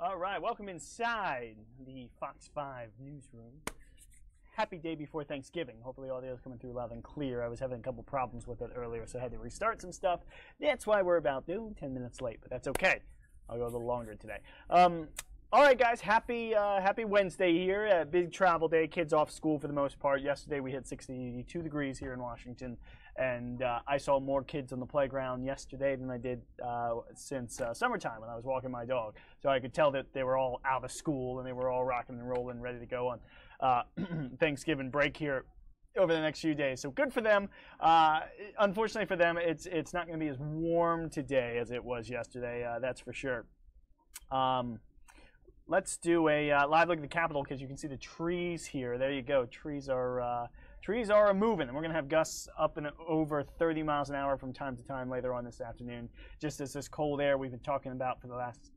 All right, welcome inside the Fox 5 newsroom. Happy day before Thanksgiving. Hopefully audio is coming through loud and clear. I was having a couple problems with it earlier, so I had to restart some stuff. That's why we're about 10 minutes late, but that's okay. I'll go a little longer today. All right, guys, happy Wednesday here. Big travel day. Kids off school for the most part. Yesterday we hit 62 degrees here in Washington, and I saw more kids on the playground yesterday than I did since summertime when I was walking my dog. So I could tell that they were all out of school and they were all rocking and rolling, ready to go on Thanksgiving break here over the next few days. So good for them. Unfortunately for them, it's not going to be as warm today as it was yesterday. That's for sure. Let's do a live look at the Capitol because you can see the trees here. There you go. Trees are moving, and we're going to have gusts up and over 30 miles an hour from time to time later on this afternoon, just as this cold air we've been talking about for the last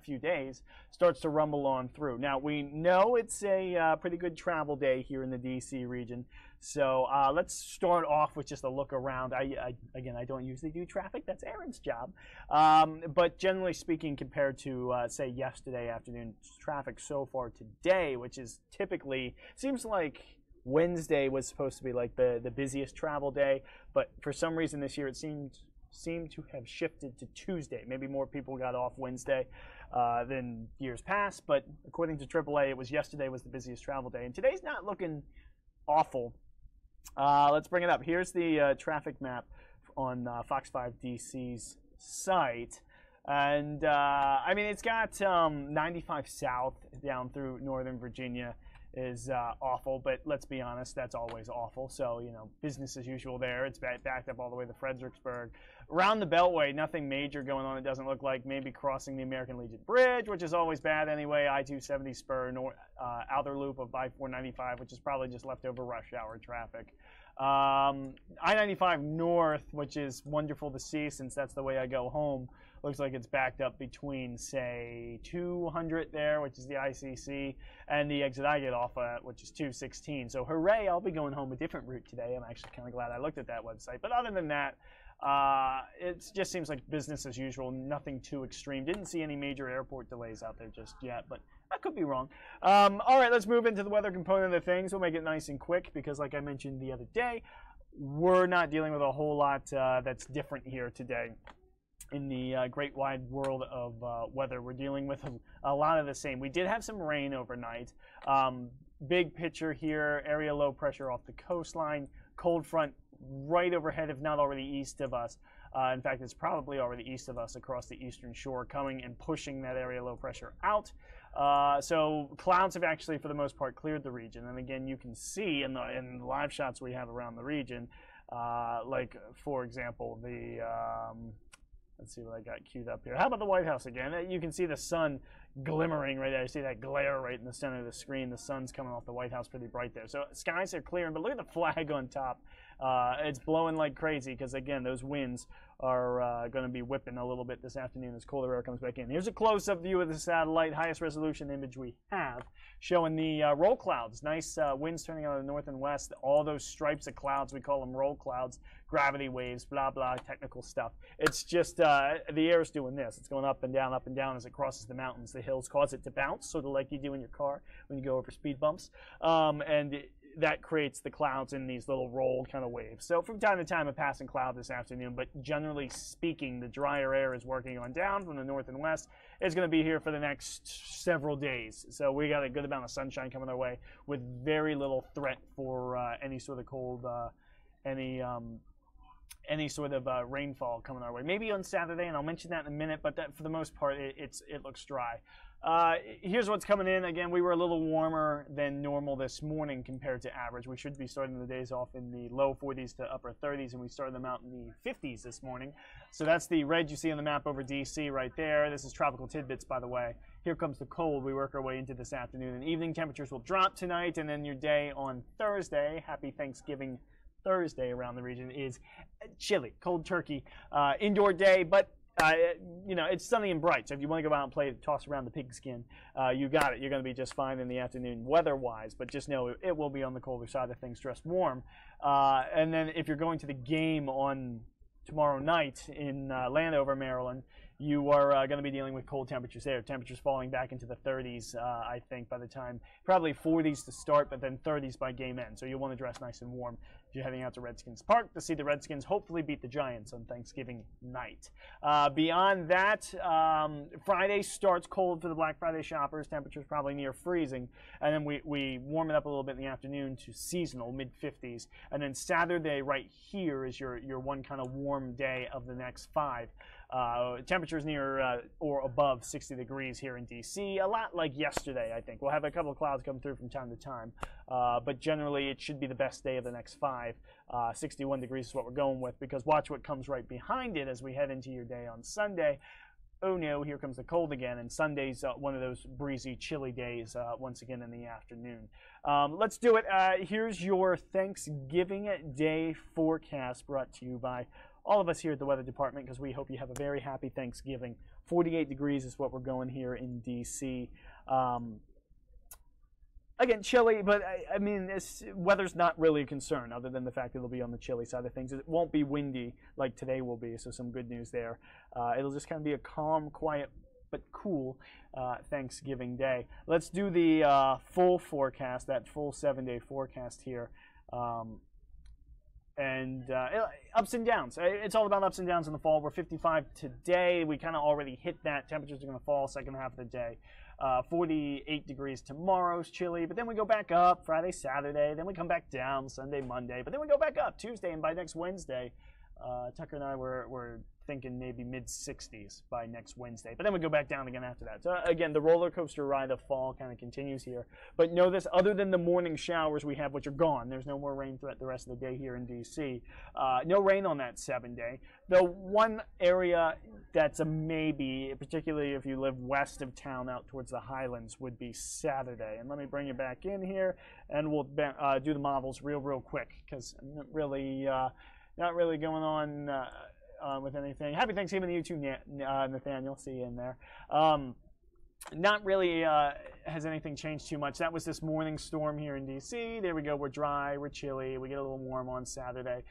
few days starts to rumble on through. Now, we know it's a pretty good travel day here in the D.C. region, so let's start off with just a look around. Again, I don't usually do traffic. That's Aaron's job. But generally speaking, compared to, say, yesterday afternoon traffic so far today, which is typically, seems like Wednesday was supposed to be like the busiest travel day, but for some reason this year it seemed to have shifted to Tuesday. Maybe more people got off Wednesday than years past, but according to AAA, it was yesterday was the busiest travel day, and today's not looking awful. Let's bring it up. Here's the traffic map on Fox 5 DC's site, and I mean it's got 95 south down through Northern Virginia is awful, but let's be honest, that's always awful. So, you know, business as usual there. It's backed up all the way to Fredericksburg. Around the Beltway, nothing major going on, it doesn't look like. Maybe crossing the American Legion Bridge, which is always bad anyway. I-270 spur, outer loop of I-495, which is probably just leftover rush hour traffic. I-95 north, which is wonderful to see since that's the way I go home. Looks like it's backed up between, say, 200 there, which is the ICC, and the exit I get off at, which is 216. So hooray, I'll be going home a different route today. I'm actually kind of glad I looked at that website. But other than that, it just seems like business as usual, nothing too extreme. Didn't see any major airport delays out there just yet, but I could be wrong. All right, let's move into the weather component of things. We'll make it nice and quick because, like I mentioned the other day, we're not dealing with a whole lot that's different here today. In the great wide world of weather, we're dealing with a lot of the same. We did have some rain overnight. Big picture here, area low pressure off the coastline, cold front right overhead, if not already east of us. In fact, it's probably already east of us across the eastern shore, coming and pushing that area low pressure out. So clouds have actually, for the most part, cleared the region. And again, you can see in the live shots we have around the region, like, for example, the... let's see what I got queued up here. How about the White House again? You can see the sun glimmering right there. You see that glare right in the center of the screen. The sun's coming off the White House pretty bright there. So skies are clearing, but look at the flag on top. It's blowing like crazy because, again, those winds are going to be whipping a little bit this afternoon as colder air comes back in. Here's a close-up view of the satellite, highest resolution image we have, showing the roll clouds. Nice winds turning out of the north and west. All those stripes of clouds, we call them roll clouds, gravity waves, blah, blah, technical stuff. It's just the air is doing this. It's going up and down as it crosses the mountains. The hills cause it to bounce, sort of like you do in your car when you go over speed bumps. And that creates the clouds in these little roll kind of waves. So from time to time, a passing cloud this afternoon, but generally speaking, the drier air is working on down from the north and west. It's going to be here for the next several days. So we got a good amount of sunshine coming our way with very little threat for any sort of cold, any sort of rainfall coming our way. Maybe on Saturday, and I'll mention that in a minute, but that, for the most part, it looks dry. Here's what's coming in. Again, we were a little warmer than normal this morning compared to average. We should be starting the days off in the low 40s to upper 30s, and we started them out in the 50s this morning. So that's the red you see on the map over D.C. right there. This is tropical tidbits, by the way. Here comes the cold. We work our way into this afternoon, and evening temperatures will drop tonight, and then your day on Thursday, happy Thanksgiving Thursday around the region, is chilly, cold turkey, indoor day, but you know, it's sunny and bright, so if you want to go out and play, toss around the pigskin, you got it. You're going to be just fine in the afternoon weather-wise, but just know it will be on the colder side of things, dress warm. And then if you're going to the game on tomorrow night in Landover, Maryland, you are going to be dealing with cold temperatures there. Temperatures falling back into the 30s, I think, by the time, probably 40s to start, but then 30s by game end. So you'll want to dress nice and warm if you're heading out to Redskins Park to see the Redskins hopefully beat the Giants on Thanksgiving night. Beyond that, Friday starts cold for the Black Friday shoppers. Temperatures probably near freezing. And then we warm it up a little bit in the afternoon to seasonal, mid-50s. And then Saturday right here is your one kind of warm day of the next 5. Temperatures near or above 60 degrees here in D.C. A lot like yesterday, I think. We'll have a couple of clouds come through from time to time. But generally, it should be the best day of the next 5. 61 degrees is what we're going with, because watch what comes right behind it as we head into your day on Sunday. Oh no, here comes the cold again, and Sunday's one of those breezy, chilly days once again in the afternoon. Let's do it. Here's your Thanksgiving Day forecast brought to you by all of us here at the Weather Department, because we hope you have a very happy Thanksgiving. 48 degrees is what we're going here in D.C. Again, chilly, but I mean, this weather's not really a concern other than the fact that it'll be on the chilly side of things. It won't be windy like today will be, so some good news there. It'll just kind of be a calm, quiet, but cool Thanksgiving Day. Let's do the full forecast, that full 7-day forecast here. Ups and downs. It's all about ups and downs in the fall. We're 55 today. We kind of already hit that. Temperatures are going to fall second half of the day. 48 degrees tomorrow's chilly, but then we go back up Friday, Saturday. Then we come back down Sunday, Monday. But then we go back up Tuesday, and by next Wednesday, Tucker and I were thinking maybe mid-60s by next Wednesday. But then we go back down again after that. So again, the roller coaster ride of fall kind of continues here. But know this, other than the morning showers we have, which are gone, there's no more rain throughout the rest of the day here in D.C. No rain on that 7-day. The one area that's a maybe, particularly if you live west of town out towards the Highlands, would be Saturday. And let me bring you back in here, and we'll do the models real quick, because I'm not really going on with anything. Happy Thanksgiving to you too, Nathaniel. See you in there. Not really has anything changed too much. That was this morning storm here in D.C. There we go. We're dry. We're chilly. We get a little warm on Saturday.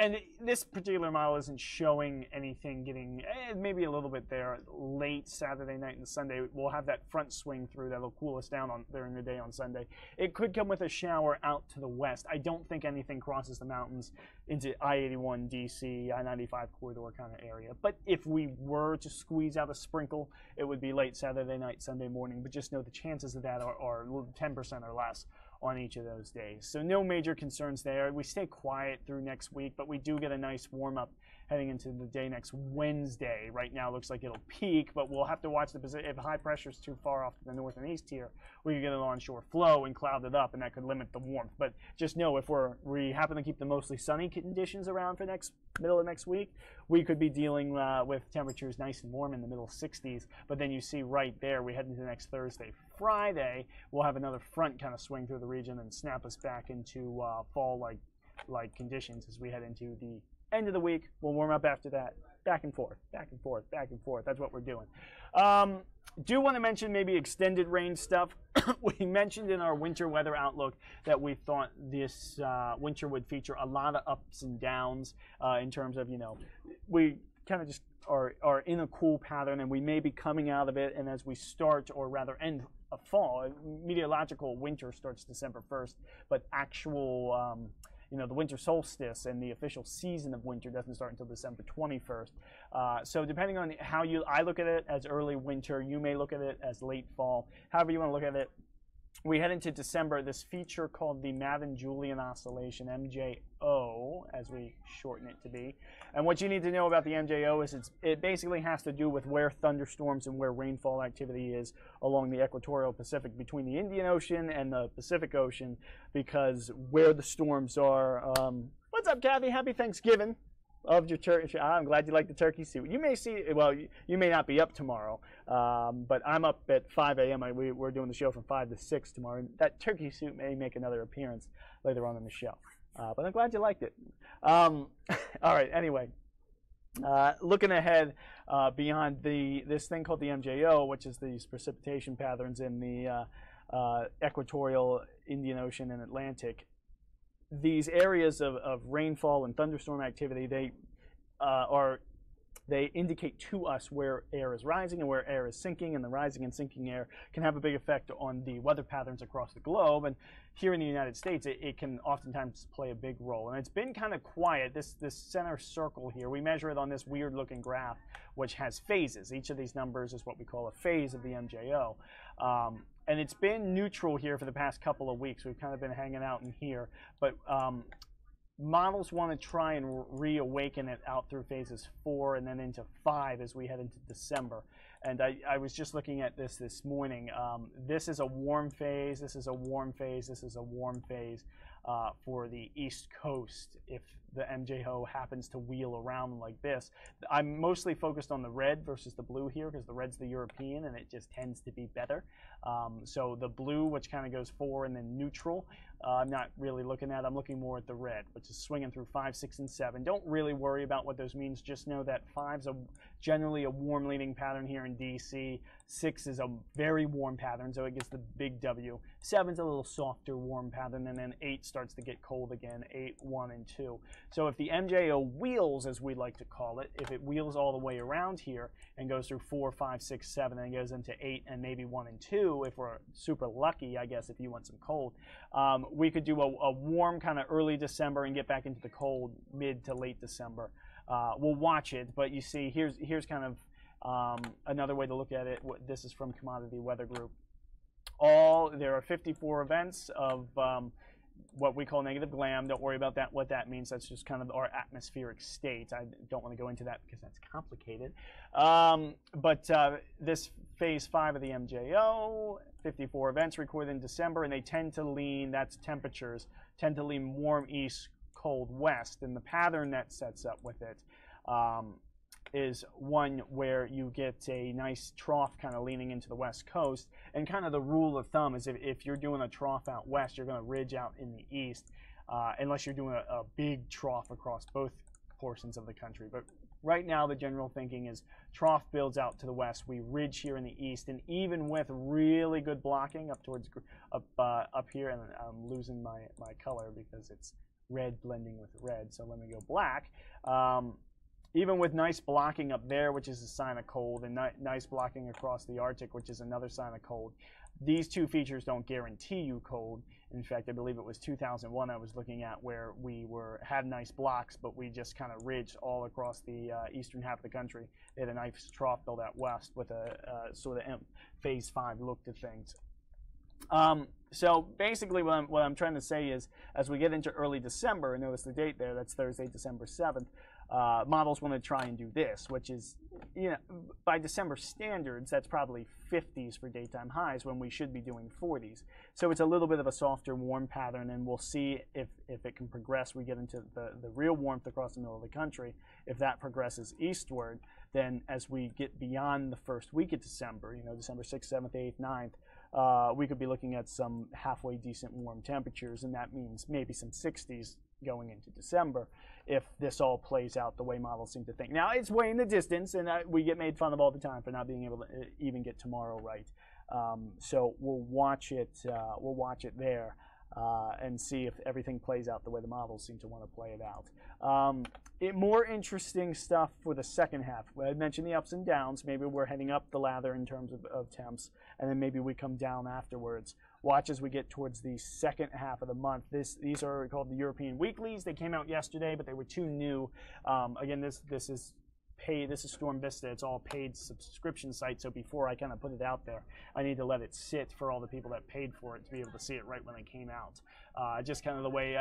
And this particular model isn't showing anything getting, maybe a little bit there, late Saturday night and Sunday. We'll have that front swing through that'll cool us down during the day on Sunday. It could come with a shower out to the west. I don't think anything crosses the mountains into I-81, D.C., I-95 corridor kind of area. But if we were to squeeze out a sprinkle, it would be late Saturday night, Sunday morning. But just know the chances of that are 10% or less on each of those days. So no major concerns there. We stay quiet through next week, but we do get a nice warm-up heading into the day next Wednesday. Right now it looks like it'll peak, but we'll have to watch the position. If high pressure is too far off to the north and east here, we could get an onshore flow and cloud it up, and that could limit the warmth. But just know, if we happen to keep the mostly sunny conditions around for middle of next week, we could be dealing with temperatures nice and warm in the middle 60s. But then you see right there, we head into next Thursday, Friday, we'll have another front kind of swing through the region and snap us back into fall-like conditions as we head into the end of the week. We'll warm up after that. Back and forth, back and forth, back and forth. That's what we're doing. Do want to mention maybe extended range stuff. We mentioned in our winter weather outlook that we thought this winter would feature a lot of ups and downs in terms of, we kind of just are in a cool pattern, and we may be coming out of it. And as we start, or rather end a fall, meteorological winter starts December 1st, but actual the winter solstice and the official season of winter doesn't start until December 21st. So depending on how I look at it as early winter, you may look at it as late fall. However you want to look at it, we head into December, this feature called the Madden-Julian Oscillation, MJO, as we shorten it to be. And what you need to know about the MJO is it basically has to do with where thunderstorms and where rainfall activity is along the equatorial Pacific, between the Indian Ocean and the Pacific Ocean, because where the storms are. What's up, Kathy? Happy Thanksgiving. Of your turkey. I'm glad you like the turkey suit. You may see, well, you may not be up tomorrow, but I'm up at 5 a.m. We're doing the show from 5 to 6 tomorrow. And that turkey suit may make another appearance later on in the show. But I'm glad you liked it. All right, anyway. Looking ahead beyond this thing called the MJO, which is these precipitation patterns in the equatorial Indian Ocean and Atlantic, these areas of rainfall and thunderstorm activity, they are they indicate to us where air is rising and where air is sinking, and the rising and sinking air can have a big effect on the weather patterns across the globe. And here in the United States, it can oftentimes play a big role. And it's been kind of quiet. This center circle here, we measure it on this weird-looking graph, which has phases. Each of these numbers is what we call a phase of the MJO. And it's been neutral here for the past couple of weeks. We've kind of been hanging out in here. But models want to try and reawaken it out through phases 4 and then into 5 as we head into December. And I was just looking at this morning. This is a warm phase. This is a warm phase. This is a warm phase for the East Coast if the MJO happens to wheel around like this. I'm mostly focused on the red versus the blue here because the red's the European and it just tends to be better. So the blue, which kind of goes 4 and then neutral, I'm not really looking at. I'm looking more at the red, which is swinging through 5, 6, and 7. Don't really worry about what those means. Just know that 5's generally a warm leading pattern here in DC. 6 is a very warm pattern, so it gets the big W. 7's a little softer warm pattern, and then 8 starts to get cold again, 8, 1, and 2. So if the MJO wheels, as we like to call it, if it wheels all the way around here and goes through 4, 5, 6, 7, and goes into 8 and maybe 1 and 2, if we're super lucky, I guess, if you want some cold, we could do a warm kind of early December and get back into the cold mid to late December. We'll watch it, but you see, here's kind of another way to look at it. This is from Commodity Weather Group. There are 54 events of what we call negative glam. Don't worry about that. What that means, that's just kind of our atmospheric state. I don't want to go into that because that's complicated. But this phase 5 of the MJO, 54 events recorded in December, and they tend to lean, that's temperatures, tend to lean warm east, cold west. And the pattern that sets up with it is one where you get a nice trough kind of leaning into the west coast. And kind of the rule of thumb is if you're doing a trough out west, you're going to ridge out in the east, unless you're doing a big trough across both portions of the country. But right now, the general thinking is trough builds out to the west. We ridge here in the east, and even with really good blocking up towards up here, and I'm losing my color because it's red blending with red. So let me go black. Even with nice blocking up there, which is a sign of cold, and nice blocking across the Arctic, which is another sign of cold, these two features don't guarantee you cold. In fact, I believe it was 2001 I was looking at where we had nice blocks, but we just kind of ridged all across the eastern half of the country. They had a nice trough built out west with a sort of phase 5 look to things. So basically what I'm trying to say is, as we get into early December, and notice the date there, that's Thursday, December 7th, models want to try and do this, which is, by December standards, that's probably 50s for daytime highs when we should be doing 40s. So it's a little bit of a softer warm pattern, and we'll see if it can progress. We get into the real warmth across the middle of the country. If that progresses eastward, then as we get beyond the first week of December, December 6th, 7th, 8th, 9th, we could be looking at some halfway decent warm temperatures, and that means maybe some 60s going into December if this all plays out the way models seem to think. Now, it's way in the distance, and we get made fun of all the time for not being able to even get tomorrow right. So we'll watch it there and see if everything plays out the way the models seem to want to play it out. More interesting stuff for the second half. I mentioned the ups and downs. Maybe we're heading up the ladder in terms of temps, and then maybe we come down afterwards. Watch as we get towards the second half of the month. These are called the European weeklies. They came out yesterday, but they were too new. Again, this is paid. This is Storm Vista. It's all paid subscription site. So before I kind of put it out there, I need to let it sit for all the people that paid for it to be able to see it right when it came out. Just kind of the way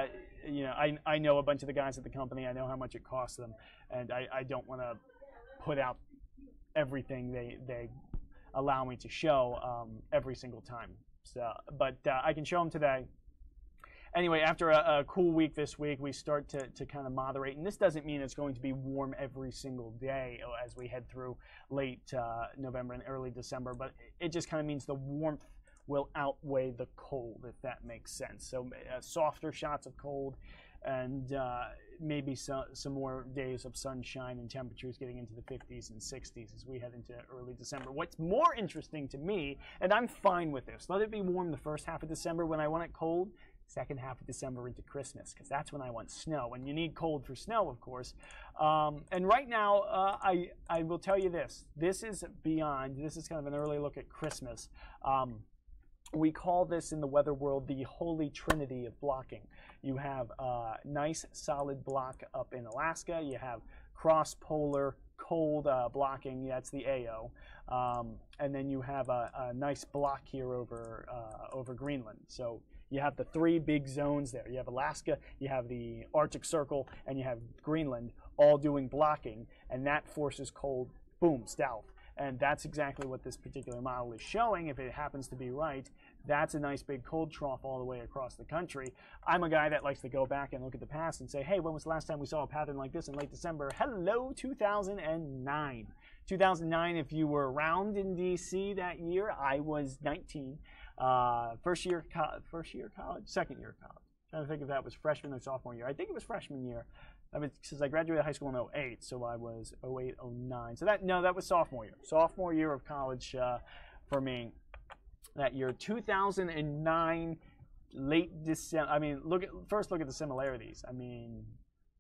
I know a bunch of the guys at the company. I know how much it costs them, and I don't want to put out everything they allow me to show every single time. So, but I can show them today. Anyway, after a cool week this week, we start to kind of moderate. And this doesn't mean it's going to be warm every single day as we head through late November and early December. But it just kind of means the warmth will outweigh the cold, if that makes sense. So softer shots of cold and maybe some more days of sunshine and temperatures getting into the 50s and 60s as we head into early December. What's more interesting to me, and I'm fine with this, let it be warm the first half of December. When I want it cold, second half of December into Christmas, because that's when I want snow. And you need cold for snow, of course. And right now, I will tell you this. This is beyond. This is kind of an early look at Christmas. We call this in the weather world the holy trinity of blocking. You have a nice solid block up in Alaska. You have cross-polar cold blocking. That's the AO. And then you have a nice block here over Greenland. So you have the three big zones there. You have Alaska, you have the Arctic Circle, and you have Greenland all doing blocking, and that forces cold, boom, south. And that's exactly what this particular model is showing. If it happens to be right, that's a nice big cold trough all the way across the country. I'm a guy that likes to go back and look at the past and say, hey, when was the last time we saw a pattern like this in late December? Hello, 2009. 2009, if you were around in D.C. that year, I was 19. Second year of college. I'm trying to think if that was freshman or sophomore year. I think it was freshman year. Since I graduated high school in 08, so I was 08, 09. So that was sophomore year. Sophomore year of college for me. That year, 2009, late December. I mean, first look at the similarities. I mean,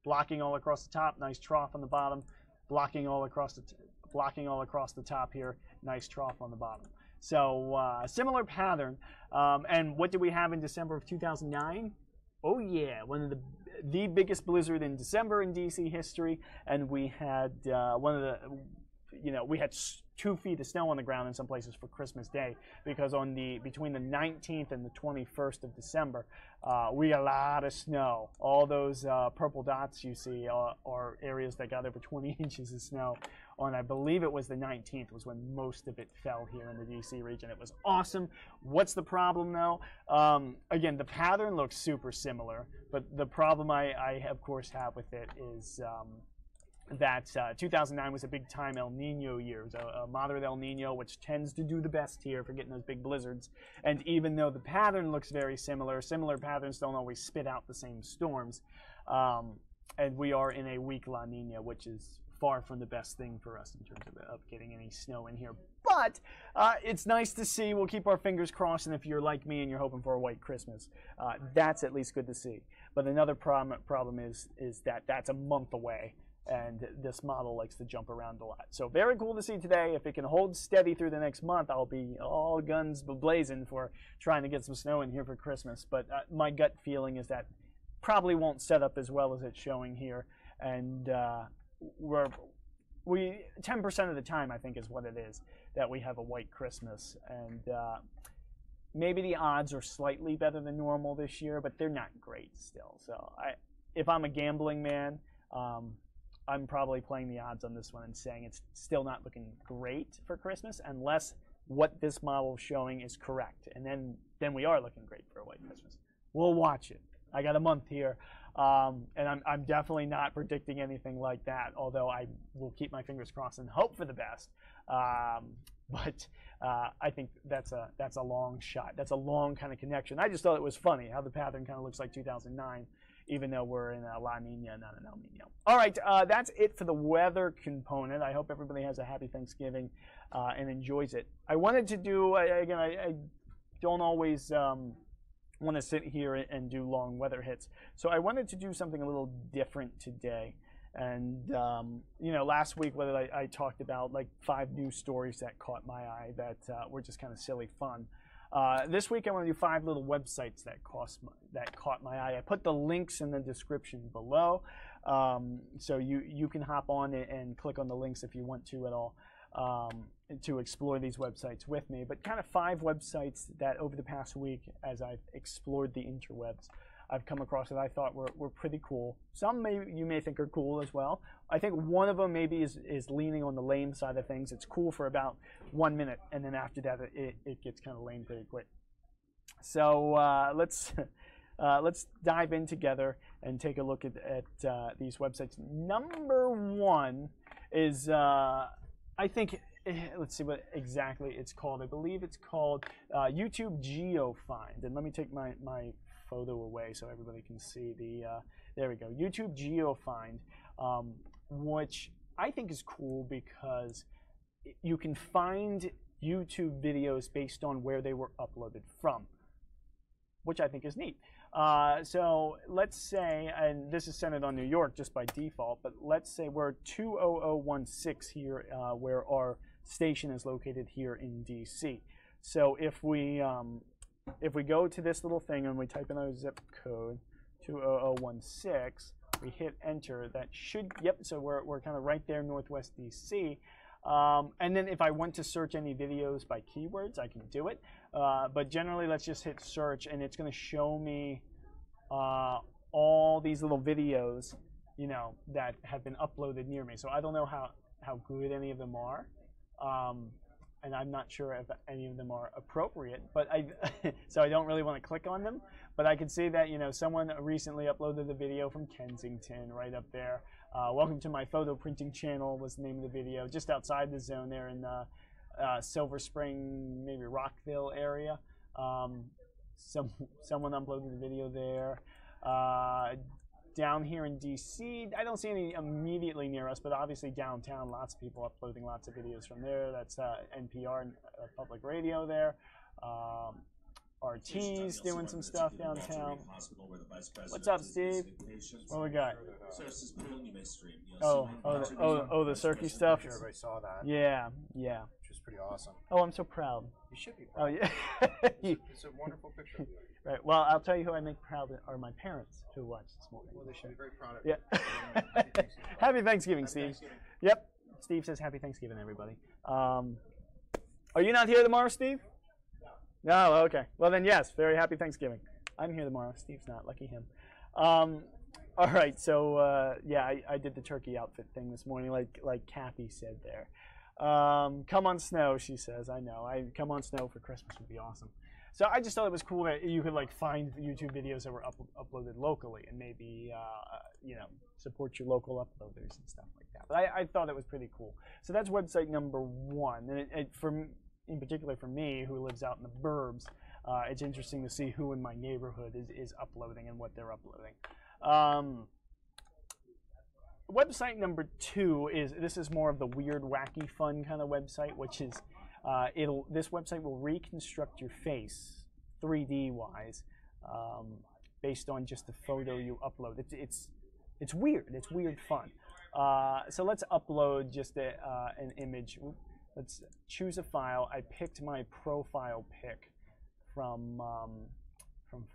blocking all across the top, nice trough on the bottom. Blocking all across the top here, nice trough on the bottom. So similar pattern. And what did we have in December of 2009? Oh yeah, one of the biggest blizzard in December in DC history, and we had we had 2 feet of snow on the ground in some places for Christmas Day, because between the 19th and the 21st of December, we got a lot of snow. All those purple dots you see are areas that got over 20 inches of snow. On, I believe it was the 19th was when most of it fell here in the DC region. It was awesome. What's the problem though? Again, the pattern looks super similar, but the problem I of course have with it is that 2009 was a big time El Nino year. It was a moderate El Nino, which tends to do the best here for getting those big blizzards. And even though the pattern looks very similar patterns don't always spit out the same storms. And we are in a weak La Nina, which is far from the best thing for us in terms of getting any snow in here. But it's nice to see. We'll keep our fingers crossed, and if you're like me and you're hoping for a white Christmas, that's at least good to see. But another problem is that that's a month away, and this model likes to jump around a lot. So very cool to see today. If it can hold steady through the next month, I'll be all guns blazing for trying to get some snow in here for Christmas. But my gut feeling is that probably won't set up as well as it's showing here, and 10% of the time, I think, is what it is, that we have a white Christmas. And maybe the odds are slightly better than normal this year, but they're not great still. So if I'm a gambling man, I'm probably playing the odds on this one and saying it's still not looking great for Christmas unless what this model is showing is correct. And then we are looking great for a white Christmas. We'll watch it. I got a month here. And I'm definitely not predicting anything like that, although I will keep my fingers crossed and hope for the best. But I think that's a long shot. That's a long kind of connection. I just thought it was funny how the pattern kind of looks like 2009, even though we're in a La Nina, not an El Nino. All right, that's it for the weather component. I hope everybody has a happy Thanksgiving and enjoys it. I wanted to do, again, I don't always want to sit here and do long weather hits. So I wanted to do something a little different today. And, last week I talked about like 5 news stories that caught my eye that were just kind of silly fun. This week I want to do 5 little websites that caught my eye. I put the links in the description below, so you can hop on and click on the links if you want to at all. To explore these websites with me, but kind of 5 websites that over the past week, as I've explored the interwebs, I've come across that I thought were pretty cool. Some you may think are cool as well. I think one of them maybe is leaning on the lame side of things. It's cool for about 1 minute, and then after that it gets kind of lame pretty quick. So let's dive in together and take a look at these websites. Number 1 is I think, let's see what exactly it's called. I believe it's called YouTube GeoFind. And let me take my photo away so everybody can see there we go, YouTube GeoFind, which I think is cool because you can find YouTube videos based on where they were uploaded from. which I think is neat. So let's say, and this is centered on New York just by default, but let's say we're 20016 here, where our station is located here in DC. So if we go to this little thing and we type in our zip code 20016, we hit enter. That should, yep. So we're kind of right there, Northwest DC. And then if I want to search any videos by keywords, I can do it. But generally, let's just hit search, and it's going to show me all these little videos, you know, that have been uploaded near me. So I don't know how good any of them are, and I'm not sure if any of them are appropriate. But so I don't really want to click on them. But I can see that, you know, someone recently uploaded a video from Kensington right up there. Welcome to my photo printing channel was the name of the video, just outside the zone there in Silver Spring, maybe Rockville area. Someone uploaded the video there. Down here in DC, I don't see any immediately near us, but obviously downtown, lots of people uploading lots of videos from there. That's NPR and public radio there. RT's doing some stuff downtown. What's up, Steve? What we got? Oh, the Cirque stuff. Everybody saw that. Yeah. Which was pretty awesome. Oh, I'm so proud. You should be proud. Oh yeah. It's a wonderful picture. Right. Well, I'll tell you who I make proud are my parents who watched this morning. Well, they should be very proud of you. Yeah. Happy Thanksgiving, Steve. Yep. Steve says Happy Thanksgiving, everybody. Are you not here tomorrow, Steve? No, okay. Well then, yes, very happy Thanksgiving. I'm here tomorrow. Steve's not. Lucky him. All right, so yeah, I did the turkey outfit thing this morning, like Kathy said there. Come on snow, she says. I know. Come on snow for Christmas would be awesome. So I just thought it was cool that you could like find YouTube videos that were uploaded locally and maybe you know, support your local uploaders and stuff like that. But I thought it was pretty cool. So that's website number 1, and in particular for me, who lives out in the burbs, it's interesting to see who in my neighborhood is uploading and what they're uploading. Website number 2 this is more of the weird, wacky, fun kind of website, which is this website will reconstruct your face 3D wise based on just the photo you upload. It's weird. It's weird fun. So let's upload just an image. Let's choose a file. I picked my profile pic from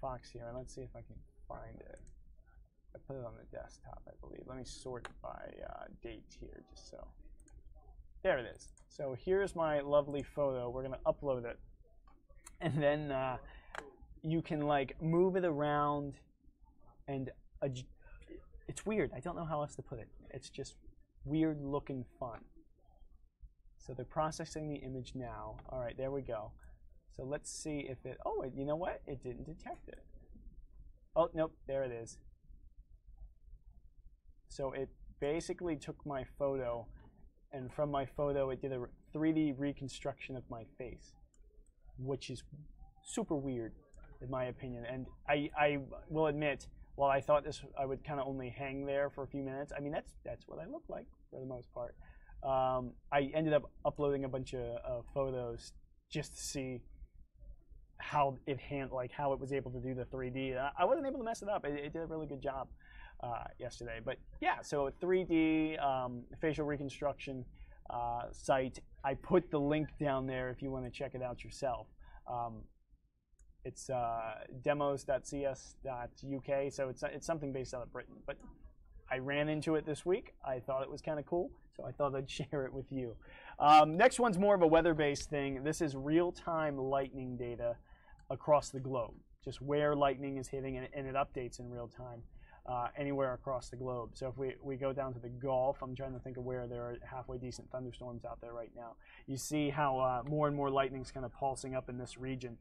Fox here, and let's see if I can find it. I put it on the desktop, I believe. Let me sort by date here, just so. There it is. So here's my lovely photo. We're gonna upload it, and then you can like move it around, and it's weird. I don't know how else to put it. It's just weird looking fun. So they're processing the image now. All right, there we go. So let's see if it, oh, you know what? It didn't detect it. Oh, nope, there it is. So it basically took my photo, and from my photo, it did a 3D reconstruction of my face, which is super weird, in my opinion. And I will admit, while I thought I would kind of only hang there for a few minutes, I mean, that's what I look like for the most part. I ended up uploading a bunch of photos just to see how it how it was able to do the 3D. I wasn't able to mess it up. It did a really good job yesterday. But yeah, so 3D facial reconstruction site. I put the link down there if you want to check it out yourself. It's demos.cs.uk, so it's something based out of Britain. But I ran into it this week. I thought it was kind of cool, so I thought I'd share it with you. Next one's more of a weather-based thing. This is real-time lightning data across the globe, just where lightning is hitting, and it updates in real time anywhere across the globe. So if we go down to the Gulf, I'm trying to think of where there are halfway decent thunderstorms out there right now. You see how more and more lightning's kind of pulsing up in this region.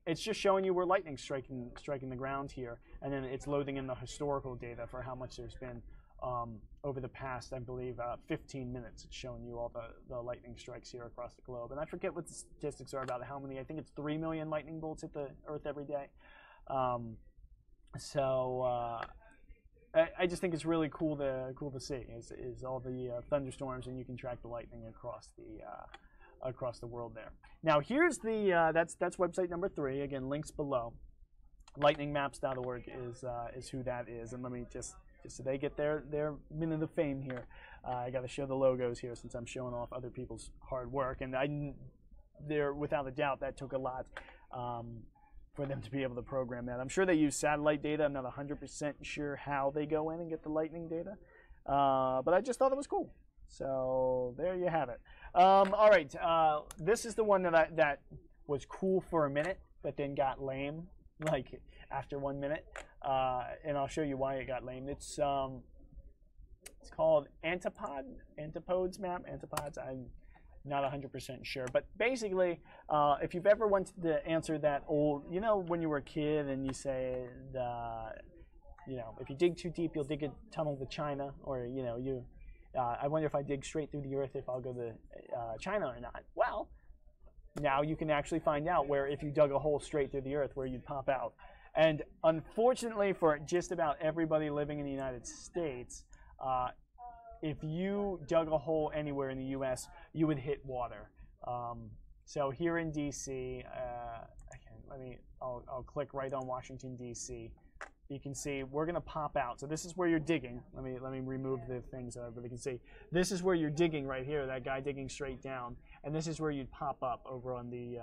It's just showing you where lightning's striking the ground here, and then it's loading in the historical data for how much there's been over the past, I believe, 15 minutes. It's showing you all the lightning strikes here across the globe. And I forget what the statistics are about how many. I think it's 3 million lightning bolts hit the Earth every day. I just think it's really cool to see is all the thunderstorms, and you can track the lightning across the world there. Now here's the that's website number 3. Again, links below. lightningmaps.org is who that is. And let me just so they get their minute of fame here. I got to show the logos here since I'm showing off other people's hard work. And there, without a doubt, that took a lot for them to be able to program that. I'm sure they use satellite data. I'm not 100% sure how they go in and get the lightning data. But I just thought it was cool. So there you have it. All right, this is the one that was cool for a minute, but then got lame, like after 1 minute. And I'll show you why it got lame. It's called Antipodes map. Antipodes. I'm not 100% sure, but basically, if you've ever wanted to answer that old, you know, when you were a kid and you say, you know, if you dig too deep, you'll dig a tunnel to China, or you know, I wonder if I dig straight through the earth, if I'll go to China or not. Well, now you can actually find out where, if you dug a hole straight through the earth, where you'd pop out. And unfortunately for just about everybody living in the United States, if you dug a hole anywhere in the U.S., you would hit water. So here in D.C., I'll click right on Washington, D.C. You can see we're going to pop out. So this is where you're digging. Let me remove the thing so everybody can see. This is where you're digging right here, that guy digging straight down. And this is where you'd pop up over on the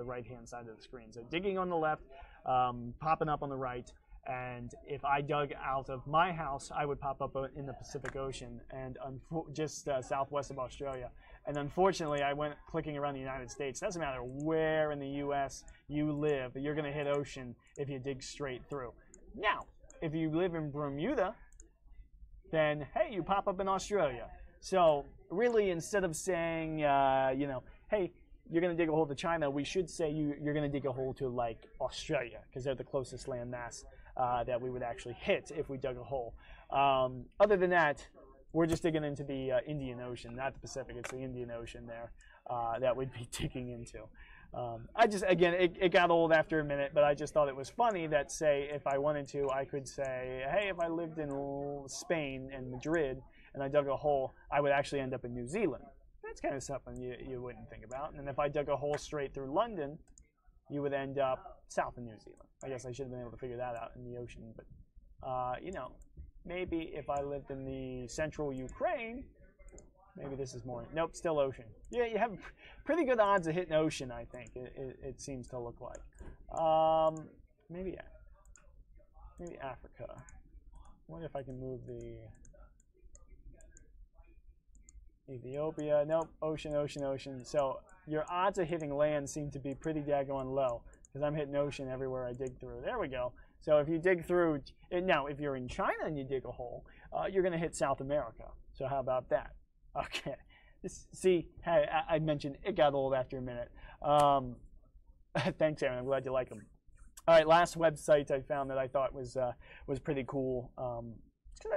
right-hand side of the screen. So digging on the left, popping up on the right. And if I dug out of my house, I would pop up in the Pacific Ocean and just southwest of Australia. And unfortunately, I went clicking around the United States. Doesn't matter where in the U.S. you live, you're going to hit ocean if you dig straight through. Now, if you live in Bermuda, then, hey, you pop up in Australia. So really, instead of saying, you know, hey, you're going to dig a hole to China, we should say you're going to dig a hole to, like, Australia, because they're the closest landmass that we would actually hit if we dug a hole. Other than that, we're just digging into the Indian Ocean, not the Pacific. It's the Indian Ocean there that we'd be digging into. Again, it got old after a minute, but I just thought it was funny that, say, if I wanted to, I could say, hey, if I lived in Spain and Madrid and I dug a hole, I would actually end up in New Zealand. That's kind of something you wouldn't think about. And if I dug a hole straight through London, you would end up south of New Zealand. I guess I should have been able to figure that out in the ocean. But, you know, maybe if I lived in the central Ukraine, maybe this is more. Nope, still ocean. Yeah, you have pretty good odds of hitting ocean, I think, it seems to look like. Maybe Africa. I wonder if I can move the Ethiopia. Nope, ocean, ocean, ocean. So your odds of hitting land seem to be pretty daggone low, because I'm hitting ocean everywhere I dig through. There we go. So if you dig through, now if you're in China and you dig a hole, you're going to hit South America. So how about that? Okay. See, hey, I mentioned it got old after a minute. Thanks, Aaron. I'm glad you like them. All right, last website I found that I thought was pretty cool.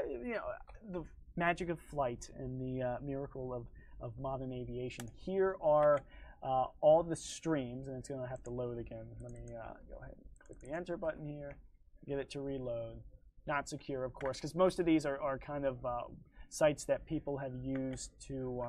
You know, the magic of flight and the miracle of modern aviation. Here are all the streams, and it's going to have to load again. Let me go ahead and click the enter button here, get it to reload. Not secure, of course, because most of these are kind of sites that people have used to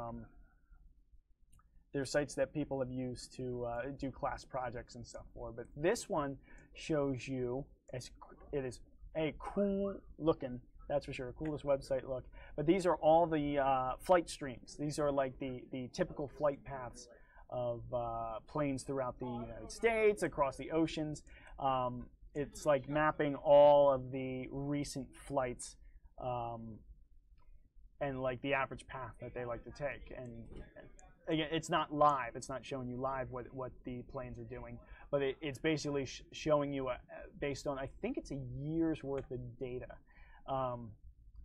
they're sites that people have used to do class projects and stuff for. But this one shows you, it is a cool looking, that's for sure, coolest website look. But these are all the flight streams. These are like the typical flight paths of planes throughout the United States, across the oceans. It's like mapping all of the recent flights and like the average path that they like to take. And again, it's not live. It's not showing you live what the planes are doing, but it's basically showing you based on, I think it's a year's worth of data,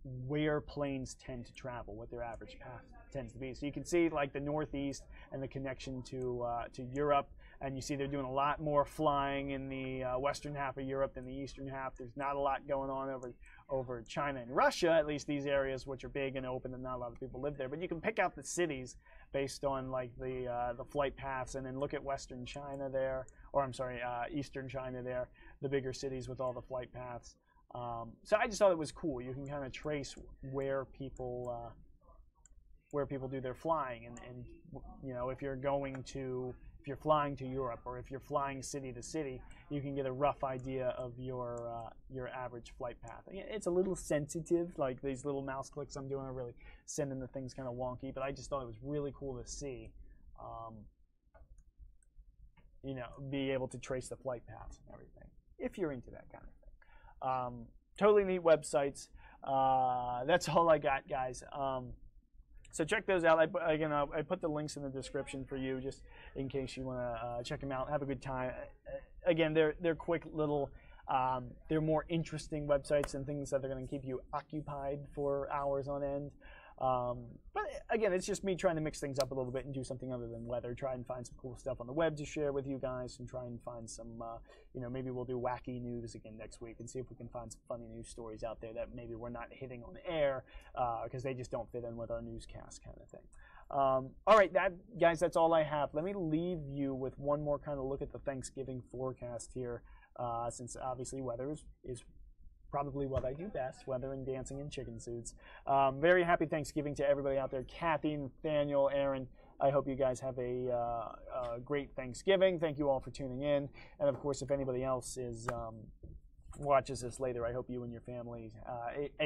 where planes tend to travel, what their average path tends to be. So you can see like the Northeast and the connection to Europe, and you see they're doing a lot more flying in the western half of Europe than the eastern half. There's not a lot going on over China and Russia, at least these areas which are big and open and not a lot of people live there. But you can pick out the cities based on like the flight paths, and then look at western China there, or I'm sorry, eastern China there, the bigger cities with all the flight paths. So I just thought it was cool. You can kind of trace where people do their flying, and you know, if you're going to if you're flying to Europe or if you're flying city to city, you can get a rough idea of your average flight path. It's a little sensitive, like these little mouse clicks I'm doing are really sending the things kind of wonky, but I just thought it was really cool to see, you know, be able to trace the flight paths and everything, if you're into that kind of thing. Totally neat websites. That's all I got, guys. So check those out. I put the links in the description for you, just in case you want to check them out. Have a good time. Again, they're quick little. They're more interesting websites and things that are going to keep you occupied for hours on end. But again, it's just me trying to mix things up a little bit and do something other than weather. Try and find some cool stuff on the web to share with you guys, and try and find some, you know, maybe we'll do wacky news again next week and see if we can find some funny news stories out there that maybe we're not hitting on air because they just don't fit in with our newscast kind of thing. All right, guys, that's all I have. Let me leave you with one more kind of look at the Thanksgiving forecast here, since obviously weather is probably what I do best, weather and dancing and chicken suits. Very happy Thanksgiving to everybody out there. Kathy, Nathaniel, Aaron, I hope you guys have a great Thanksgiving. Thank you all for tuning in. And of course, if anybody else watches this later, I hope you and your family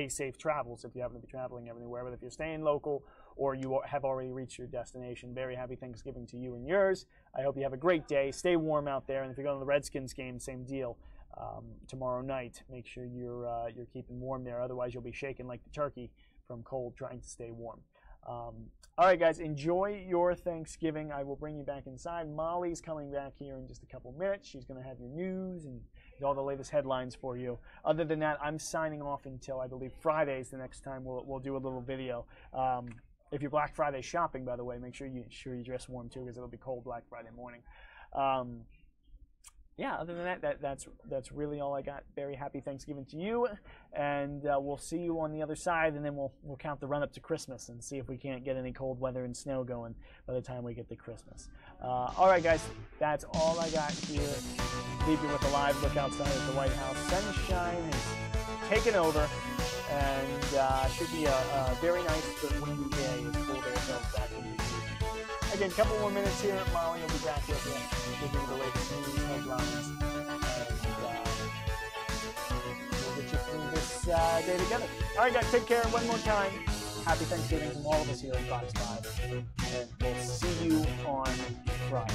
safe travels if you happen to be traveling anywhere. But if you're staying local or you have already reached your destination, very happy Thanksgiving to you and yours. I hope you have a great day. Stay warm out there. And if you're going to the Redskins game, same deal. Tomorrow night, make sure you're keeping warm there. Otherwise, you'll be shaking like the turkey from cold trying to stay warm. All right, guys, enjoy your Thanksgiving. I will bring you back inside. Molly's coming back here in just a couple minutes. She's going to have your news and all the latest headlines for you. Other than that, I'm signing off until, I believe, Fridays the next time we'll do a little video. If you're Black Friday shopping, by the way, make sure you dress warm, too, because it'll be cold Black Friday morning. Yeah, other than that, that's really all I got. Very happy Thanksgiving to you, and we'll see you on the other side, and then we'll count the run up to Christmas and see if we can't get any cold weather and snow going by the time we get to Christmas. All right, guys, that's all I got here. Leave you with a live look outside at the White House. Sunshine is taken over, and should be a very nice but windy day. It's cool to ourselves back in the Again, a couple more minutes here. Molly will be back with you. We'll give you the latest news headlines. And we'll get you through this day together. All right, guys, take care one more time. Happy Thanksgiving from all of us here at Fox 5. And we'll see you on Friday.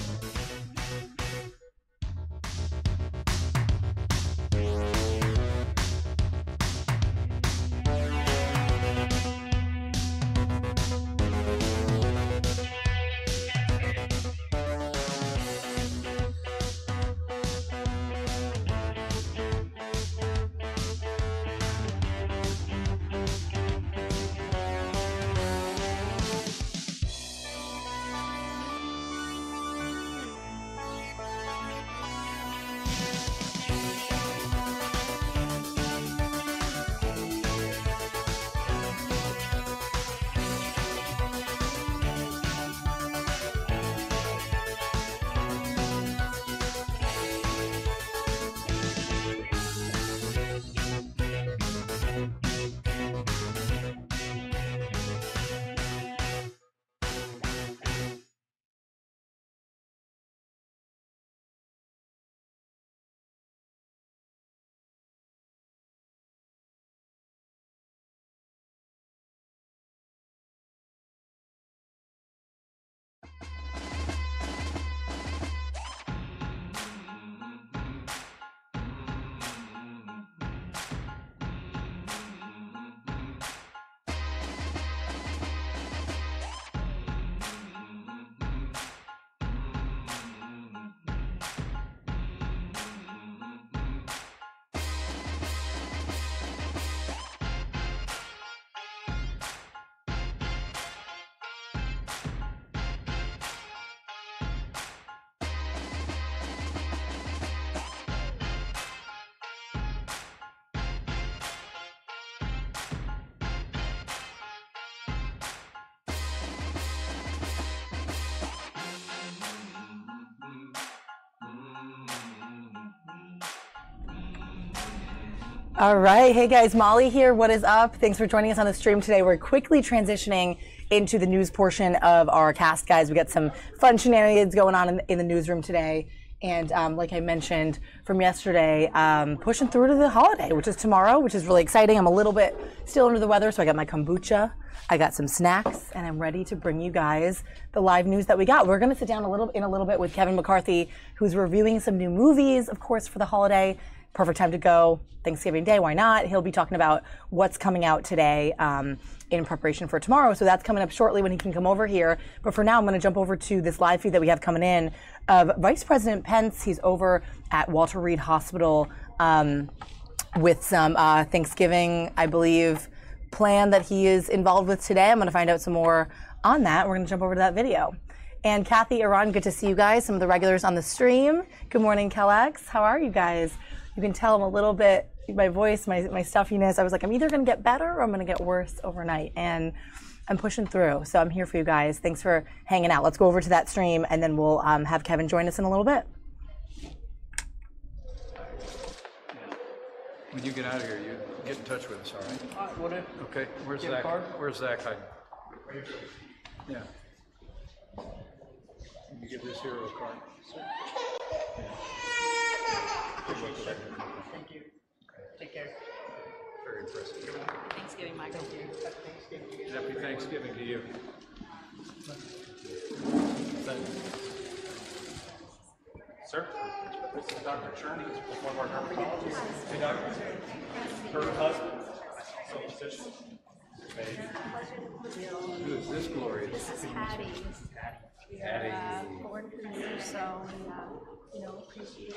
All right. Hey guys, Molly here. What is up? Thanks for joining us on the stream today. We're quickly transitioning into the news portion of our cast, guys. We got some fun shenanigans going on in the newsroom today. And like I mentioned from yesterday, pushing through to the holiday, which is tomorrow, which is really exciting. I'm a little bit still under the weather, so I got my kombucha, I got some snacks, and I'm ready to bring you guys the live news that we got. We're going to sit down in a little bit with Kevin McCarthy, who's reviewing some new movies, of course, for the holiday. Perfect time to go. Thanksgiving Day, why not? He'll be talking about what's coming out today in preparation for tomorrow. So that's coming up shortly when he can come over here. But for now, I'm going to jump over to this live feed that we have coming in of Vice President Pence. He's over at Walter Reed Hospital with some Thanksgiving, I believe, plan that he is involved with today. I'm going to find out some more on that. We're going to jump over to that video. And Kathy, Iran, good to see you guys, some of the regulars on the stream. Good morning, Kellex. How are you guys? You can tell I'm a little bit, my voice, my stuffiness. I was like, I'm either going to get better or I'm going to get worse overnight. And I'm pushing through. So I'm here for you guys. Thanks for hanging out. Let's go over to that stream and then we'll have Kevin join us in a little bit. When you get out of here, you get in touch with us, all right? Would it? Okay. Where's Get a Zach? card? Where's Zach hiding? Yeah. You give this hero a card. Yeah. Thank you. Take care. Very impressive. Thanksgiving, Michael. Happy Thanksgiving to you. Sir, this is Dr. Cherney, one of our dermatologists. Hey, doctor. Her husband, physician. Who is this glorious? This is Hattie. Hattie. Born for you, so appreciate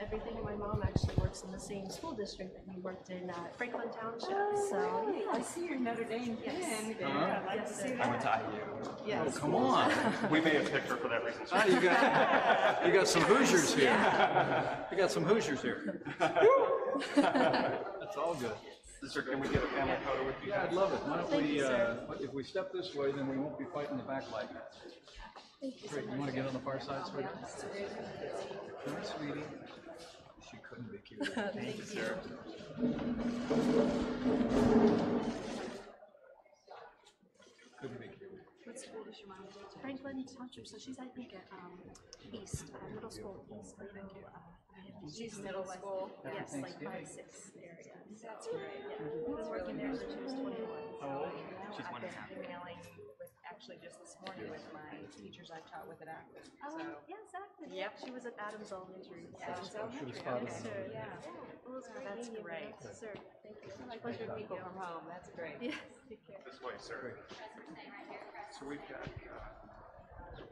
everything. My mom actually works in the same school district that you worked in, Franklin Township. So I see your Notre Dame pin there. I'd like to see I that. went to IU. Yes. Oh, come on. We may have picked her for that reason. Ah, you got some Hoosiers here. You got some Hoosiers here. That's all good. Sir, can we get a family photo with you? Yeah, I'd love it. Why don't we, if we step this way, then we won't be fighting the backlight. Great. You want to get on the far side, sweetie? Come on, sweetie. She couldn't be cute. thank you. Sir. Couldn't be cute. What school does your mom go to? Franklin Township. So she's, I think, at East, middle school, East. She's middle school. Yes, like 5-6 area. That's great. Yeah. I've been working there since she was 21. How old? She's I've 1 been half. emailing with, actually just this morning with my teachers I taught with at Akron. Oh, So, yeah, exactly. Yep. She was at Adams Elementary. Adams Elementary. Yes, sir. Yeah. Well, it's great That's meeting you, great. Yes, sir. Thank you. I pleasure to meet you from home. That's great. Yes, take care. This way, sir. So we've got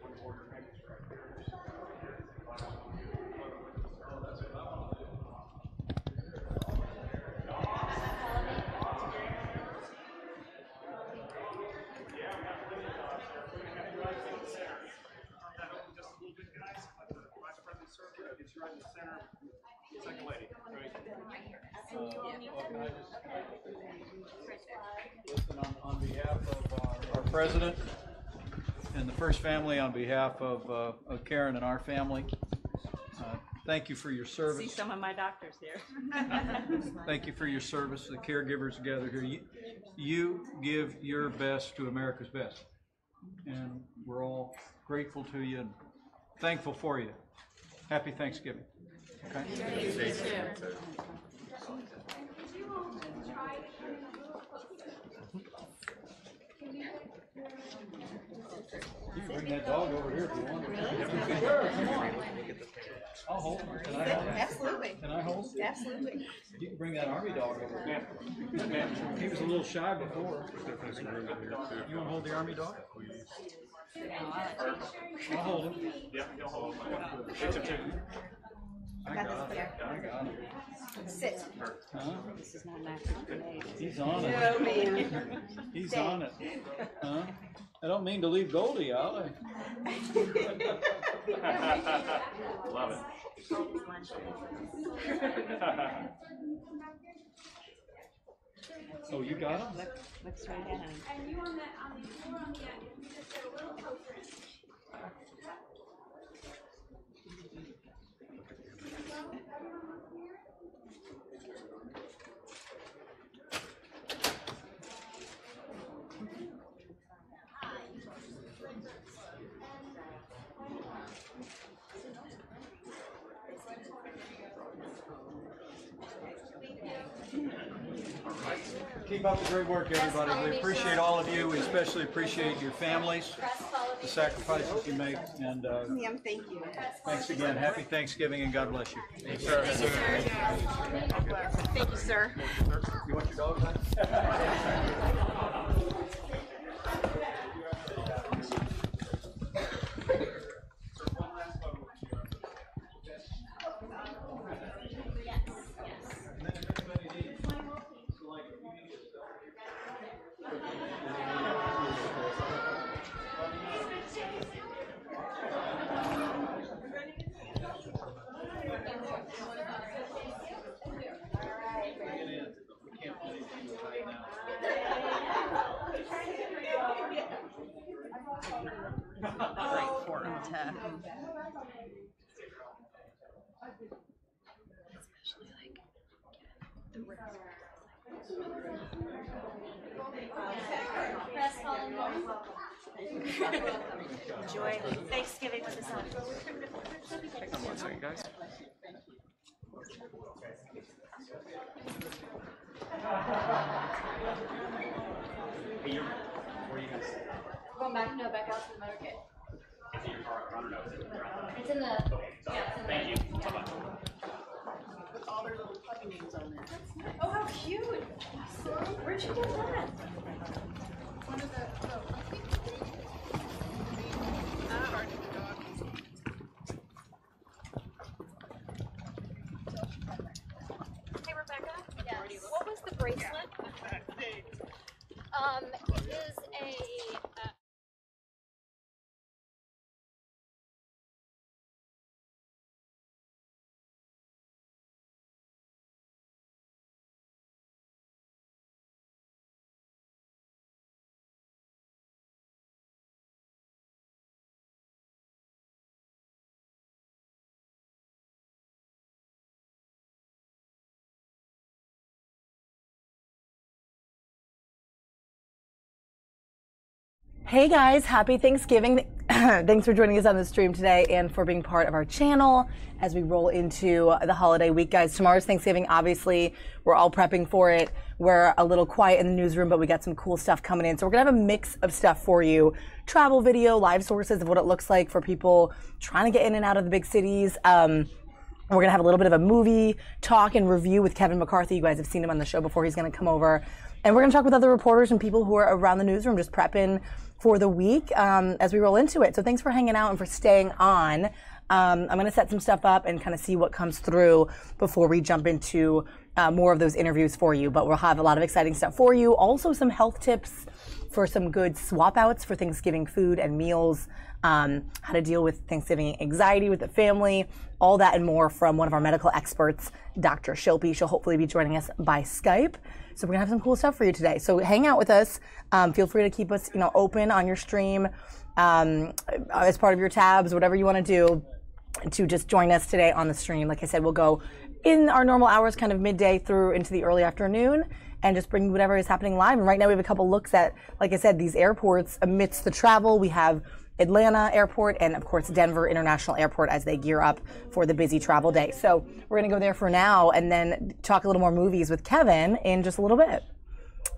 one order names right here. It's right in the center. Second lady. Listen, on behalf of our president and the First Family, on behalf of Karen and our family, thank you for your See service. some of my doctors here. Thank you for your service. The caregivers gathered here. You give your best to America's best. And we're all grateful to you and thankful for you. Happy Thanksgiving. Okay? You can bring that dog over here if you want. Really? Sure, come on. I'll hold him. Can I hold him? Absolutely. Can I hold him? Absolutely. You can bring that army dog over here. He was a little shy before. You want to hold the army dog? I'll hold him. Yeah, you'll hold. Takes him too. I got it. I got it. Sit. Huh? This is not an active grenade. He's on No, it. man. He's on it. Huh? I don't mean to leave Goldie out. Love it. Oh, you got him? Look straight ahead. And you on the you just get a little closer. Keep up the great work, everybody. We appreciate all of you. We especially appreciate your families, the sacrifices you make, and Thank you. thanks again. Happy Thanksgiving, and God bless you. Thank you, sir. You want your dog back? Great forum to. Enjoy Thanksgiving with the sun. Hang on one second, guys. Hey, where are you guys? Going back, no, back out to the motorcade. Is it your car up front or no? Is it around? It's in the, yeah, it's in the. Thank you. Bye-bye. With all their little puppy names on there. Oh, how cute. Where'd you get that? One of the, I think Hey, Rebecca. Yes. What was the bracelet? It is a. Hey guys, happy Thanksgiving. Thanks for joining us on the stream today and for being part of our channel as we roll into the holiday week, guys. Tomorrow's Thanksgiving, obviously. We're all prepping for it. We're a little quiet in the newsroom, but we got some cool stuff coming in. So we're gonna have a mix of stuff for you. Travel video, live sources of what it looks like for people trying to get in and out of the big cities. We're gonna have a little bit of a movie talk and review with Kevin McCarthy. You guys have seen him on the show before. He's gonna come over. And we're gonna talk with other reporters and people who are around the newsroom just prepping for the week as we roll into it. So thanks for hanging out and for staying on. I'm going to set some stuff up and kind of see what comes through before we jump into more of those interviews for you. But we'll have a lot of exciting stuff for you. Also some health tips for some good swap outs for Thanksgiving food and meals, how to deal with Thanksgiving anxiety with the family, all that and more from one of our medical experts, Dr. Shilpi. She'll hopefully be joining us by Skype. So we're gonna have some cool stuff for you today. So hang out with us. Feel free to keep us, open on your stream as part of your tabs, whatever you want to do to just join us today on the stream. Like I said, we'll go in our normal hours, kind of midday through into the early afternoon, and just bring whatever is happening live. And right now we have a couple looks at, like I said, these airports amidst the travel. We have Atlanta Airport and, of course, Denver International Airport as they gear up for the busy travel day. So we're going to go there for now and then talk a little more movies with Kevin in just a little bit.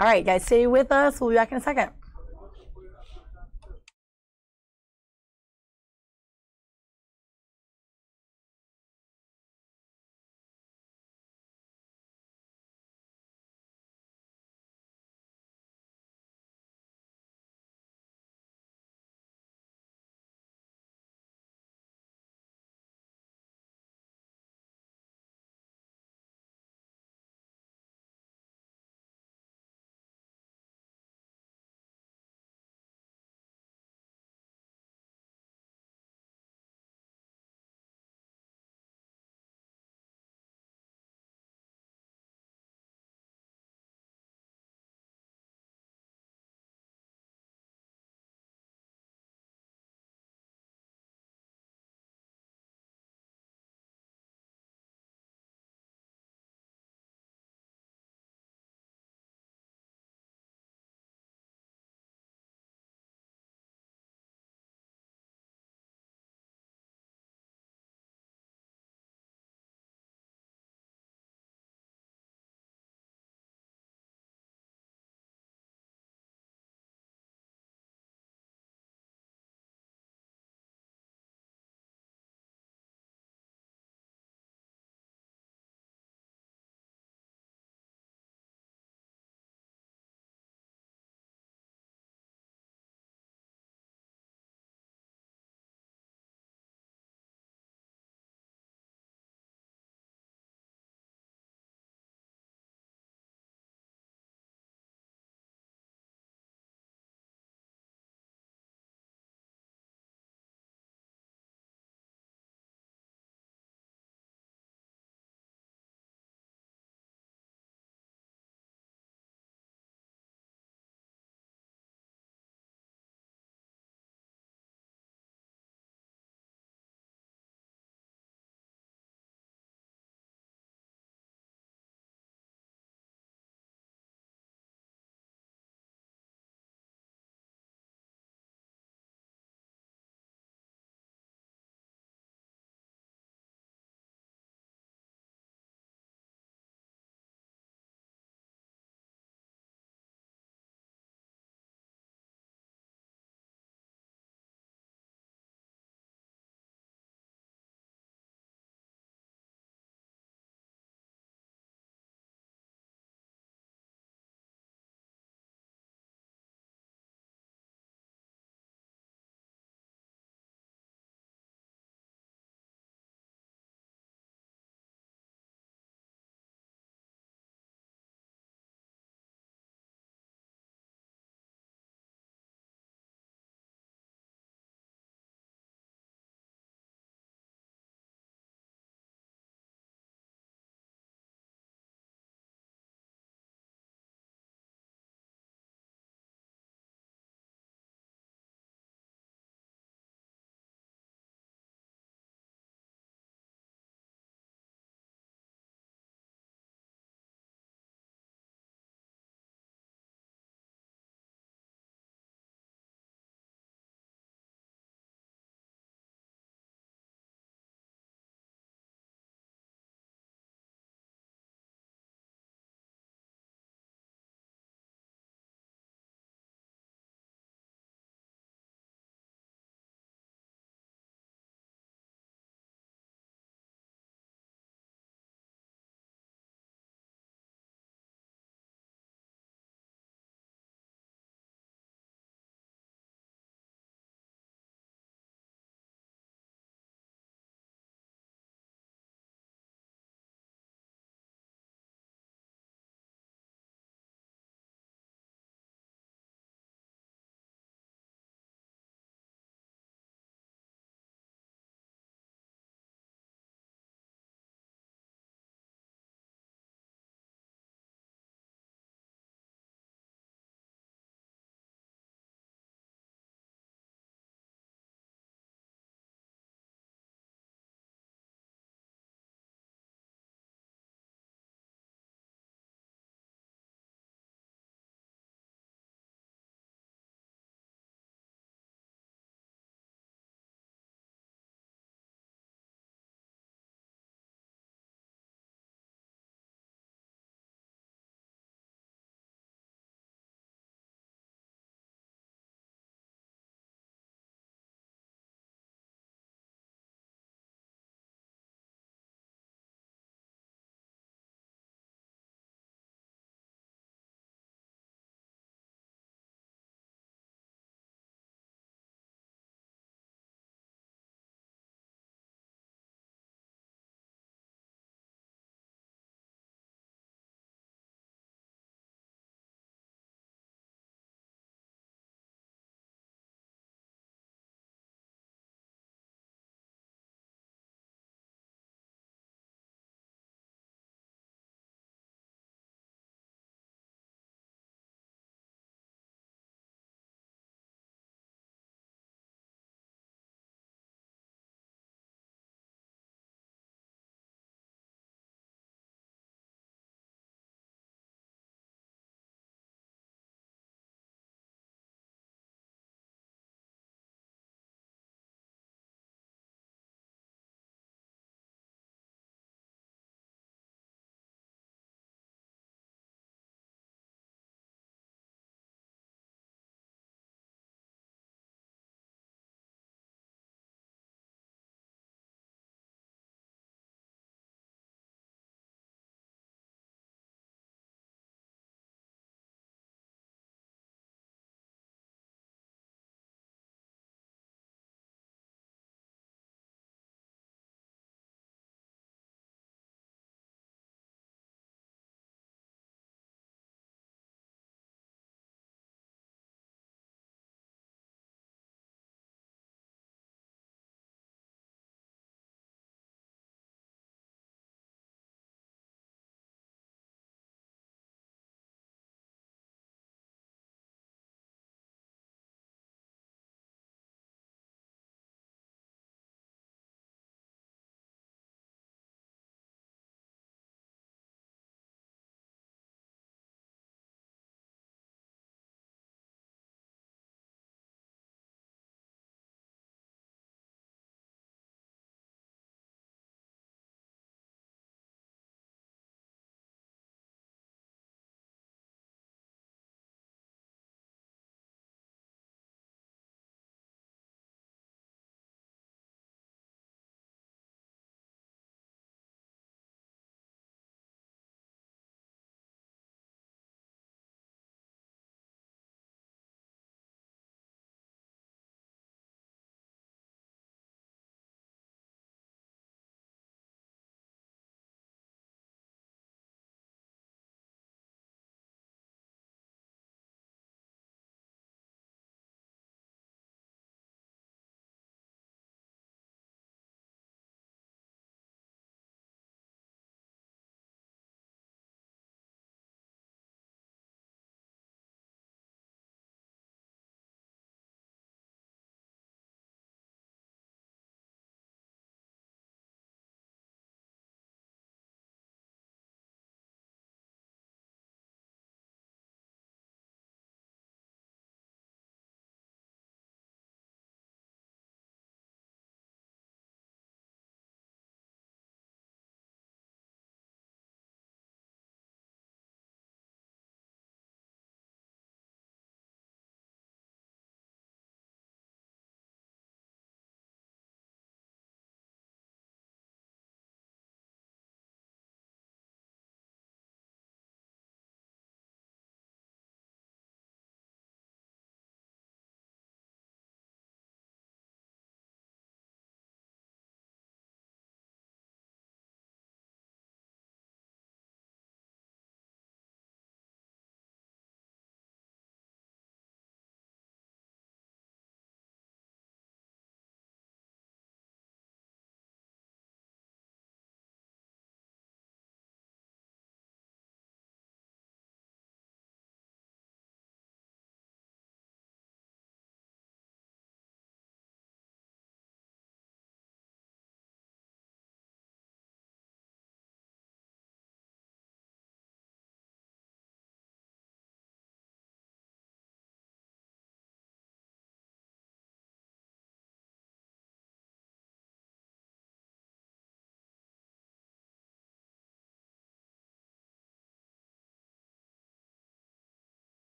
All right, guys, stay with us. We'll be back in a second.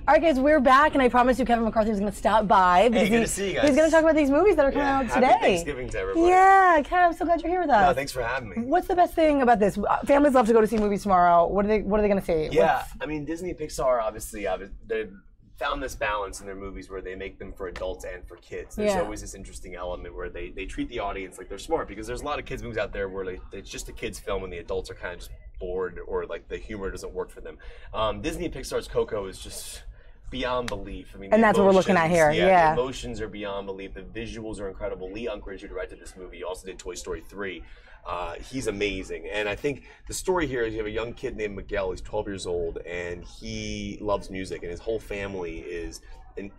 All right, guys, we're back, and I promised you Kevin McCarthy was going to stop by. Hey, good to see you guys. He's going to talk about these movies that are coming out today. Happy Thanksgiving to everybody. Yeah, Kev, I'm so glad you're here with us. No, thanks for having me. What's the best thing about this? Families love to go to see movies tomorrow. What are they going to see? Yeah, I mean, Disney, Pixar, obviously, they've found this balance in their movies where they make them for adults and for kids. There's always this interesting element where they treat the audience like they're smart, because there's a lot of kids movies out there where it's just a kids film and the adults are kind of just bored, or like the humor doesn't work for them. Disney and Pixar's Coco is just beyond belief. I mean, and that's what we're looking at here. Yeah, the emotions are beyond belief. The visuals are incredible. Lee Unkrich, who directed this movie, also did Toy Story 3. He's amazing. And I think the story here is you have a young kid named Miguel. He's 12 years old, and he loves music, and his whole family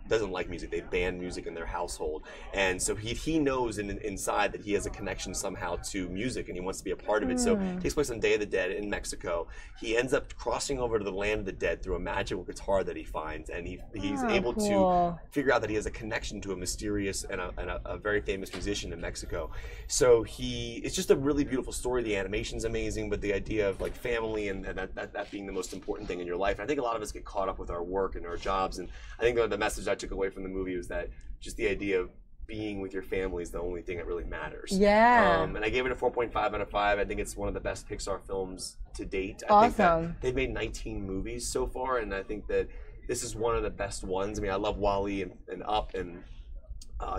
doesn't like music. They ban music in their household, and so he knows inside that he has a connection somehow to music, and he wants to be a part of it. So it takes place on Day of the Dead in Mexico. He ends up crossing over to the land of the dead through a magical guitar that he finds, and he's able to figure out that he has a connection to a mysterious and a very famous musician in Mexico. So it's just a really beautiful story. The animation's amazing, but the idea of like family and that being the most important thing in your life. And I think a lot of us get caught up with our work and our jobs, and I think the message I took away from the movie was that just the idea of being with your family is the only thing that really matters. Yeah. And I gave it a 4.5 out of 5. I think it's one of the best Pixar films to date. I Awesome. think that they've made 19 movies so far, and I think that this is one of the best ones. I mean, I love WALL-E and Up and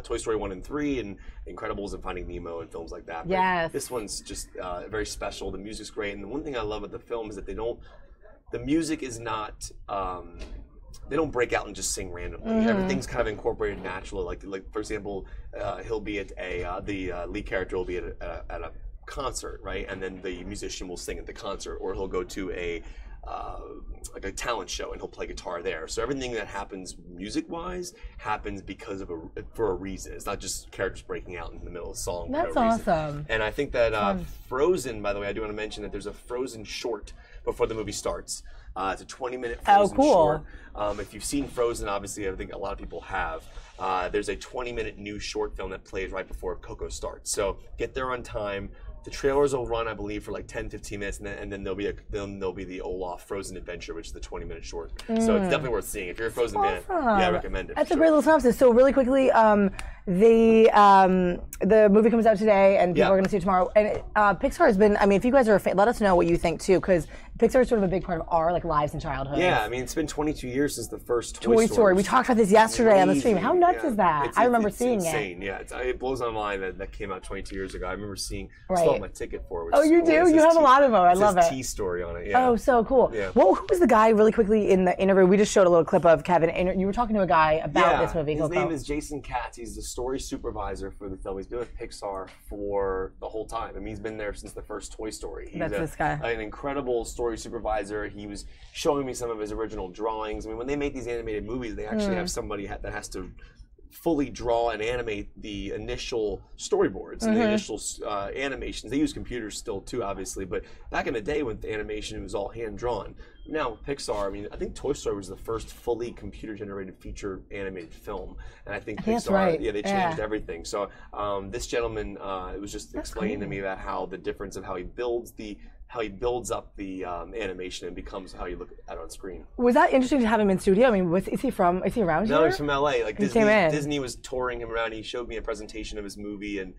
Toy Story 1 and 3 and Incredibles and Finding Nemo and films like that. Yes. But this one's just very special. The music's great, and the one thing I love about the film is that the music is not they don't break out and just sing randomly. Everything's kind of incorporated naturally. Like for example, he'll be at the lead character will be at a concert, right? And then the musician will sing at the concert, or he'll go to like a talent show and he'll play guitar there. So everything that happens music-wise happens because for a reason. It's not just characters breaking out in the middle of a song. That's for no reason. awesome. And I think that Frozen, by the way, I do want to mention that there's a Frozen short before the movie starts. It's a 20-minute Frozen short. If you've seen Frozen, obviously, I think a lot of people have. There's a 20-minute new short film that plays right before Coco starts. So get there on time. The trailers will run, I believe, for like 10-15 minutes, and then there'll be the Olaf Frozen Adventure, which is the 20-minute short. So it's definitely worth seeing. If you're a Frozen fan, I recommend it. That's a great little synopsis. So really quickly, the movie comes out today, and people are going to see it tomorrow. And Pixar has been. I mean, if you guys are a fan, let us know what you think too, because Pixar is sort of a big part of our lives and childhood. Yeah, I mean, it's been 22 years since the first Toy Story. We talked about this yesterday on the stream. How nuts is that? I remember seeing insane. Yeah, it blows my mind that came out 22 years ago. I remember seeing. Right. Still have my ticket for it. Oh, you do? You have a lot of them. I love it. T story on it. Yeah. Oh, so cool. Yeah. Well, who was the guy really quickly in the interview? We just showed a little clip of Kevin. And you were talking to a guy about this movie. His name is Jason Katz. He's the story supervisor for the film. He's been with Pixar for the whole time. I mean, he's been there since the first Toy Story. He's this guy. An incredible story supervisor. He was showing me some of his original drawings. I mean, when they make these animated movies, they actually have somebody that has to fully draw and animate the initial storyboards and the initial animations. They use computers still too, obviously, but back in the day with the animation, it was all hand drawn. Now with Pixar, I mean, I think Toy Story was the first fully computer generated feature animated film, and I think Pixar, they changed everything. So this gentleman, it was just explaining to me about how the difference of how he builds up the animation and becomes how you look at it on screen. Was that interesting to have him in studio? I mean, is he around here? No, he's from LA. Like Disney was touring him around. He showed me a presentation of his movie, and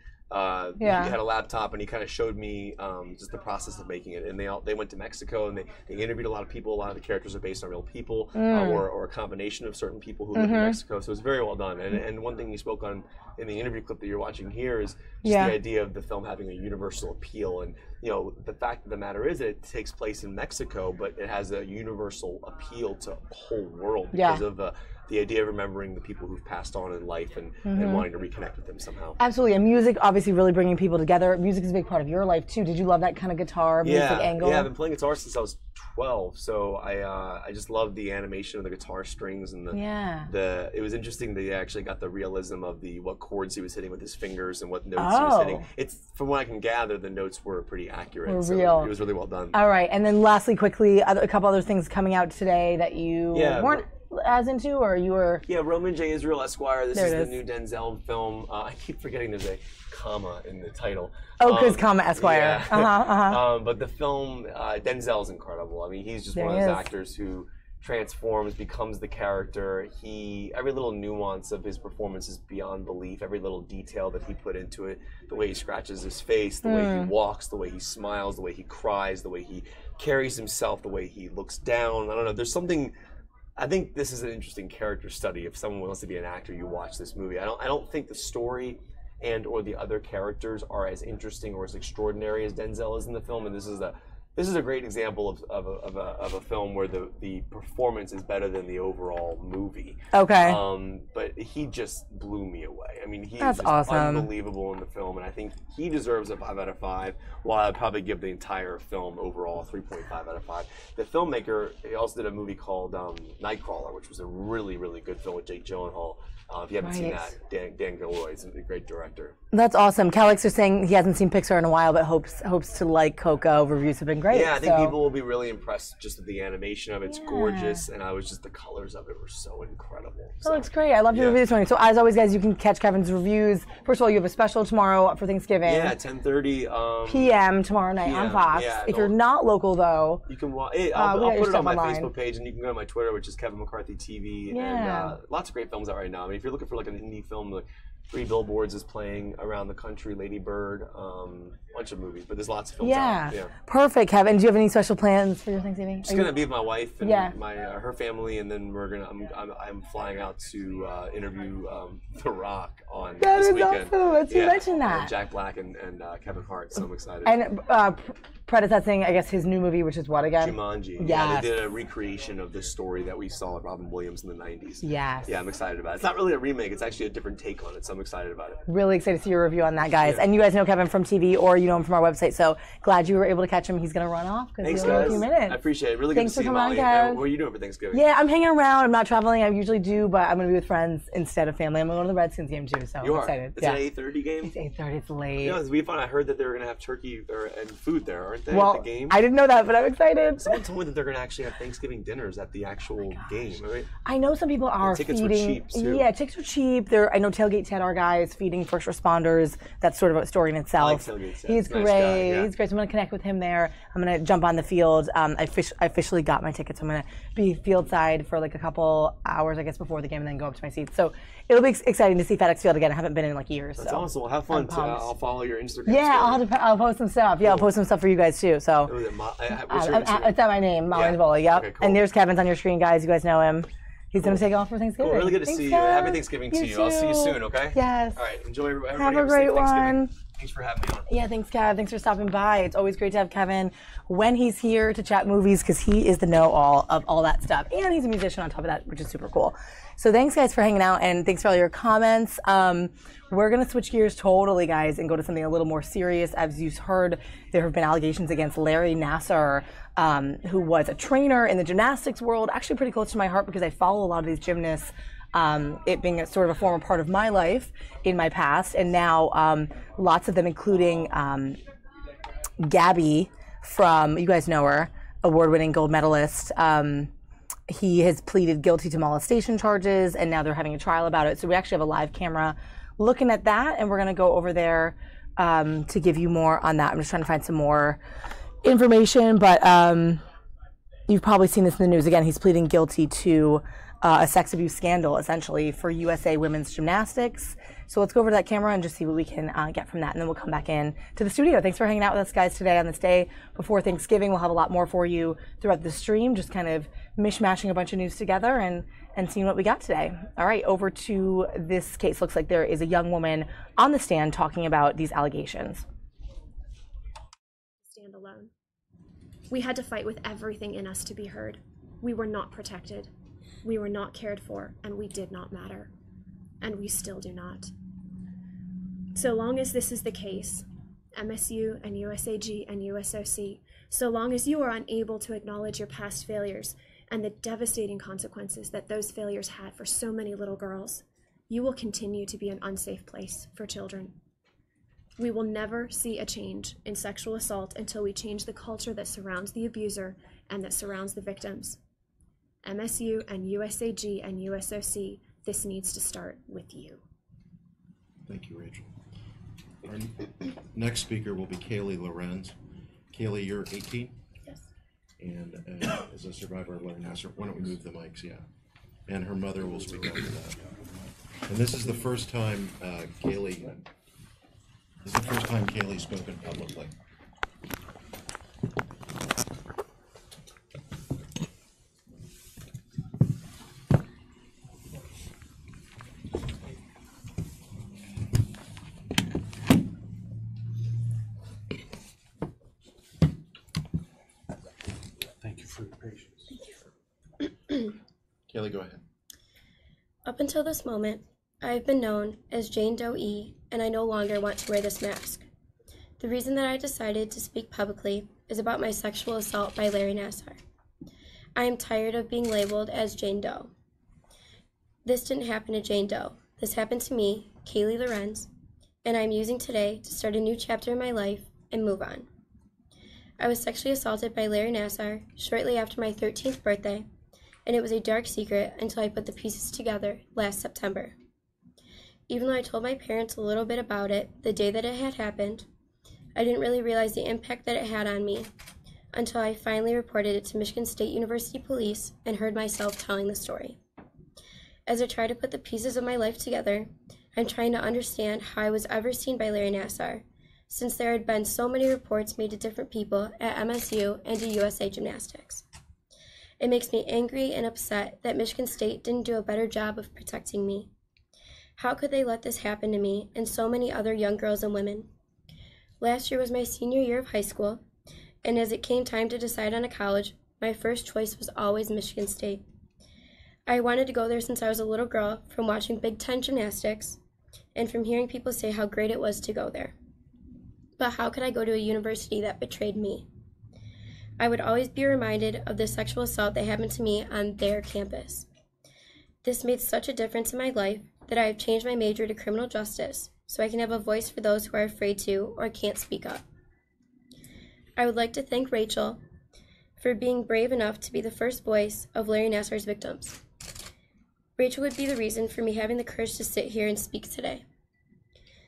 he had a laptop, and he kind of showed me just the process of making it. And they went to Mexico, and they interviewed a lot of people. A lot of the characters are based on real people, or a combination of certain people who live in Mexico. So it's very well done. And one thing he spoke on in the interview clip that you're watching here is just the idea of the film having a universal appeal. And the fact of the matter is that it takes place in Mexico, but it has a universal appeal to the whole world because of the idea of remembering the people who've passed on in life and wanting to reconnect with them somehow. Absolutely, and music obviously really bringing people together. Music is a big part of your life too. Did you love that kind of guitar music angle? Yeah, I've been playing guitar since I was 12, so I just love the animation of the guitar strings and it was interesting that he actually got the realism of what chords he was hitting with his fingers and what notes he was hitting. It's from what I can gather, the notes were pretty accurate. It was really well done. All right, and then lastly, quickly, a couple other things coming out today that you weren't as into, or you were? Yeah, Roman J. Israel Esquire. This is the new Denzel film. I keep forgetting there's a comma in the title. Oh, because comma Esquire. Yeah. But the film, Denzel's incredible. I mean, he's just one of those actors who transforms, becomes the character. Every little nuance of his performance is beyond belief. Every little detail that he put into it, the way he scratches his face, the way he walks, the way he smiles, the way he cries, the way he carries himself, the way he looks down. I don't know. There's something. I think this is an interesting character study. If someone wants to be an actor, you watch this movie. I don't think the story and or the other characters are as interesting or as extraordinary as Denzel is in the film, and this is a great example of a film where the performance is better than the overall movie. Okay. But he just blew me away. I mean, he That's is just awesome. unbelievable in the film, and I think he deserves a 5 out of 5, while I'd probably give the entire film overall a 3.5 out of 5. The filmmaker, he also did a movie called Nightcrawler, which was a really, really good film with Jake Gyllenhaal. If you haven't seen that, Dan Gilroy is a great director. That's awesome. Calix is saying he hasn't seen Pixar in a while, but hopes to like Coco. Reviews have been great. Yeah, I think people will be really impressed just with the animation of it. It's gorgeous, and the colors of it were so incredible. That looks great. I love your review this morning. So as always, guys, you can catch Kevin's reviews. First of all, you have a special tomorrow for Thanksgiving. Yeah, 10:30 p.m. tomorrow night on Fox. Yeah, if you're not local, though, you can watch. I'll put it on my online. Facebook page, and you can go to my Twitter, which is Kevin McCarthy TV. And lots of great films out right now. I mean, if you're looking for like an indie film, like 3 Billboards is playing around the country, Lady Bird, a bunch of movies, but there's lots of films out. Yeah, perfect, Kevin. Do you have any special plans for your Thanksgiving? Just gonna be with my wife and her family, and then I'm flying out to interview The Rock on this weekend. Awesome. Let's mention that. Jack Black and Kevin Hart. So I'm excited. And predecessing, I guess, his new movie, which is what again? Jumanji. Yes. Yeah, they did a recreation of this story that we saw with Robin Williams in the 90s. Yes. Yeah, I'm excited about it. It's not really a remake. It's actually a different take on it, so I'm excited about it. Really excited to see your review on that, guys. And you guys know Kevin from TV, or you know him from our website, so glad you were able to catch him. He's going to run off because he's only a few minutes. I appreciate it. Really good to see you, Molly. What are you doing for Thanksgiving? Yeah, I'm hanging around. I'm not traveling. I usually do, but I'm going to be with friends instead of family. I'm going to go to the Redskins game, too, so I'm excited. It's an 8:30 game? It's 8:30. It's late. Yeah, it's be fun. I heard that they were going to have turkey and food there, aren't they, at the game? I didn't know that, but I'm excited. Someone told me that they're going to actually have Thanksgiving dinners at the actual game, right? I know some people are feeding. Tickets were cheap, too. Yeah, tickets were cheap. I know Tailgate Ted, our guy, is feeding first responders. That's sort of a story in itself. I like Tailgate Ted. He's great. Nice guy, yeah. He's great. So I'm going to connect with him there. I'm going to jump on the field. I officially got my tickets. I'm going to be field side for like a couple hours, I guess, before the game, and then go up to my seats. So it'll be exciting to see FedEx Field again. I haven't been in like years. That's awesome. Well, have fun. I'll follow your Instagram. Yeah, I'll post some stuff. Yeah, I'll post some stuff for you guys too. So it's at my name, Molly Navola. Yep. Okay, cool. And there's Kevin's on your screen, guys. You guys know him. He's going to take off for Thanksgiving. Cool. Really good to see you. Happy Thanksgiving to you. I'll see you soon, okay? Yes. All right. Enjoy everybody. Have a great one. Thanks for having me on. Yeah, thanks, Kev. Thanks for stopping by. It's always great to have Kevin when he's here to chat movies because he is the know-all of all that stuff. And he's a musician on top of that, which is super cool. So thanks, guys, for hanging out, and thanks for all your comments. We're going to switch gears totally, guys, and go to something a little more serious. As you've heard, there have been allegations against Larry Nassar, who was a trainer in the gymnastics world, actually pretty close to my heart because I follow a lot of these gymnasts, it being a sort of a former part of my life in my past, and now lots of them, including Gabby from, you guys know her, award-winning gold medalist. He has pleaded guilty to molestation charges, and now they're having a trial about it. So we actually have a live camera looking at that, and we're going to go over there to give you more on that. I'm just trying to find some more information, but you've probably seen this in the news. Again, he's pleading guilty to a sex abuse scandal, essentially, for USA Women's Gymnastics. So let's go over to that camera and just see what we can get from that, and then we'll come back in to the studio. Thanks for hanging out with us, guys, today on this day before Thanksgiving. We'll have a lot more for you throughout the stream, just kind of mishmashing a bunch of news together and seeing what we got today. All right, over to this case. Looks like there is a young woman on the stand talking about these allegations. Stand alone. We had to fight with everything in us to be heard. We were not protected. We were not cared for, and we did not matter. And we still do not. So long as this is the case, MSU and USAG and USOC, so long as you are unable to acknowledge your past failures and the devastating consequences that those failures had for so many little girls, you will continue to be an unsafe place for children. We will never see a change in sexual assault until we change the culture that surrounds the abuser and that surrounds the victims. MSU and USAG and USOC, this needs to start with you. Thank you, Rachel. Our next speaker will be Kaylee Lorenz. Kaylee, you're 18? Yes. and is a survivor of Larry Nassar. Why don't we move the mics? Yeah. And her mother will speak after that. And this is the first time Kaylee's spoken publicly. Thank you for your patience. Kaylee, go ahead. Up until this moment, I have been known as Jane Doe E, and I no longer want to wear this mask. The reason that I decided to speak publicly is about my sexual assault by Larry Nassar. I am tired of being labeled as Jane Doe. This didn't happen to Jane Doe. This happened to me, Kaylee Lorenz, and I'm using today to start a new chapter in my life and move on. I was sexually assaulted by Larry Nassar shortly after my 13th birthday, and it was a dark secret until I put the pieces together last September. Even though I told my parents a little bit about it the day that it had happened, I didn't really realize the impact that it had on me until I finally reported it to Michigan State University Police and heard myself telling the story. As I try to put the pieces of my life together, I'm trying to understand how I was ever seen by Larry Nassar, since there had been so many reports made to different people at MSU and to USA Gymnastics. It makes me angry and upset that Michigan State didn't do a better job of protecting me. How could they let this happen to me and so many other young girls and women? Last year was my senior year of high school, and as it came time to decide on a college, my first choice was always Michigan State. I wanted to go there since I was a little girl, from watching Big Ten gymnastics and from hearing people say how great it was to go there. But how could I go to a university that betrayed me? I would always be reminded of the sexual assault that happened to me on their campus. This made such a difference in my life that I have changed my major to criminal justice so I can have a voice for those who are afraid to or can't speak up. I would like to thank Rachel for being brave enough to be the first voice of Larry Nassar's victims. Rachel would be the reason for me having the courage to sit here and speak today.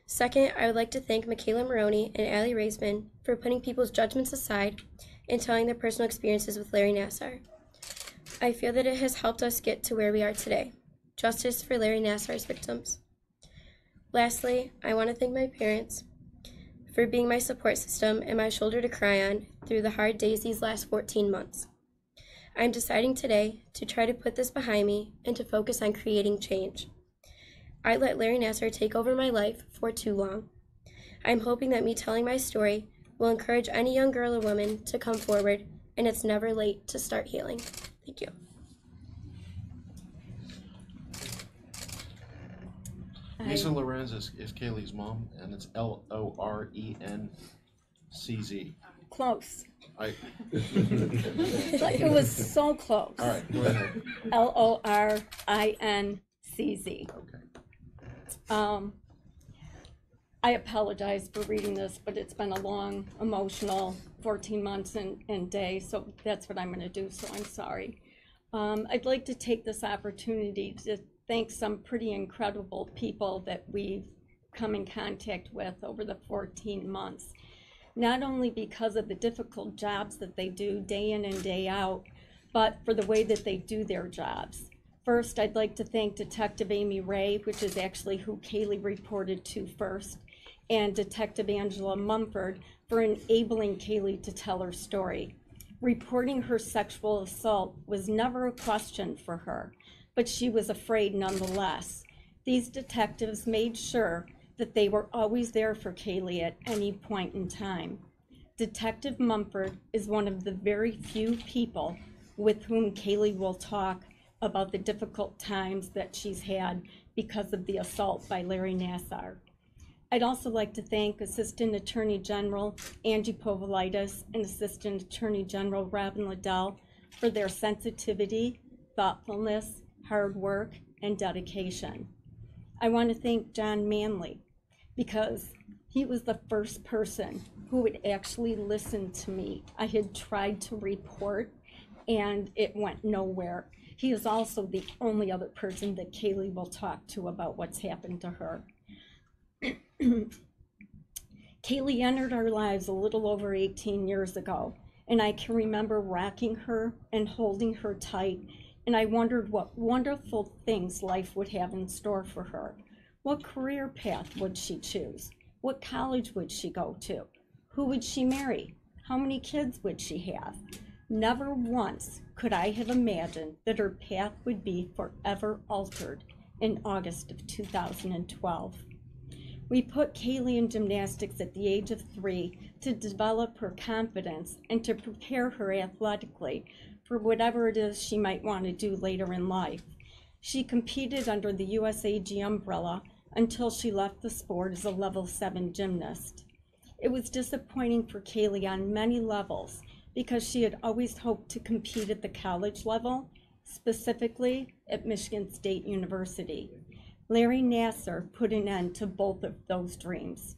Second, I would like to thank Michaela Maroney and Allie Raisman for putting people's judgments aside and telling their personal experiences with Larry Nassar. I feel that it has helped us get to where we are today. Justice for Larry Nassar's victims. Lastly, I want to thank my parents for being my support system and my shoulder to cry on through the hard days these last 14 months. I'm deciding today to try to put this behind me and to focus on creating change. I let Larry Nassar take over my life for too long. I'm hoping that me telling my story will encourage any young girl or woman to come forward, and it's never late to start healing. Thank you. Lisa Lorenz is Kaylee's mom, and it's Lorencz. Close. I. It was so close. All right, go ahead. Lorinzz. Okay. I apologize for reading this, but it's been a long, emotional 14 months and days, so that's what I'm going to do, so I'm sorry. I'd like to take this opportunity to thank some pretty incredible people that we've come in contact with over the 14 months. Not only because of the difficult jobs that they do day in and day out, but for the way that they do their jobs. First, I'd like to thank Detective Amy Ray, which is actually who Kaylee reported to first, and Detective Angela Mumford for enabling Kaylee to tell her story. Reporting her sexual assault was never a question for her, but she was afraid nonetheless. These detectives made sure that they were always there for Kaylee at any point in time. Detective Mumford is one of the very few people with whom Kaylee will talk about the difficult times that she's had because of the assault by Larry Nassar. I'd also like to thank Assistant Attorney General Angie Povolitis and Assistant Attorney General Robin Liddell for their sensitivity, thoughtfulness, hard work, and dedication. I want to thank John Manley because he was the first person who would actually listen to me. I had tried to report and it went nowhere. He is also the only other person that Kaylee will talk to about what's happened to her. Kaylee entered our lives a little over 18 years ago, and I can remember rocking her and holding her tight, and I wondered what wonderful things life would have in store for her. What career path would she choose? What college would she go to? Who would she marry? How many kids would she have? Never once could I have imagined that her path would be forever altered in August of 2012. We put Kaylee in gymnastics at the age of 3 to develop her confidence and to prepare her athletically for whatever it is she might want to do later in life. She competed under the USAG umbrella until she left the sport as a level 7 gymnast. It was disappointing for Kaylee on many levels because she had always hoped to compete at the college level, specifically at Michigan State University. Larry Nassar put an end to both of those dreams.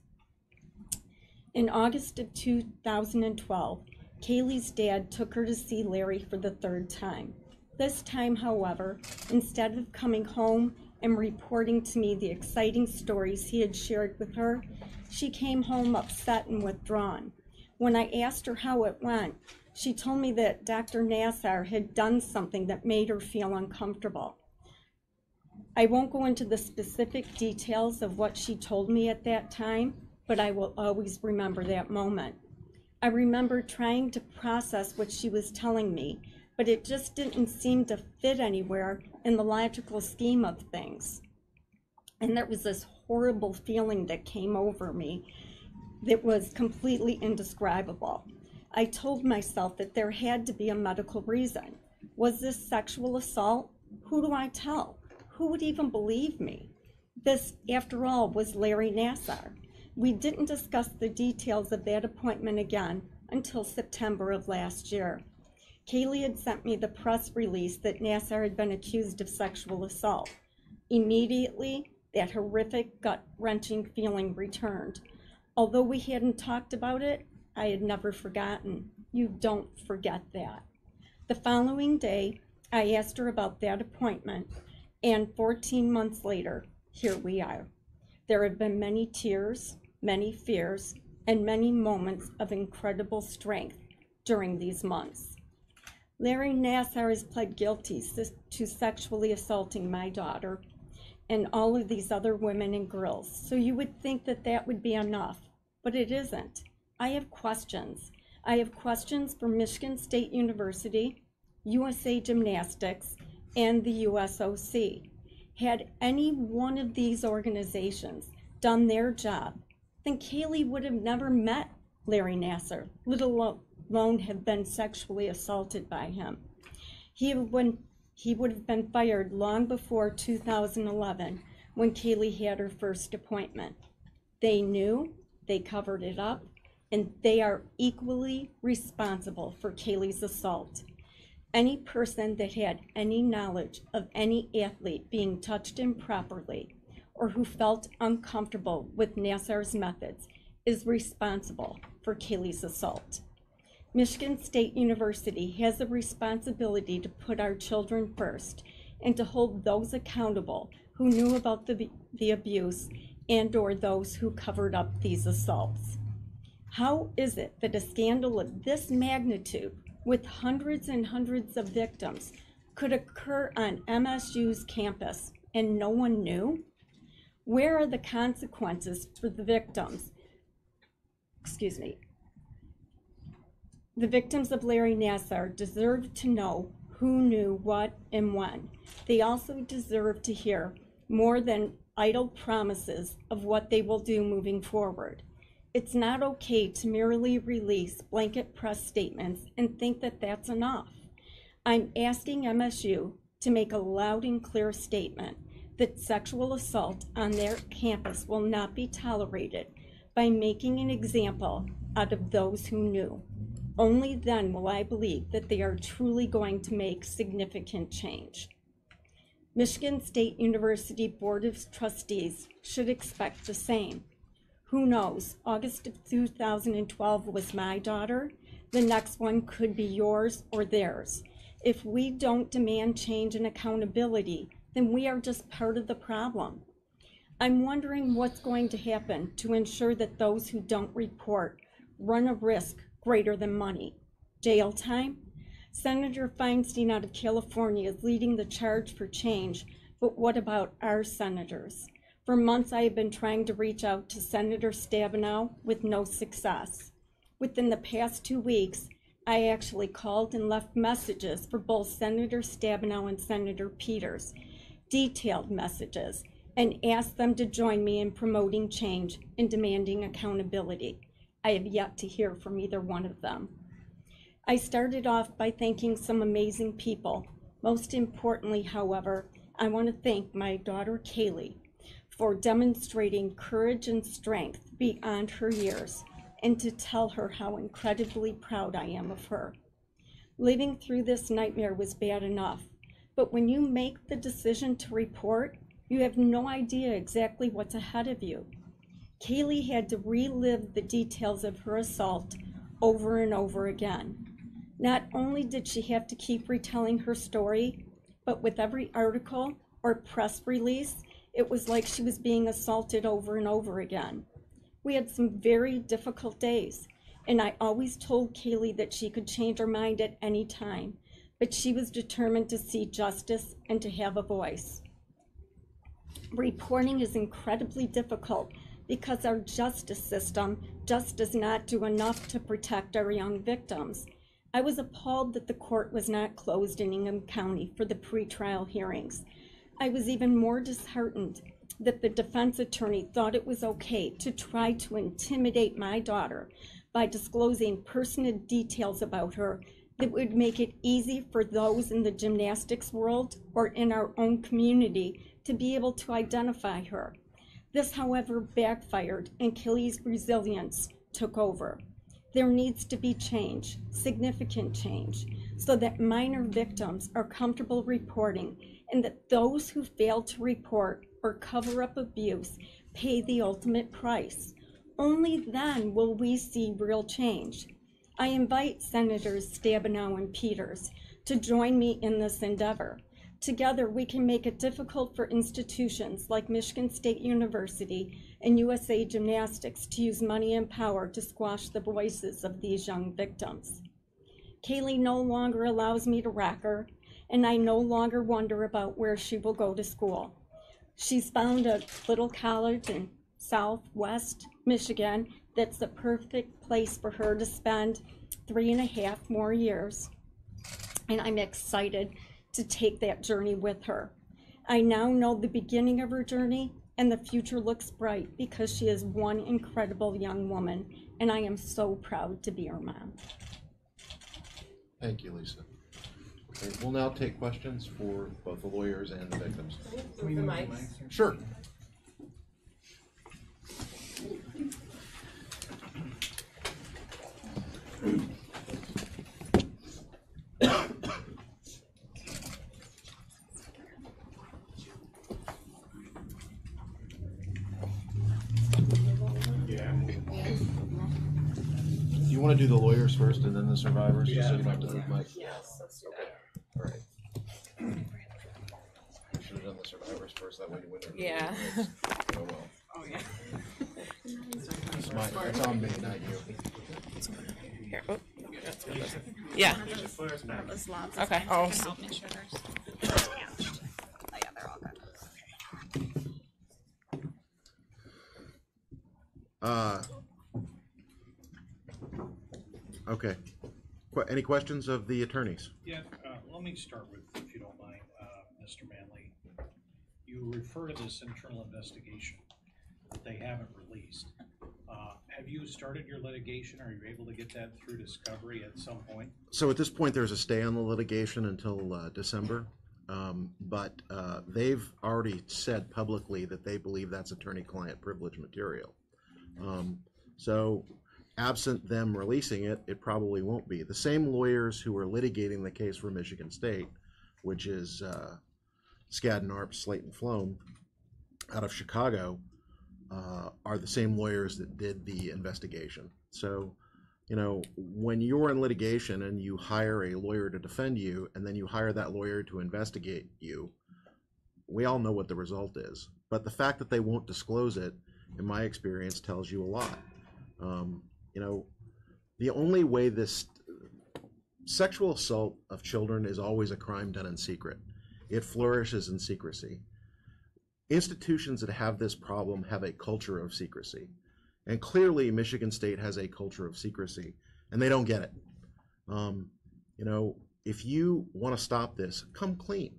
In August of 2012, Kaylee's dad took her to see Larry for the 3rd time. This time, however, instead of coming home and reporting to me the exciting stories he had shared with her, she came home upset and withdrawn. When I asked her how it went, she told me that Dr. Nassar had done something that made her feel uncomfortable. I won't go into the specific details of what she told me at that time, but I will always remember that moment. I remember trying to process what she was telling me, but it just didn't seem to fit anywhere in the logical scheme of things. And there was this horrible feeling that came over me that was completely indescribable. I told myself that there had to be a medical reason. Was this sexual assault? Who do I tell? Who would even believe me? This, after all, was Larry Nassar. We didn't discuss the details of that appointment again until September of last year. Kaylee had sent me the press release that Nassar had been accused of sexual assault. Immediately, that horrific, gut-wrenching feeling returned. Although we hadn't talked about it, I had never forgotten. You don't forget that. The following day, I asked her about that appointment, and 14 months later, here we are. There have been many tears, many fears, and many moments of incredible strength during these months. Larry Nassar has pled guilty to sexually assaulting my daughter and all of these other women and girls, so you would think that that would be enough, but it isn't. I have questions. I have questions for Michigan State University, USA Gymnastics, and the USOC. Had any one of these organizations done their job, then Kaylee would have never met Larry Nassar, let alone have been sexually assaulted by him. He would have been fired long before 2011 when Kaylee had her first appointment. They knew, they covered it up, and they are equally responsible for Kaylee's assault. Any person that had any knowledge of any athlete being touched improperly or who felt uncomfortable with Nassar's methods is responsible for Kaylee's assault. Michigan State University has a responsibility to put our children first and to hold those accountable who knew about the abuse and or those who covered up these assaults. How is it that a scandal of this magnitude with hundreds and hundreds of victims could occur on MSU's campus and no one knew? Where are the consequences for the victims? Excuse me. The victims of Larry Nassar deserve to know who knew what and when. They also deserve to hear more than idle promises of what they will do moving forward. It's not okay to merely release blanket press statements and think that that's enough. I'm asking MSU to make a loud and clear statement that sexual assault on their campus will not be tolerated by making an example out of those who knew. Only then will I believe that they are truly going to make significant change. Michigan State University Board of Trustees should expect the same. Who knows, August of 2012 was my daughter. The next one could be yours or theirs. If we don't demand change and accountability, then we are just part of the problem. I'm wondering what's going to happen to ensure that those who don't report run a risk greater than money. Jail time? Senator Feinstein out of California is leading the charge for change, but what about our senators? For months, I have been trying to reach out to Senator Stabenow with no success. Within the past 2 weeks, I actually called and left messages for both Senator Stabenow and Senator Peters, detailed messages, and asked them to join me in promoting change and demanding accountability. I have yet to hear from either one of them. I started off by thanking some amazing people. Most importantly, however, I want to thank my daughter Kaylee for demonstrating courage and strength beyond her years, and to tell her how incredibly proud I am of her. Living through this nightmare was bad enough, but when you make the decision to report, you have no idea exactly what's ahead of you. Kaylee had to relive the details of her assault over and over again. Not only did she have to keep retelling her story, but with every article or press release, it was like she was being assaulted over and over again. We had some very difficult days, and I always told Kaylee that she could change her mind at any time, but she was determined to see justice and to have a voice. Reporting is incredibly difficult because our justice system just does not do enough to protect our young victims. I was appalled that the court was not closed in Ingham County for the pretrial hearings. I was even more disheartened that the defense attorney thought it was okay to try to intimidate my daughter by disclosing personal details about her that would make it easy for those in the gymnastics world or in our own community to be able to identify her. This, however, backfired, and Kaylee's resilience took over. There needs to be change, significant change, so that minor victims are comfortable reporting, and that those who fail to report or cover up abuse pay the ultimate price. Only then will we see real change. I invite Senators Stabenow and Peters to join me in this endeavor. Together, we can make it difficult for institutions like Michigan State University and USA Gymnastics to use money and power to squash the voices of these young victims. Kaylee no longer allows me to rack her, and I no longer wonder about where she will go to school. She's found a little college in Southwest Michigan that's the perfect place for her to spend 3.5 more years, and I'm excited to take that journey with her. I now know the beginning of her journey, and the future looks bright because she is one incredible young woman, and I am so proud to be her mom. Thank you, Lisa. Okay, we'll now take questions for both the lawyers and the victims. Can we move the mics? Sure. Do you want to do the lawyers first and then the survivors, just so you don't have to move mic? Yes, let's do that. All right. Should have done the survivors first, that way you wouldn't have. Yeah. Oh, well. Oh, yeah. It's on me, not you. Here. Oh. Yeah. Okay. Oh. Okay. Any questions of the attorneys? Yeah, let me start with, if you don't mind, Mr. Manley. You refer to this internal investigation that they haven't released. Have you started your litigation? Are you able to get that through discovery at some point? So at this point, there's a stay on the litigation until December, but they've already said publicly that they believe that's attorney-client privilege material. So absent them releasing it, it probably won't be. The same lawyers who are litigating the case for Michigan State, which is Skadden Arps, Slate & Floam, out of Chicago, are the same lawyers that did the investigation. So, you know, when you're in litigation and you hire a lawyer to defend you, and then you hire that lawyer to investigate you, we all know what the result is. But the fact that they won't disclose it, in my experience, tells you a lot. You know, the only way this Sexual assault of children is always a crime done in secret. It flourishes in secrecy. Institutions that have this problem have a culture of secrecy. And clearly Michigan State has a culture of secrecy, and they don't get it. You know, if you want to stop this, come clean.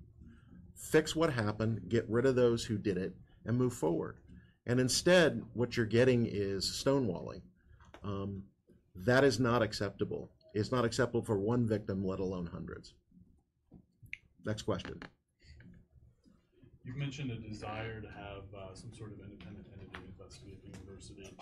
Fix what happened, get rid of those who did it, and move forward. And instead, what you're getting is stonewalling. That is not acceptable. It's not acceptable for one victim, let alone hundreds. Next question. You've mentioned a desire to have some sort of independent entity investigate the university.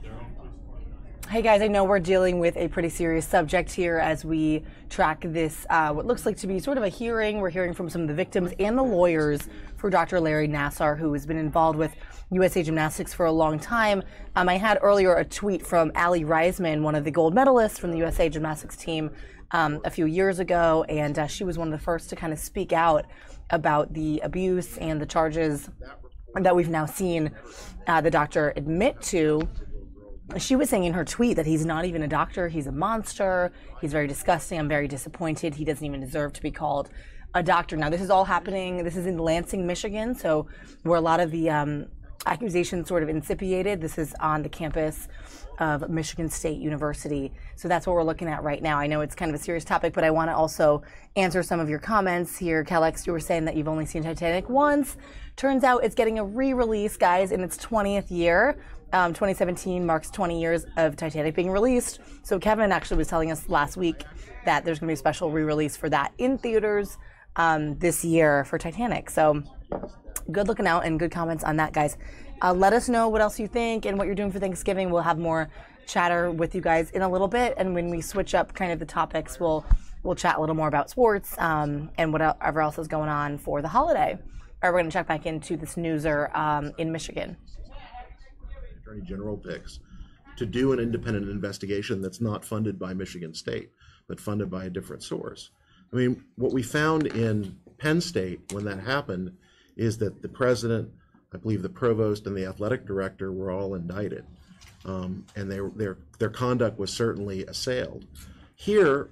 Darryl, please. Hey guys, I know we're dealing with a pretty serious subject here as we track this, what looks like to be sort of a hearing. We're hearing from some of the victims and the lawyers for Dr. Larry Nassar, who has been involved with USA Gymnastics for a long time. I had earlier a tweet from Allie Reisman, one of the gold medalists from the USA Gymnastics team a few years ago, and she was one of the first to kind of speak out about the abuse and the charges that we've now seen the doctor admit to. She was saying in her tweet that he's not even a doctor, he's a monster, he's very disgusting, I'm very disappointed, he doesn't even deserve to be called a doctor. Now this is all happening, this is in Lansing, Michigan, so where a lot of the accusations sort of incipiated. This is on the campus of Michigan State University. So that's what we're looking at right now. I know it's kind of a serious topic, but I want to also answer some of your comments here. Kellex, you were saying that you've only seen Titanic once. Turns out it's getting a re-release, guys, in its 20th year. 2017 marks 20 years of Titanic being released. So Kevin actually was telling us last week that there's going to be a special re-release for that in theaters this year for Titanic. So good looking out and good comments on that, guys. Let us know what else you think and what you're doing for Thanksgiving. We'll have more chatter with you guys in a little bit. And when we switch up kind of the topics, we'll chat a little more about sports and whatever else is going on for the holiday. All right, we're going to check back into this newser in Michigan. Attorney General picks to do an independent investigation that's not funded by Michigan State, but funded by a different source. I mean, what we found in Penn State when that happened is that the president, I believe the provost, and the athletic director were all indicted, and their conduct was certainly assailed. Here,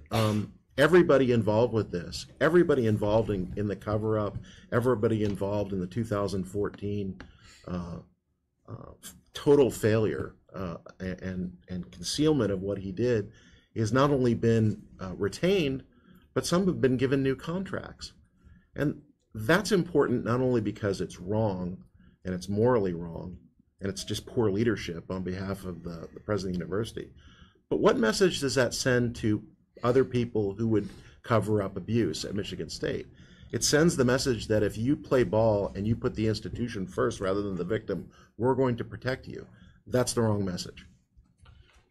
everybody involved with this, everybody involved in the cover-up, everybody involved in the 2014 total failure and concealment of what he did is not only been retained, but some have been given new contracts. And that's important not only because it's wrong and it's morally wrong and it's just poor leadership on behalf of the president of the university, but what message does that send to other people who would cover up abuse at Michigan State? It sends the message that if you play ball and you put the institution first rather than the victim, we're going to protect you. That's the wrong message.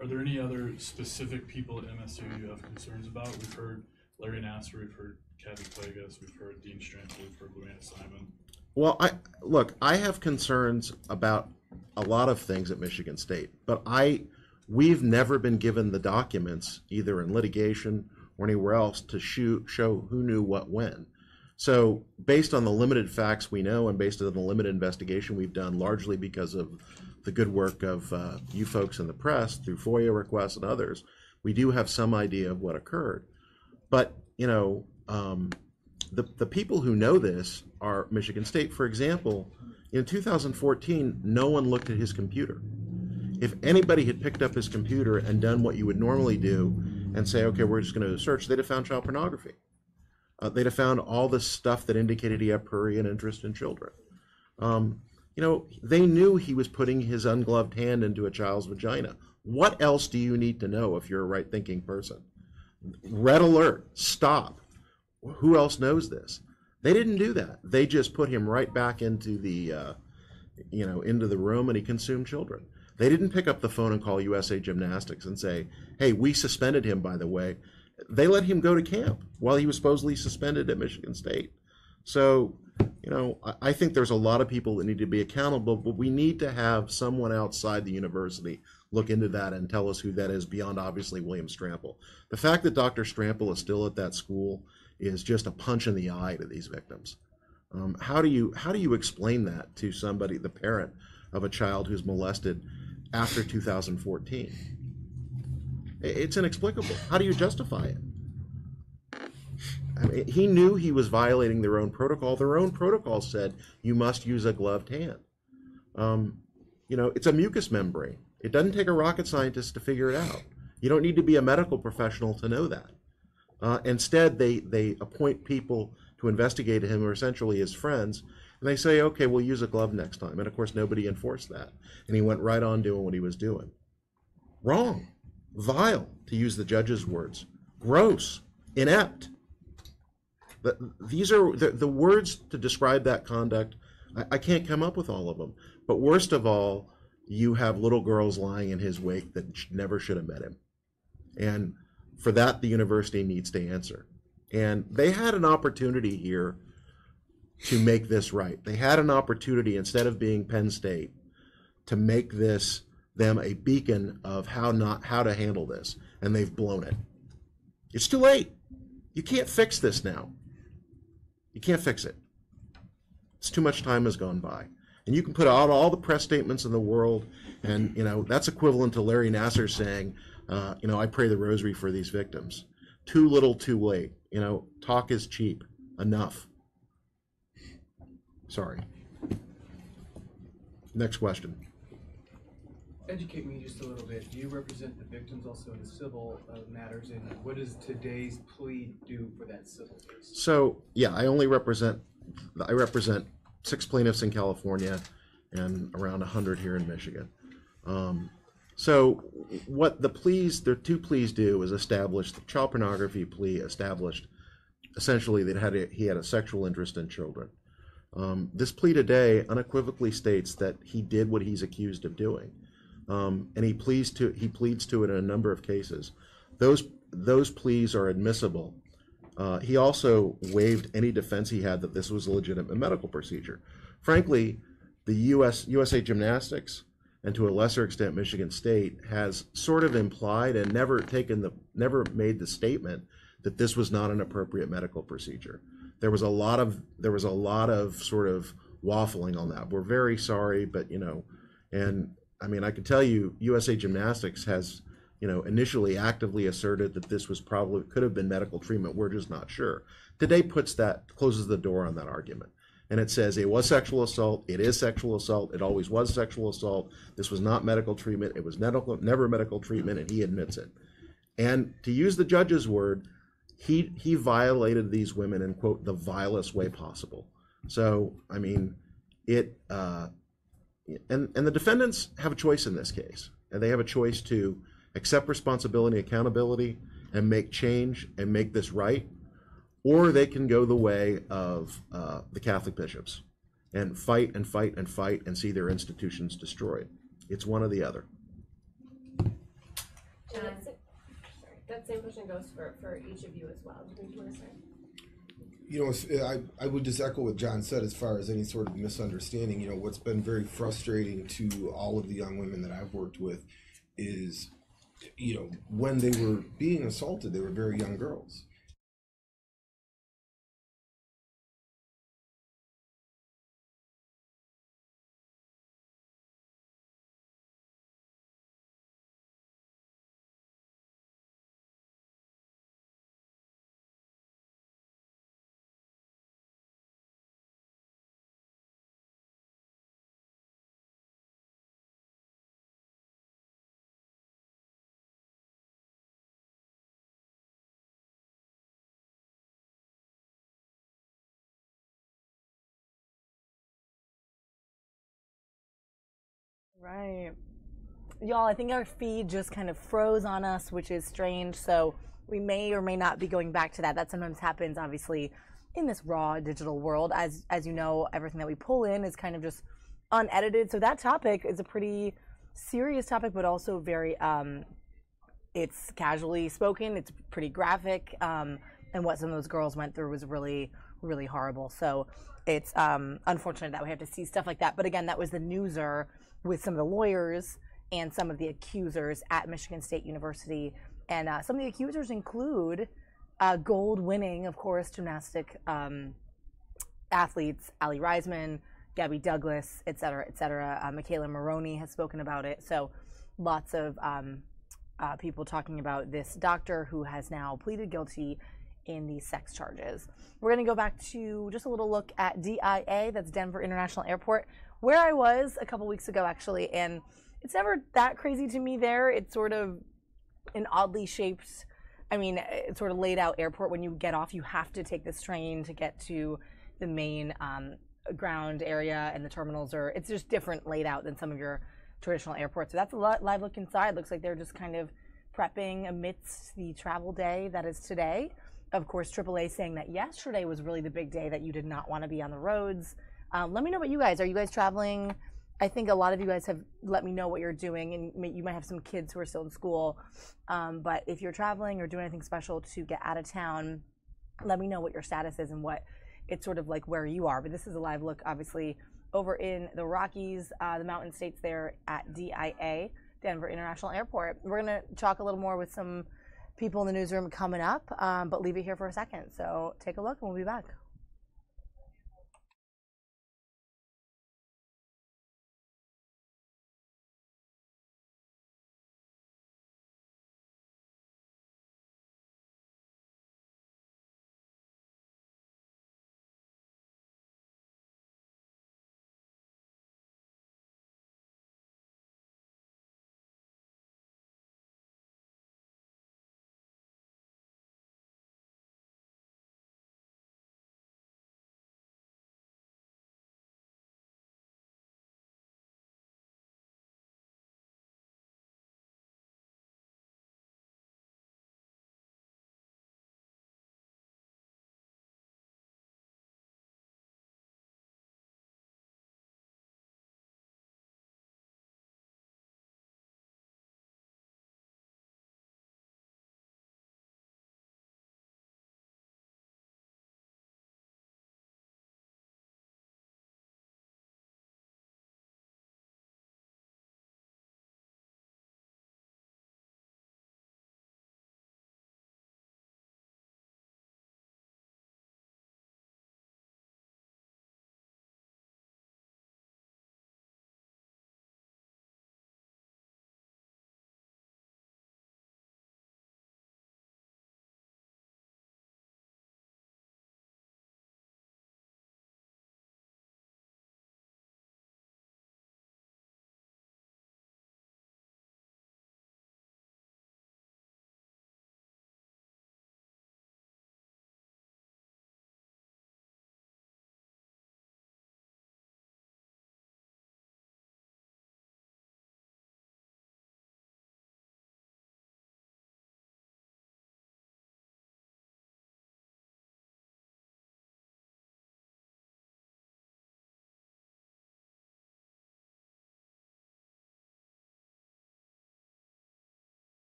Are there any other specific people at MSU you have concerns about? We've heard Larry Nassar, we've heard Kathy Plagas, we've heard Dean Strample, we've heard Luanna Simon. Well, I have concerns about a lot of things at Michigan State, but we've never been given the documents, either in litigation or anywhere else, to show who knew what when. So based on the limited facts we know and based on the limited investigation we've done, largely because of the good work of you folks in the press through FOIA requests and others, we do have some idea of what occurred. But, you know, the people who know this are Michigan State. For example, in 2014, no one looked at his computer. If anybody had picked up his computer and done what you would normally do and say, okay, we're just going to search, they'd have found child pornography. They'd have found all the stuff that indicated he had prurient interest in children. You know, they knew he was putting his ungloved hand into a child's vagina. What else do you need to know if you're a right-thinking person? Red alert, stop. Who else knows this? They didn't do that. They just put him right back into the, into the room, and he consumed children. They didn't pick up the phone and call USA Gymnastics and say, hey, we suspended him, by the way. They let him go to camp while he was supposedly suspended at Michigan State. So, you know, I think there's a lot of people that need to be accountable, but we need to have someone outside the university look into that and tell us who that is beyond, obviously, William Strample. The fact that Dr. Strample is still at that school is just a punch in the eye to these victims. How do you explain that to somebody, the parent of a child who's molested after 2014? It's inexplicable. How do you justify it? I mean, he knew he was violating their own protocol. Their own protocol said you must use a gloved hand. You know, it's a mucous membrane. It doesn't take a rocket scientist to figure it out. You don't need to be a medical professional to know that. Instead, they appoint people to investigate him who are essentially his friends, and they say, okay, we'll use a glove next time. And of course, nobody enforced that. And he went right on doing what he was doing. Wrong. Vile, to use the judge's words. Gross. Inept. These are the words to describe that conduct. I can't come up with all of them. But worst of all, you have little girls lying in his wake that never should have met him. And for that, the university needs to answer. And they had an opportunity here to make this right. They had an opportunity, instead of being Penn State, to make them a beacon of how to handle this. And they've blown it. It's too late. You can't fix this now. You can't fix it. It's too much time has gone by. And you can put out all the press statements in the world, and, you know, that's equivalent to Larry Nassar saying, you know, I pray the rosary for these victims. Too little, too late. You know, talk is cheap. Enough. Sorry. Next question. Educate me just a little bit. Do you represent the victims also in the civil matters, and what does today's plea do for that civil case? So, yeah, I represent 6 plaintiffs in California and around 100 here in Michigan. So what the two pleas do is establish, the child pornography plea established essentially that he had a sexual interest in children. This plea today unequivocally states that he did what he's accused of doing. And he pleads to it in a number of cases. Those pleas are admissible. He also waived any defense he had that this was a legitimate medical procedure. Frankly, the USA Gymnastics, and to a lesser extent Michigan State, has sort of implied and never made the statement that this was not an appropriate medical procedure. There was a lot of sort of waffling on that. We're very sorry, but you know, and I mean, I can tell you, USA Gymnastics has, you know, initially actively asserted that this could have been medical treatment. We're just not sure. Today closes the door on that argument. And it says it was sexual assault. It is sexual assault. It always was sexual assault. This was not medical treatment. It was never medical treatment, and he admits it. And to use the judge's word, he violated these women in, quote, the vilest way possible. So, I mean, and the defendants have a choice in this case. And they have a choice to accept responsibility and accountability and make change and make this right, or they can go the way of the Catholic bishops and fight and fight and fight and see their institutions destroyed. It's one or the other. That same question goes for each of you as well. Do you want to say? You know, I would just echo what John said as far as any sort of misunderstanding. You know, what's been very frustrating to all of the young women that I've worked with is, you know, when they were being assaulted, they were very young girls. Right. Y'all, I think our feed just kind of froze on us, which is strange. So we may or may not be going back to that. That sometimes happens, obviously, in this raw digital world. As you know, everything that we pull in is kind of just unedited. So that topic is a pretty serious topic, but also very, it's casually spoken. It's pretty graphic. And what some of those girls went through was really, really horrible. So it's unfortunate that we have to see stuff like that. But again, that was the newser with some of the lawyers and some of the accusers at Michigan State University. And some of the accusers include gold-winning, of course, gymnastic athletes, Allie Reisman, Gabby Douglas, et cetera, et cetera. Michaela Maroney has spoken about it. So lots of people talking about this doctor who has now pleaded guilty in these sex charges. We're going to go back to just a little look at DIA, that's Denver International Airport, where I was a couple weeks ago actually, and it's never that crazy to me there. It's sort of an oddly shaped, it's sort of laid out airport. When you get off, you have to take this train to get to the main ground area, and the terminals it's just different laid out than some of your traditional airports. So that's a live look inside. Looks like they're just kind of prepping amidst the travel day that is today. Of course, AAA saying that yesterday was really the big day, that you did not want to be on the roads. Let me know about you guys. Are you guys traveling? I think a lot of you guys have let me know what you're doing, and you might have some kids who are still in school. But if you're traveling or doing anything special to get out of town, let me know what your status is and what it's sort of like where you are. But this is a live look, obviously, over in the Rockies, the mountain states there at DIA, Denver International Airport. We're going to talk a little more with some people in the newsroom coming up, but leave it here for a second. So take a look and we'll be back.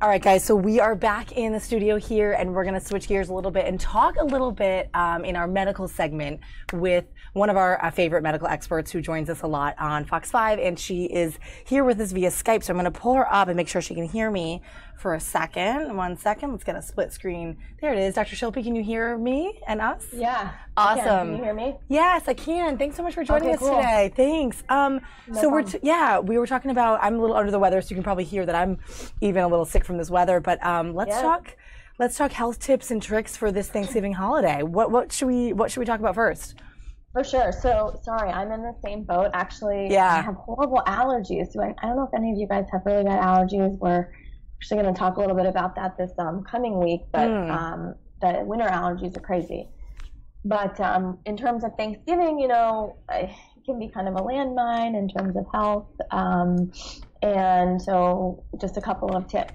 All right, guys, so we are back in the studio here, and we're going to switch gears a little bit and talk a little bit in our medical segment with one of our favorite medical experts who joins us a lot on Fox 5, and she is here with us via Skype. So I'm going to pull her up and make sure she can hear me for a second. 1 second. Let's get a split screen. There it is. Dr. Shilpi, can you hear me and us? Yeah. Awesome. Can you hear me? Yes, I can. Thanks so much for joining us cool. today. Thanks. So problem. we were talking about, I'm a little under the weather, so you can probably hear that I'm even a little sick from this weather, but let's talk health tips and tricks for this Thanksgiving holiday. What should we talk about first? For sure. So, sorry, I'm in the same boat. Actually, Yeah. I have horrible allergies. So I don't know if any of you guys have really bad allergies. We're actually going to talk a little bit about that this coming week, but the winter allergies are crazy. But in terms of Thanksgiving, you know, it can be kind of a landmine in terms of health. And so just a couple of tips.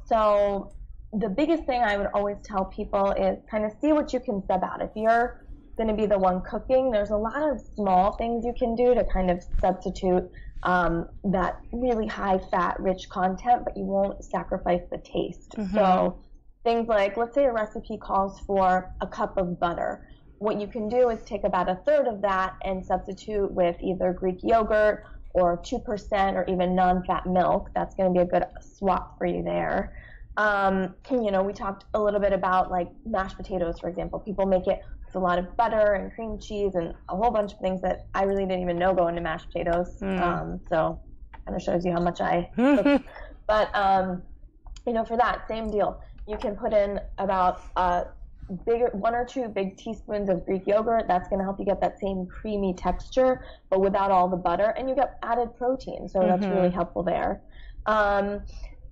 So the biggest thing I would always tell people is kind of see what you can sub out. If you're going to be the one cooking, there's a lot of small things you can do to kind of substitute that really high fat rich content, but you won't sacrifice the taste. So things like, let's say a recipe calls for a cup of butter. What you can do is take about a third of that and substitute with either Greek yogurt or 2% or even non-fat milk. That's going to be a good swap for you there. You know, we talked a little bit about like mashed potatoes, for example. People make it with a lot of butter and cream cheese and a whole bunch of things that I really didn't even know go into mashed potatoes. So kind of shows you how much I cook. But, you know, for that, same deal. You can put in about 1 or 2 big teaspoons of Greek yogurt. That's going to help you get that same creamy texture, but without all the butter, and you get added protein. So that's really helpful there.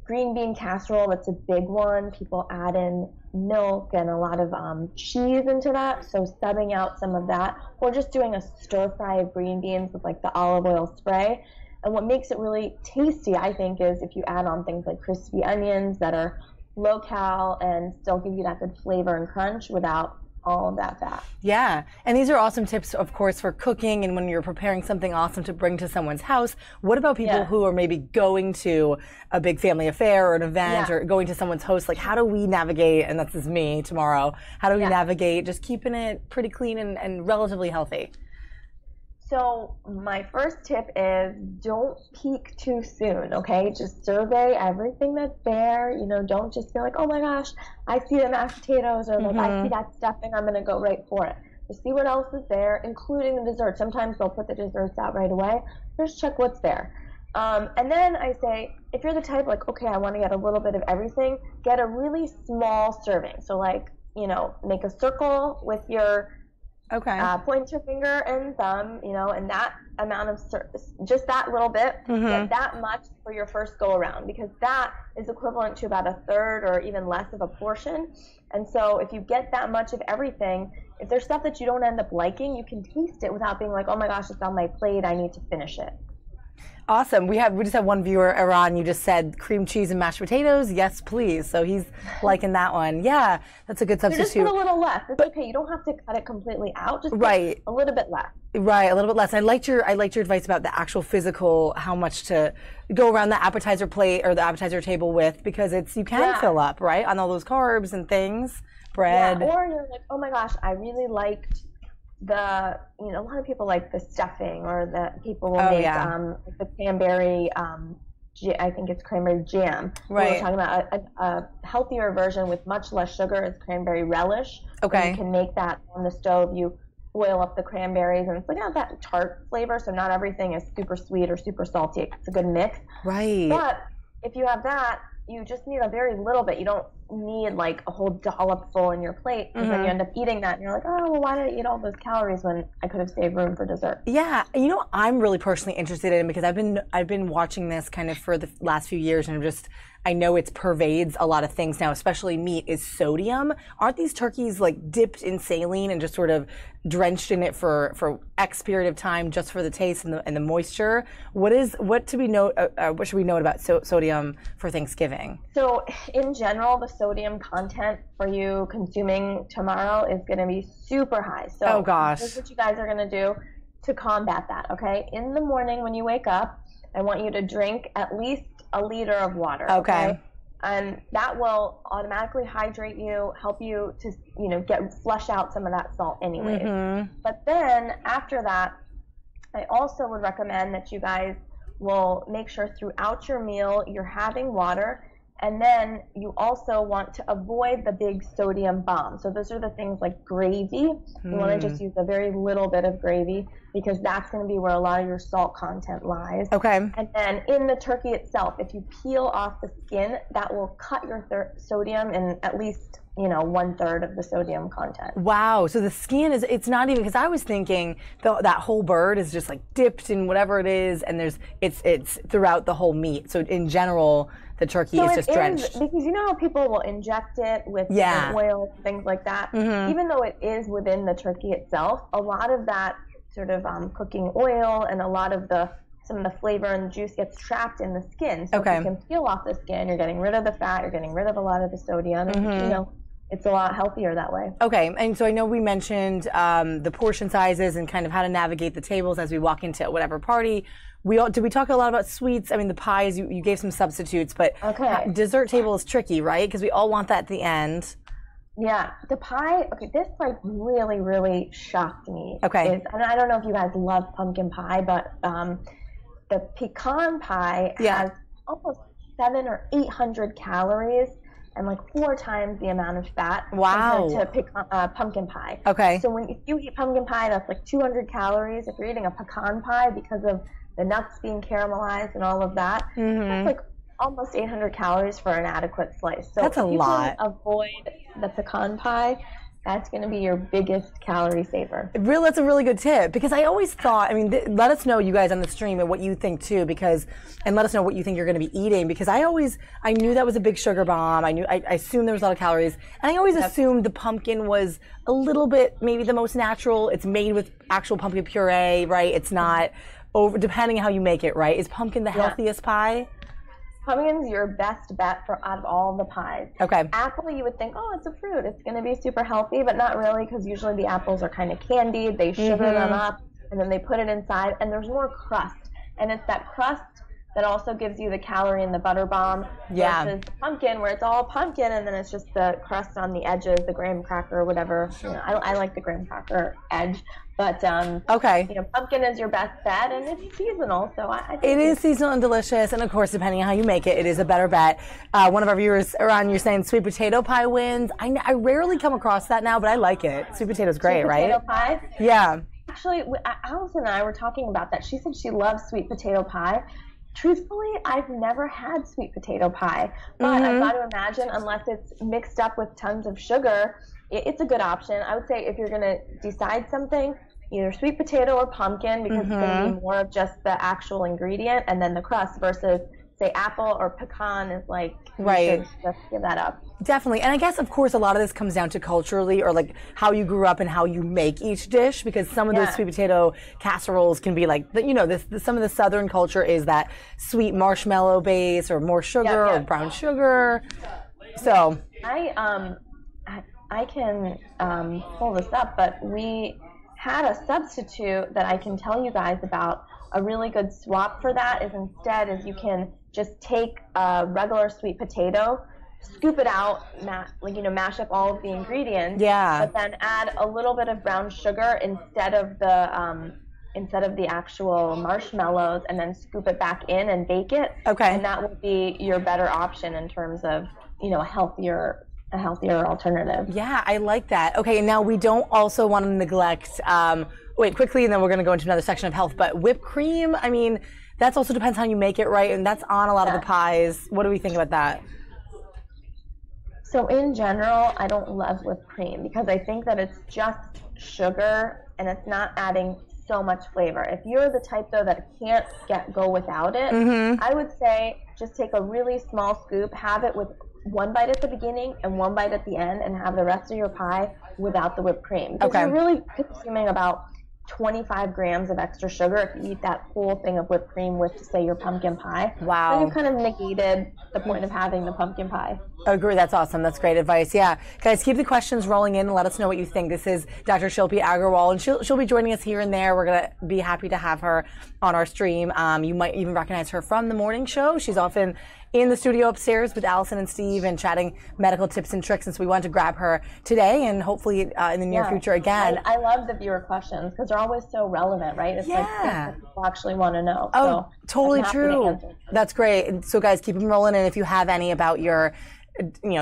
Green bean casserole, that's a big one. People add in milk and a lot of cheese into that, so subbing out some of that, or just doing a stir fry of green beans with like the olive oil spray. And what makes it really tasty, I think, is if you add on things like crispy onions that are low cal and still give you that good flavor and crunch without all of that fat. Yeah, and these are awesome tips, of course, for cooking and when you're preparing something awesome to bring to someone's house. What about people who are maybe going to a big family affair or an event or going to someone's house? Like, how do we navigate, and that's just me tomorrow, how do we navigate just keeping it pretty clean and relatively healthy? So my first tip is don't peak too soon, okay? Just survey everything that's there. You know, don't just feel like, oh my gosh, I see the mashed potatoes or like I see that stuffing, I'm going to go right for it. Just see what else is there, including the dessert. Sometimes they'll put the desserts out right away. Just check what's there. And then I say, if you're the type like, okay, I want to get a little bit of everything, get a really small serving. So like, you know, make a circle with your pointer finger and thumb, you know, and that amount of just that little bit, get that much for your first go around, because that is equivalent to about a third or even less of a portion. And so if you get that much of everything, if there's stuff that you don't end up liking, you can taste it without being like, oh my gosh, it's on my plate, I need to finish it. Awesome. We just have one viewer, Iran. You just said cream cheese and mashed potatoes. Yes, please. So he's liking that one. Yeah, that's a good substitute. So just put a little less. It's okay. You don't have to cut it completely out. Just put a little bit less. Right, a little bit less. I liked your advice about the actual physical, how much to go around the appetizer plate or the appetizer table with, because you can fill up, right, on all those carbs and things, bread. Yeah, or you're like, oh my gosh, I really liked a lot of people like the stuffing, or the people will make the cranberry, I think it's cranberry jam. Right. We're talking about a healthier version with much less sugar is cranberry relish. Okay. You can make that on the stove. You boil up the cranberries, and it's like that tart flavor, so not everything is super sweet or super salty. It's a good mix. Right. But if you have that, you just need a very little bit. You don't need like a whole dollop full in your plate, because then you end up eating that and you're like, oh, well, why did I eat all those calories when I could have saved room for dessert? Yeah, I'm really personally interested in, because I've been watching this kind of for the last few years, and I know it pervades a lot of things now, especially meat, is sodium. Aren't these turkeys like dipped in saline and just sort of drenched in it for X period of time just for the taste and the moisture? What should we note about sodium for Thanksgiving? So in general, the sodium content for you consuming tomorrow is going to be super high. So oh gosh, here's what you guys are going to do to combat that. Okay, in the morning when you wake up, I want you to drink at least a liter of water. Okay. and that will automatically hydrate you, help you to, flush out some of that salt anyways. But then after that, I also would recommend that you guys will make sure throughout your meal you're having water, and then you also want to avoid the big sodium bombs. So those are the things like gravy. You want to just use a very little bit of gravy, because that's going to be where a lot of your salt content lies. Okay. And then in the turkey itself, if you peel off the skin, that will cut your sodium in at least 1/3 of the sodium content. Wow. So the skin it's not even, because I was thinking that whole bird is just like dipped in whatever it is, and it's throughout the whole meat. So in general, the turkey is just drenched. Because how people will inject it with different oils, things like that. Even though it is within the turkey itself, a lot of that sort of cooking oil and a lot of some of the flavor and the juice gets trapped in the skin. So if you can peel off the skin, you're getting rid of the fat, you're getting rid of a lot of the sodium, and it's a lot healthier that way. Okay, and so I know we mentioned the portion sizes and kind of how to navigate the tables as we walk into whatever party. Did we talk a lot about sweets? I mean, the pies, you gave some substitutes, but dessert table is tricky, right? Because we all want that at the end. Yeah, the pie, this really, really shocked me. And I don't know if you guys love pumpkin pie, but the pecan pie has almost 700 or 800 calories and 4 times the amount of fat compared to pumpkin pie. So if you eat pumpkin pie, that's 200 calories. If you're eating a pecan pie, because of the nuts being caramelized and all of that, that's almost 800 calories for an adequate slice. So that's a lot. If you can avoid the pecan pie, that's going to be your biggest calorie saver. That's a really good tip, because I always thought, let us know, you guys on the stream, and what you think too, and let us know what you think you're going to be eating, because I knew that was a big sugar bomb. I assumed there was a lot of calories, and I always assumed the pumpkin was a little bit maybe the most natural. It's made with actual pumpkin puree, right? It's not depending on how you make it, right? Is pumpkin the healthiest pie? Pumpkin's your best bet out of all the pies. Apple, you would think, it's a fruit, it's going to be super healthy, but not really, because usually the apples are kind of candied. They sugar them up, and then they put it inside, and there's more crust. And it's that crust that also gives you the calorie in the butter bomb versus the pumpkin, where it's all pumpkin, and then it's just the crust on the edges, the graham cracker or whatever. I like the graham cracker edge. But pumpkin is your best bet, and it's seasonal, so I think it is seasonal and delicious, and of course, depending on how you make it, it is a better bet. One of our viewers around, you're saying sweet potato pie wins. I rarely come across that now, but I like it. Sweet potato's great, right? Sweet potato pie? Yeah. Actually, Allison and I were talking about that. She said she loves sweet potato pie. Truthfully, I've never had sweet potato pie, but I've got to imagine, unless it's mixed up with tons of sugar, it's a good option. I would say if you're going to decide something, either sweet potato or pumpkin, because it's going to be more of just the actual ingredient, and then the crust, versus say apple or pecan is just give that up. Definitely. And I guess, of course, a lot of this comes down to culturally, or how you grew up and how you make each dish, because some of those sweet potato casseroles can be some of the southern culture is that sweet marshmallow base, or more sugar or brown sugar. So I can pull this up, but we had a substitute that I can tell you guys about. A really good swap for that is you can just take a regular sweet potato, scoop it out, mash up all of the ingredients, but then add a little bit of brown sugar instead of the actual marshmallows, and then scoop it back in and bake it. And that will be your better option in terms of a healthier alternative. Yeah, I like that. Okay, and now we don't also want to neglect, wait, quickly, and then we're going to go into another section of health, but whipped cream, that also depends how you make it, right? And that's on a lot of the pies. What do we think about that? So in general, I don't love whipped cream, because I think that it's just sugar, and it's not adding so much flavor. If you're the type, though, that can't go without it, I would say just take a really small scoop, have it with one bite at the beginning and one bite at the end, and have the rest of your pie without the whipped cream. Because you're really consuming about 25 grams of extra sugar if you eat that whole thing of whipped cream with, say, your pumpkin pie. Wow. So you kind of negated the point of having the pumpkin pie. I agree. That's awesome. That's great advice. Yeah. Guys, keep the questions rolling in and let us know what you think. This is Dr. Shilpi Agarwal, and she'll be joining us here and there. We're going to be happy to have her on our stream. You might even recognize her from the morning show. She's often in the studio upstairs with Allison and Steve and chatting medical tips and tricks. And so we wanted to grab her today and hopefully in the near future again. I love the viewer questions because they're always so relevant, right? It's like things that people actually want to know. Oh, so totally I'm happy to true. answer. That's great. And so guys, keep them rolling. And if you have any about your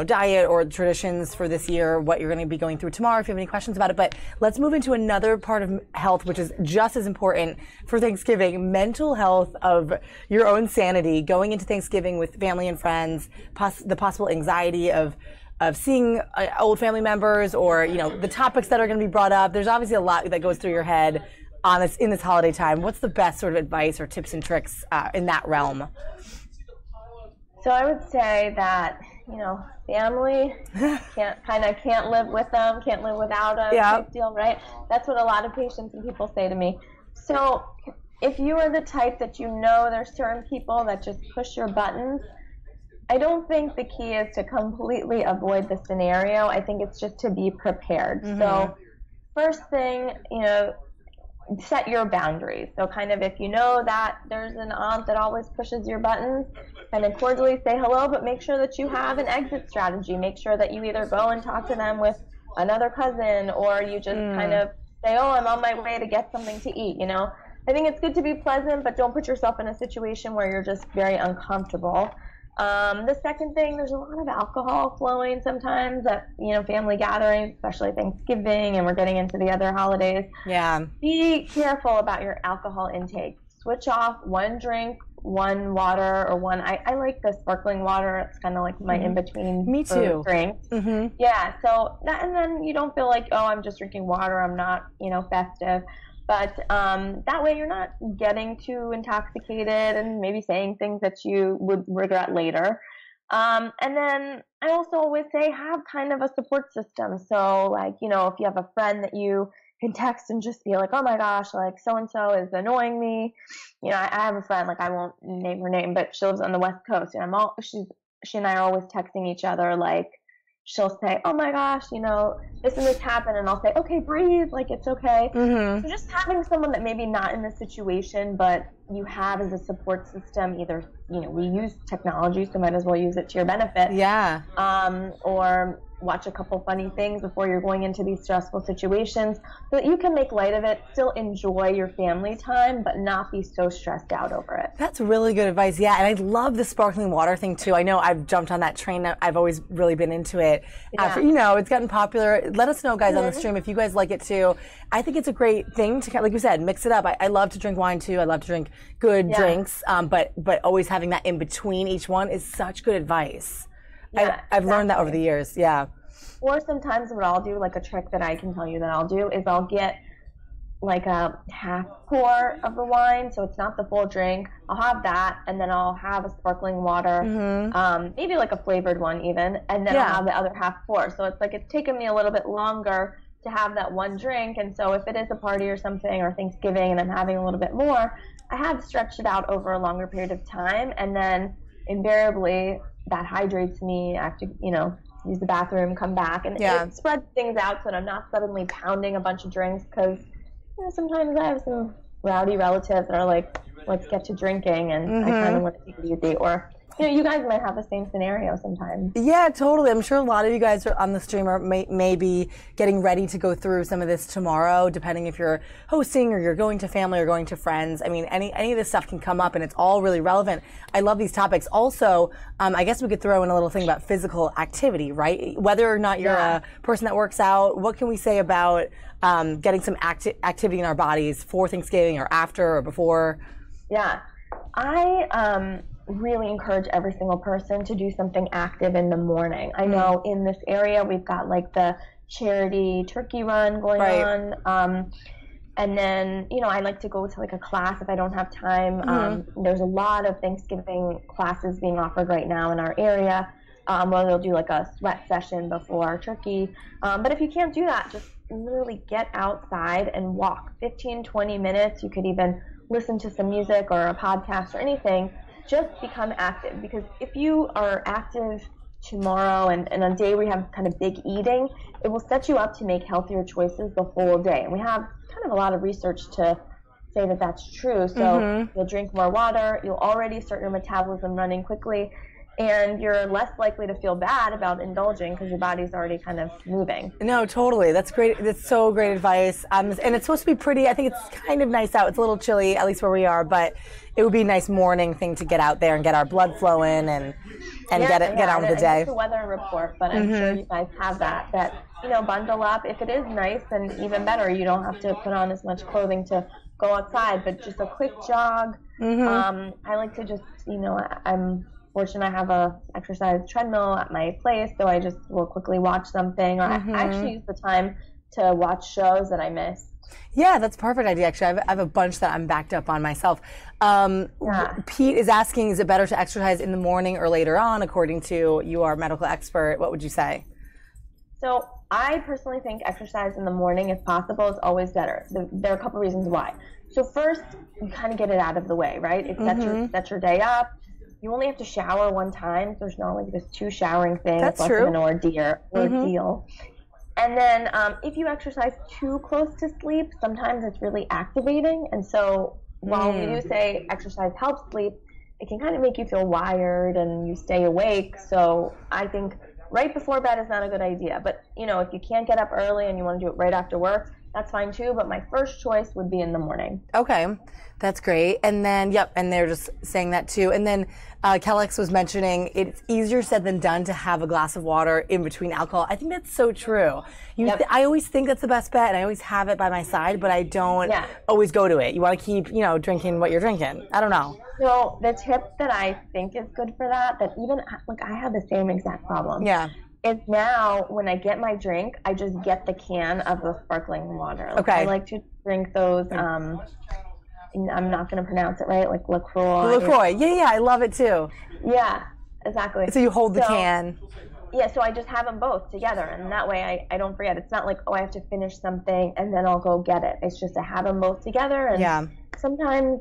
diet or traditions for this year, what you're going to be going through tomorrow, if you have any questions about it. But let's move into another part of health, which is just as important for Thanksgiving: mental health of your own sanity going into Thanksgiving with family and friends, the possible anxiety of seeing old family members, or the topics that are going to be brought up. There's obviously a lot that goes through your head in this holiday time. What's the best sort of advice or tips and tricks in that realm? So I would say that, family can't live with them, can't live without us, type deal, right? That's what a lot of patients and people say to me. So if you are the type that there's certain people that just push your buttons, I don't think the key is to completely avoid the scenario. I think it's just to be prepared. So first thing, set your boundaries. So kind of if you know that there's an aunt that always pushes your buttons, kind of cordially say hello, but make sure that you have an exit strategy. Make sure that you either go and talk to them with another cousin, or you just kind of say, oh, I'm on my way to get something to eat, I think it's good to be pleasant, but don't put yourself in a situation where you're just very uncomfortable. The second thing, there's a lot of alcohol flowing sometimes at, family gatherings, especially Thanksgiving, and we're getting into the other holidays. Yeah. Be careful about your alcohol intake. Switch off one drink, one water, or one, I like the sparkling water. It's kind of like my in-between Me too. drinks. Yeah, so that, and then you don't feel like, oh, I'm just drinking water, I'm not, festive. But that way you're not getting too intoxicated and maybe saying things that you would regret later. And then I also always say have kind of a support system. So like, if you have a friend that you can text and just be like, oh my gosh, like so-and-so is annoying me. I have a friend, like I won't name her name, but she lives on the West Coast, and she and I are always texting each other, like, she'll say, oh my gosh, this and this happened, and I'll say, okay, breathe, like it's okay. So just having someone that maybe not in this situation, but you have as a support system, either, we use technology, so might as well use it to your benefit. Yeah. Or watch a couple funny things before you're going into these stressful situations so that you can make light of it, still enjoy your family time, but not be so stressed out over it. That's really good advice. Yeah, and I love the sparkling water thing too. I know I've jumped on that train. I've always really been into it. After, it's gotten popular. Let us know, guys, on the stream if you guys like it too. I think it's a great thing to, like you said, mix it up. I love to drink wine too. I love to drink good drinks, but always having that in between each one is such good advice. Yeah, I've learned that over the years. Yeah. Or sometimes what I'll do, like a trick that I can tell you that I'll do, is I'll get like a half pour of the wine, so it's not the full drink. I'll have that, and then I'll have a sparkling water, maybe like a flavored one even, and then I'll have the other half pour. So it's like it's taken me a little bit longer to have that one drink, and so if it is a party or something, or Thanksgiving, and I'm having a little bit more, I have stretched it out over a longer period of time, and then invariably that hydrates me. I have to, use the bathroom, come back, and it spreads things out so that I'm not suddenly pounding a bunch of drinks, because sometimes I have some rowdy relatives that are like, let's get to drinking, and I kind of want to take it easy. Or you guys might have the same scenario sometimes. Yeah, totally. I'm sure a lot of you guys are on the stream or may be getting ready to go through some of this tomorrow, depending if you're hosting or you're going to family or going to friends. I mean, any of this stuff can come up, and it's all really relevant. I love these topics. Also, I guess we could throw in a little thing about physical activity, right? Whether or not you're a person that works out, what can we say about getting some activity in our bodies for Thanksgiving or after or before? Yeah, I really encourage every single person to do something active in the morning. I know in this area we've got like the charity turkey run going on. And then, I like to go to like a class if I don't have time. There's a lot of Thanksgiving classes being offered right now in our area, where they'll do like a sweat session before turkey. But if you can't do that, just literally get outside and walk 15, 20 minutes. You could even listen to some music or a podcast or anything. Just become active, because if you are active tomorrow and on a day where you have kind of big eating, it will set you up to make healthier choices the whole day. And we have kind of a lot of research to say that that's true. So you'll drink more water, you'll already start your metabolism running quickly, and you're less likely to feel bad about indulging because your body's already kind of moving. No, totally. That's great. That's so great advice. And it's supposed to be pretty. I think it's kind of nice out. It's a little chilly, at least where we are, but it would be a nice morning thing to get out there and get our blood flowing and get on with the day. It's a weather report, but I'm sure you guys have that, bundle up. If it is nice, then even better. You don't have to put on as much clothing to go outside, but just a quick jog. I like to just, I'm fortunate I have a exercise treadmill at my place, so I just will quickly watch something, or I actually use the time to watch shows that I missed. Yeah, that's a perfect idea. Actually, I have a bunch that I'm backed up on myself. Pete is asking, is it better to exercise in the morning or later on? According to you, our medical expert, what would you say? So I personally think exercise in the morning, if possible, is always better. There are a couple reasons why. So first, you kind of get it out of the way, right? It sets your day up. You only have to shower one time. So there's not like this 2 showering thing. That's it's true. Less of an ordeal. And then if you exercise too close to sleep, sometimes it's really activating. And so while we do say exercise helps sleep, it can kind of make you feel wired and you stay awake. So I think right before bed is not a good idea. But, if you can't get up early and you want to do it right after work, that's fine too. But my first choice would be in the morning. Okay, that's great. And then, and they're just saying that too. And then Kellex was mentioning it's easier said than done to have a glass of water in between alcohol. I think that's so true. I always think that's the best bet, and I always have it by my side, but I don't always go to it. You want to keep, drinking what you're drinking. I don't know. So the tip that I think is good for that even, I have the same exact problem. Yeah. Is now when I get my drink, I just get the can of the sparkling water. I like to drink those, I'm not going to pronounce it right, like LaCroix. LaCroix, yeah, I love it too. Yeah, exactly. So you hold the can. Yeah, so I just have them both together, and that way I don't forget. It's not like, I have to finish something and then I'll go get it. It's just I have them both together, and sometimes,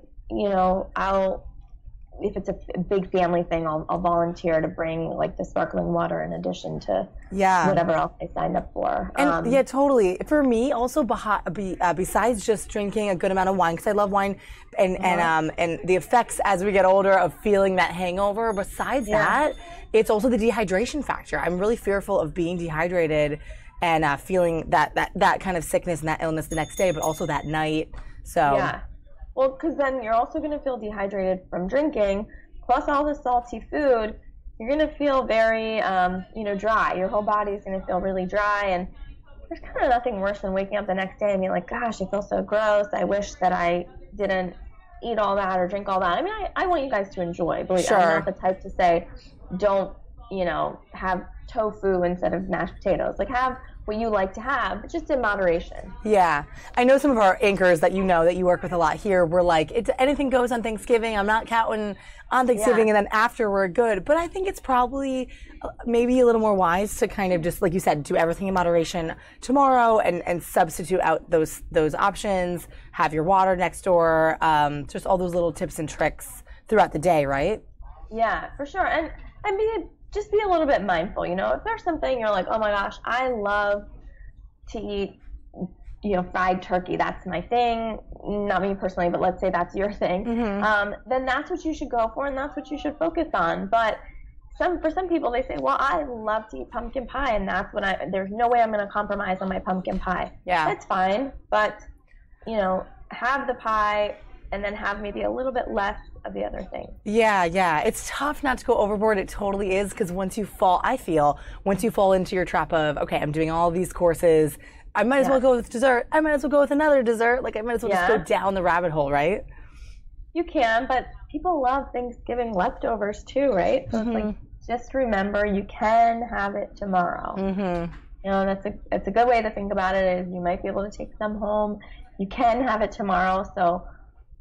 if it's a big family thing, I'll volunteer to bring the sparkling water in addition to whatever else I signed up for. And totally. For me, also besides just drinking a good amount of wine, because I love wine, and the effects as we get older of feeling that hangover. Besides that, it's also the dehydration factor. I'm really fearful of being dehydrated and feeling that kind of sickness and that illness the next day, but also that night. So. Yeah. Well, because then you're also going to feel dehydrated from drinking, plus all the salty food. You're going to feel very, dry. Your whole body is going to feel really dry, and there's kind of nothing worse than waking up the next day and being like, gosh, I feel so gross. I wish that I didn't eat all that or drink all that. I mean, I want you guys to enjoy. Believe me, I'm not the type to say, don't, have tofu instead of mashed potatoes. Have what you like to have, but just in moderation. Yeah. I know some of our anchors that that you work with a lot here were like, it's anything goes on Thanksgiving. I'm not counting on Thanksgiving and then after we're good. But I think it's probably maybe a little more wise to kind of just, like you said, do everything in moderation tomorrow and substitute out those options, have your water next door, just all those little tips and tricks throughout the day, right? Yeah, for sure. And just be a little bit mindful, if there's something you're like, oh my gosh, I love to eat, fried turkey. That's my thing. Not me personally, but let's say that's your thing. Then that's what you should go for, and that's what you should focus on. But for some people, they say, well, I love to eat pumpkin pie, and that's what there's no way I'm going to compromise on my pumpkin pie. Yeah. That's fine, but, have the pie and then have maybe a little bit less of the other thing. Yeah. It's tough not to go overboard. It totally is, because once you fall into your trap of, okay, I'm doing all these courses, I might as well go with dessert. I might as well go with another dessert. I might as well just go down the rabbit hole, right? You can, but people love Thanksgiving leftovers too, right? So it's just remember, you can have it tomorrow. That's a good way to think about it, is you might be able to take some home. You can have it tomorrow, so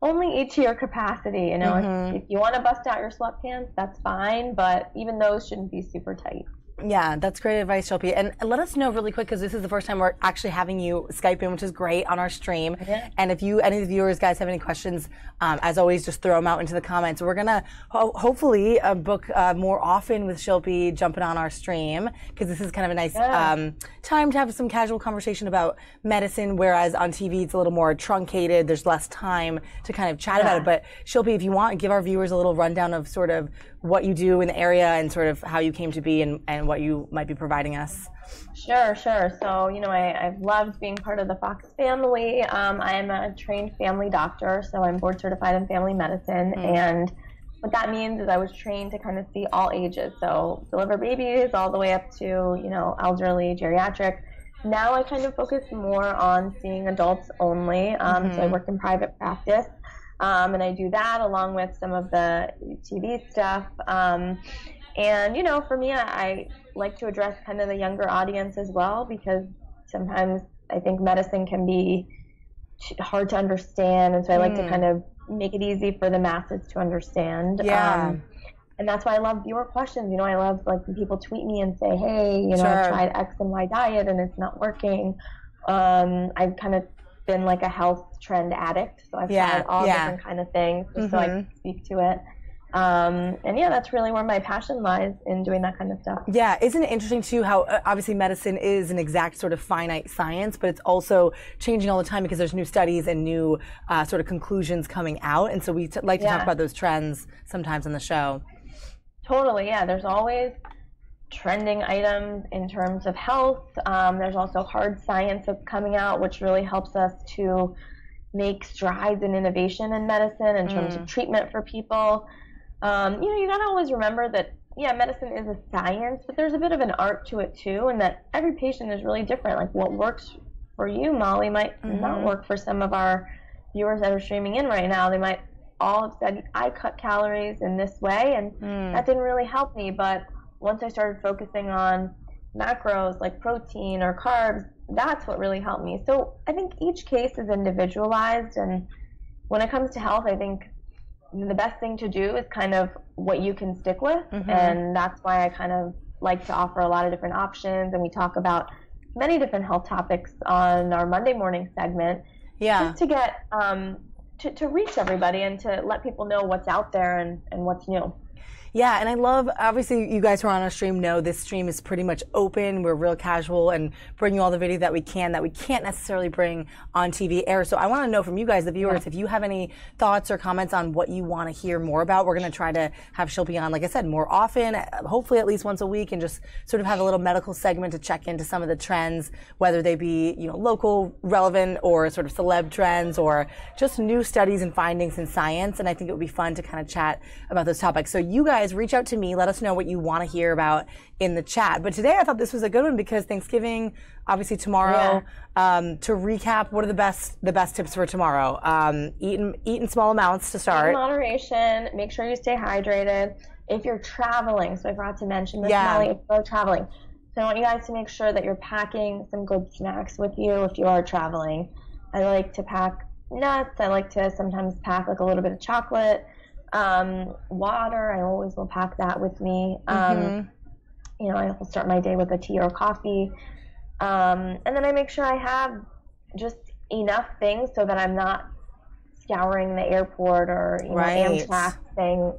only eat to your capacity. If you want to bust out your sweatpants, that's fine, but even those shouldn't be super tight. Yeah, that's great advice, Shilpi. And let us know really quick, because this is the first time we're actually having you Skype in, which is great, on our stream. Yeah. And if any of the viewers, guys, have any questions, as always, just throw them out into the comments. We're going to hopefully book more often with Shilpi jumping on our stream, because this is kind of a nice time to have some casual conversation about medicine, whereas on TV it's a little more truncated. There's less time to kind of chat about it. But Shilpi, if you want, give our viewers a little rundown of sort of what you do in the area and sort of how you came to be and what you might be providing us. Sure. So, I've loved being part of the Fox family. I am a trained family doctor, so I'm board certified in family medicine. And what that means is I was trained to kind of see all ages. So deliver babies all the way up to, elderly, geriatric. Now I kind of focus more on seeing adults only. So I work in private practice. And I do that along with some of the TV stuff. And, for me, I like to address kind of the younger audience as well, because sometimes I think medicine can be hard to understand. And so I like to kind of make it easy for the masses to understand. Yeah. And that's why I love viewer questions. I love like when people tweet me and say, hey, I've tried X and Y diet and it's not working. I've kind of been like a health trend addict, so I've tried all different kind of things just so I can speak to it. And that's really where my passion lies, in doing that kind of stuff. Yeah, isn't it interesting too how obviously medicine is an exact sort of finite science, but it's also changing all the time because there's new studies and new sort of conclusions coming out, and so we like to talk about those trends sometimes on the show. Totally, yeah. There's always trending items in terms of health. There's also hard science that's coming out, which really helps us to make strides in innovation in medicine in terms of treatment for people. You got to always remember that, medicine is a science, but there's a bit of an art to it too, and that every patient is really different. Like what works for you, Molly, might not work for some of our viewers that are streaming in right now. They might all have said, I cut calories in this way, and that didn't really help me. But once I started focusing on macros like protein or carbs, that's what really helped me. So I think each case is individualized, and when it comes to health, I think the best thing to do is kind of what you can stick with, and that's why I kind of like to offer a lot of different options, and we talk about many different health topics on our Monday morning segment, just to get to reach everybody and to let people know what's out there and what's new. Yeah, and I love, obviously you guys who are on our stream know this stream is pretty much open. We're real casual and bring you all the video that we can't necessarily bring on TV air. So I want to know from you guys, the viewers, if you have any thoughts or comments on what you want to hear more about. We're going to try to have Shilpi on, like I said, more often, hopefully at least once a week, and just sort of have a little medical segment to check into some of the trends, whether they be, local, relevant, or sort of celeb trends, or just new studies and findings in science. And I think it would be fun to kind of chat about those topics. So you guys reach out to me, let us know what you want to hear about in the chat. But today I thought this was a good one because Thanksgiving, obviously tomorrow. To recap, what are the best tips for tomorrow? Eat in small amounts to start. In moderation. Make sure you stay hydrated. If you're traveling, so I forgot to mention this, Molly, if you're traveling, so I want you guys to make sure that you're packing some good snacks with you if you are traveling. I like to pack nuts. I like to sometimes pack like a little bit of chocolate. Water, I always will pack that with me. I will start my day with a tea or coffee. And then I make sure I have just enough things so that I'm not scouring the airport or Amtrak saying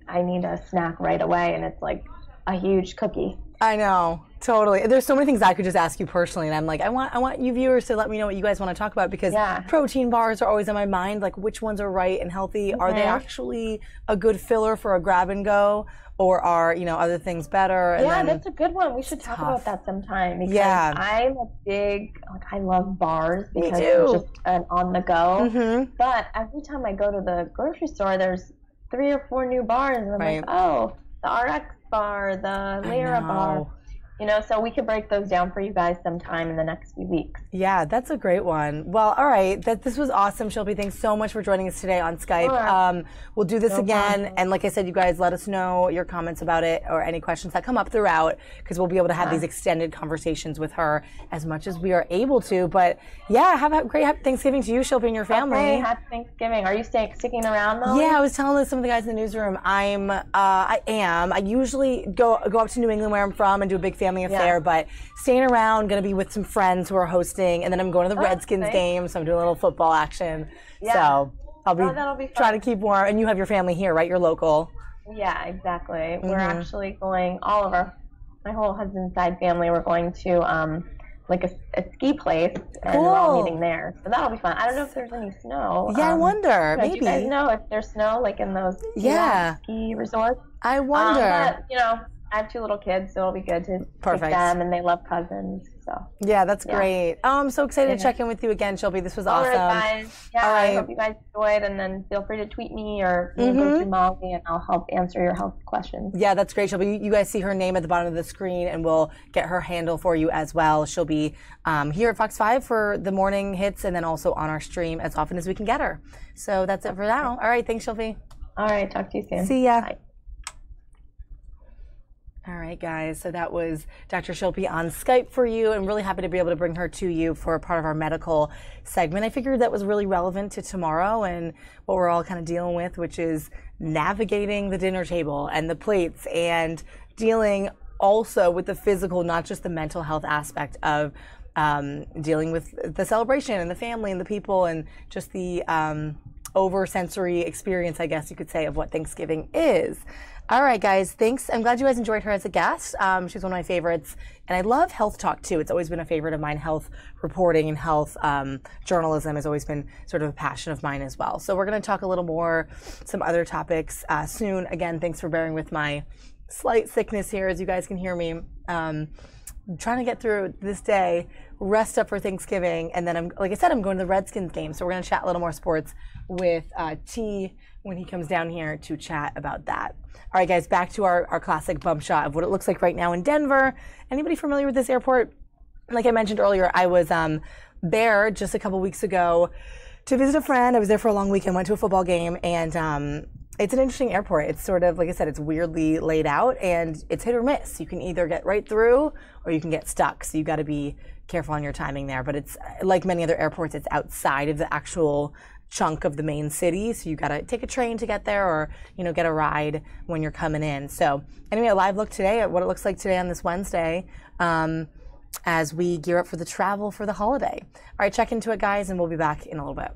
I need a snack right away, and it's like a huge cookie. I know, totally. There's so many things I could just ask you personally, and I'm like, I want you viewers to let me know what you guys want to talk about, because protein bars are always on my mind. Like, which ones are right and healthy? Are they actually a good filler for a grab and go, or are other things better? And that's a good one. We should talk about that sometime, because I'm a big I love bars because it's just an on the go. But every time I go to the grocery store, there's 3 or 4 new bars, and I'm like, oh, the RX bar, the Lyra bar, You know, so we could break those down for you guys sometime in the next few weeks. Yeah, that's a great one. Well, all right. This was awesome, Shelby. Thanks so much for joining us today on Skype. Sure. We'll do this No again. problem. And like I said, you guys let us know your comments about it or any questions that come up throughout, because we'll be able to have these extended conversations with her as much as we are able to. But yeah, have a great happy Thanksgiving to you, Shelby, and your family. Okay, happy Thanksgiving. Are you sticking around though? Yeah, I was telling some of the guys in the newsroom. I am. I usually go up to New England where I'm from and do a big family affair, but staying around, gonna be with some friends who are hosting, and then I'm going to the Redskins game, so I'm doing a little football action. Yeah. So I'll be, that'll be fun. trying to keep warm. And you have your family here, right? You're local. Yeah, exactly. We're Mhm. actually going, my whole husband's side family, we're going to like a ski place, and we're all Cool. meeting there. So that'll be fun. I don't know if there's any snow. Yeah, I wonder. Do you guys Maybe. know if there's snow, like in those ski resorts? I wonder. But, you know, I have 2 little kids, so it'll be good to take them, and they love cousins. So Yeah, that's great. Oh, I'm so excited to check in with you again, Shelby. This was All awesome. right, guys. Yeah, All I right. hope you guys enjoyed, and then feel free to tweet me or go to Molly, and I'll help answer your health questions. Yeah, that's great. Shelby, you guys see her name at the bottom of the screen, and we'll get her handle for you as well. She'll be here at Fox 5 for the morning hits, and then also on our stream as often as we can get her. So that's it for now. All right, thanks, Shelby. All right, talk to you soon. See ya. Bye. All right, guys. So that was Dr. Shilpi on Skype for you, and really happy to be able to bring her to you for a part of our medical segment. I figured that was really relevant to tomorrow and what we're all kind of dealing with, which is navigating the dinner table and the plates and dealing also with the physical, not just the mental health aspect of dealing with the celebration and the family and the people and just the over sensory experience, I guess you could say, of what Thanksgiving is. All right, guys, thanks. I'm glad you guys enjoyed her as a guest. She's one of my favorites. And I love health talk, too. It's always been a favorite of mine. Health reporting and health journalism has always been sort of a passion of mine as well. So we're going to talk a little more, some other topics soon. Again, thanks for bearing with my slight sickness here, as you guys can hear me. Trying to get through this day, rest up for Thanksgiving, and then like I said, I'm going to the Redskins game. So we're going to chat a little more sports with T when he comes down here to chat about that. All right, guys, back to our classic bump shot of what it looks like right now in Denver. Anybody familiar with this airport? Like I mentioned earlier, I was there just a couple weeks ago to visit a friend. I was there for a long weekend, went to a football game, and it's an interesting airport. It's sort of, like I said, it's weirdly laid out, and it's hit or miss. You can either get right through or you can get stuck, so you got to be careful on your timing there. But it's like many other airports, it's outside of the actual chunk of the main city, so you got to take a train to get there or, you know, get a ride when you're coming in. So anyway, a live look today at what it looks like today on this Wednesday as we gear up for the travel for the holiday. All right, check into it, guys, and we'll be back in a little bit.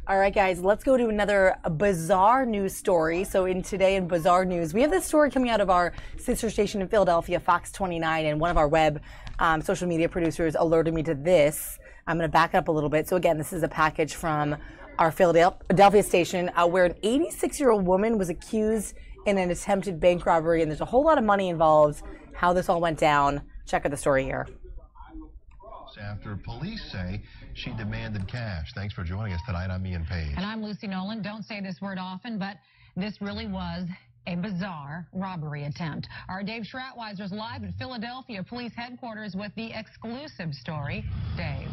All right, guys, let's go to another bizarre news story. So today in bizarre news, we have this story coming out of our sister station in Philadelphia, Fox 29, and one of our web social media producers alerted me to this. I'm going to back up a little bit. So again, this is a package from our Philadelphia station where an 86-year-old woman was accused in an attempted bank robbery, and there's a whole lot of money involved. How this all went down. Check out the story here. After police say she demanded cash. Thanks for joining us tonight. I'm Ian Page. And I'm Lucy Nolan. Don't say this word often, but this really was a bizarre robbery attempt. Our Dave Schratweiser's live at Philadelphia Police Headquarters with the exclusive story. Dave.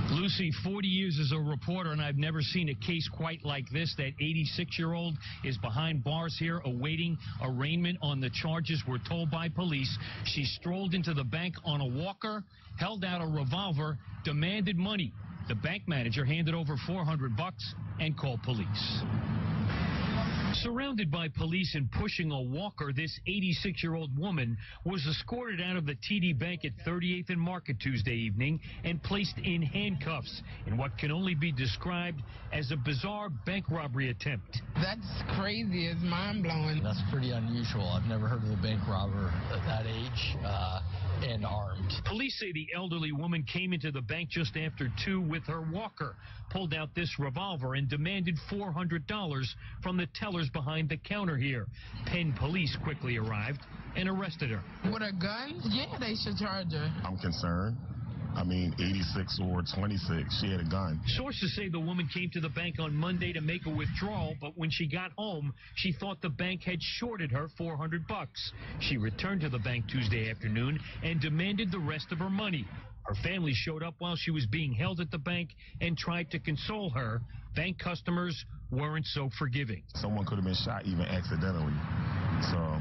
Lucy, 40 years as a reporter, and I've never seen a case quite like this. That 86-year-old is behind bars here awaiting arraignment on the charges. We're told by police she strolled into the bank on a walker, held out a revolver, demanded money. The bank manager handed over $400 and called police. Surrounded by police and pushing a walker, this 86-year-old woman was escorted out of the TD Bank at 38th and Market Tuesday evening and placed in handcuffs in what can only be described as a bizarre bank robbery attempt. That's crazy. It's mind-blowing. That's pretty unusual. I've never heard of a bank robber at that age and armed. Police say the elderly woman came into the bank just after 2 with her walker, pulled out this revolver, and demanded $400 from the tellers behind the counter here. Penn police quickly arrived and arrested her. With a gun? Yeah, they should charge her. I'm concerned. I mean, 86 or 26, she had a gun. Sources say the woman came to the bank on Monday to make a withdrawal, but when she got home, she thought the bank had shorted her $400. She returned to the bank Tuesday afternoon and demanded the rest of her money. Her family showed up while she was being held at the bank and tried to console her. Bank customers weren't so forgiving. Someone could have been shot even accidentally. So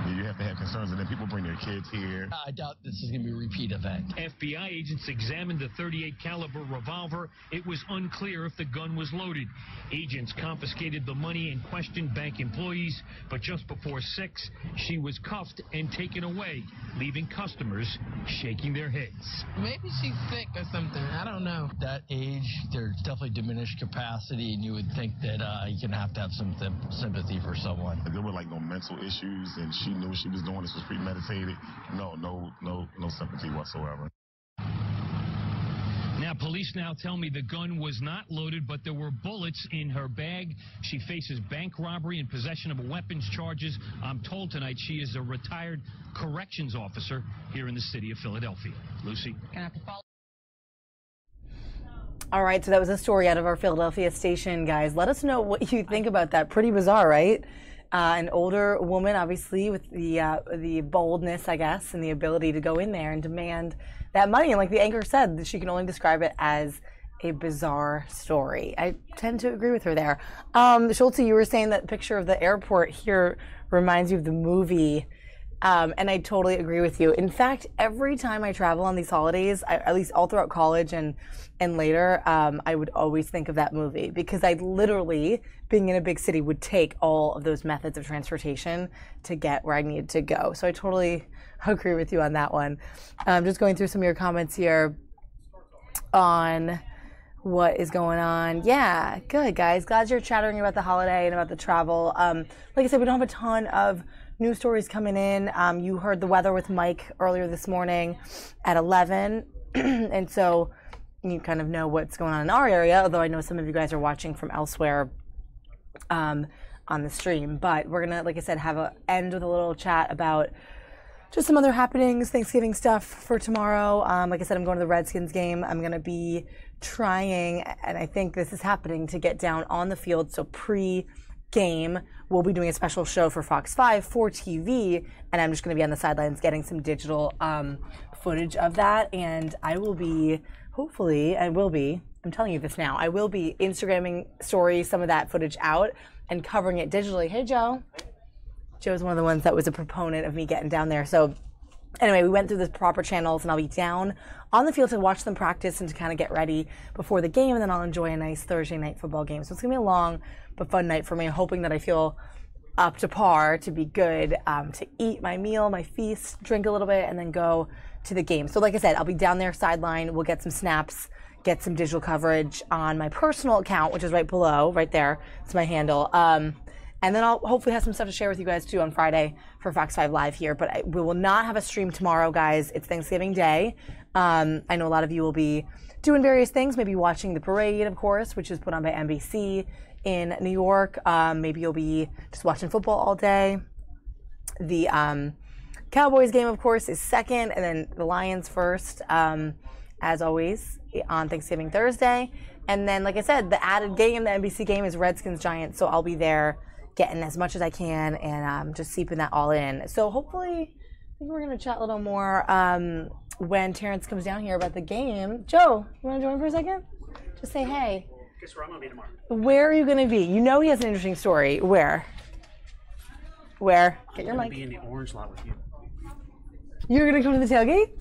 you have to have concerns, and then people bring their kids here. I doubt this is going to be a repeat event. FBI agents examined the .38 caliber revolver. It was unclear if the gun was loaded. Agents confiscated the money and questioned bank employees, but just before 6, she was cuffed and taken away, leaving customers shaking their heads. Maybe she's sick or something. I don't know. That age, there's definitely diminished capacity, and you would think that you're going to have some sympathy for someone. There were like no mental issues, and she knew what she was doing. This was premeditated. No sympathy whatsoever. Now, police now tell me the gun was not loaded, but there were bullets in her bag. She faces bank robbery and possession of weapons charges. I'm told tonight she is a retired corrections officer here in the city of Philadelphia. Lucy? Gonna have to follow. All right, so that was a story out of our Philadelphia station, guys. Let us know what you think about that. Pretty bizarre, right? An older woman, obviously, with the boldness, I guess, and the ability to go in there and demand that money. And like the anchor said, she can only describe it as a bizarre story. I tend to agree with her there. Schulte, you were saying that picture of the airport here reminds you of the movie. And I totally agree with you. In fact, every time I travel on these holidays, at least all throughout college and later, I would always think of that movie because I literally, being in a big city, would take all of those methods of transportation to get where I needed to go. So I totally agree with you on that one. Just going through some of your comments here on what is going on. Yeah, good, guys. Glad you're chattering about the holiday and about the travel. Like I said, we don't have a ton of news stories coming in. You heard the weather with Mike earlier this morning at 11. And so you kind of know what's going on in our area, although I know some of you guys are watching from elsewhere on the stream. But we're going to, like I said, end with a little chat about just some other happenings, Thanksgiving stuff for tomorrow. Like I said, I'm going to the Redskins game. I'm going to be trying, and I think this is happening, to get down on the field. So pre-game, we'll be doing a special show for Fox 5 for TV, and I'm just going to be on the sidelines getting some digital footage of that. And I will be, I'm telling you this now, I will be Instagramming stories, some of that footage out, and covering it digitally. Hey, Joe. Joe's one of the ones that was a proponent of me getting down there. So anyway, we went through the proper channels, and I'll be down on the field to watch them practice and to kind of get ready before the game, and then I'll enjoy a nice Thursday night football game. So it's going to be a long but fun night for me, hoping that I feel up to par to be good, to eat my meal, my feast, drink a little bit, and then go to the game. So like I said, I'll be down there sideline. We'll get some snaps, get some digital coverage on my personal account, which is right below, right there. It's my handle. And then I'll hopefully have some stuff to share with you guys too on Friday for Fox 5 Live here. But we will not have a stream tomorrow, guys. It's Thanksgiving Day. I know a lot of you will be doing various things, maybe watching the parade, of course, which is put on by NBC in New York. Maybe you'll be just watching football all day. The Cowboys game, of course, is second, and then the Lions first, as always, on Thanksgiving Thursday. And then, like I said, the added game, the NBC game, is Redskins-Giants, so I'll be there getting as much as I can and just seeping that all in. So hopefully, I think we're going to chat a little more when Terrence comes down here about the game. Joe, you want to join for a second? Just say hey. Guess where I'm going to be tomorrow. Where are you going to be? You know he has an interesting story. Where? Where? Get your mic. I'm going to be in the orange lot with you. You're going to come to the tailgate?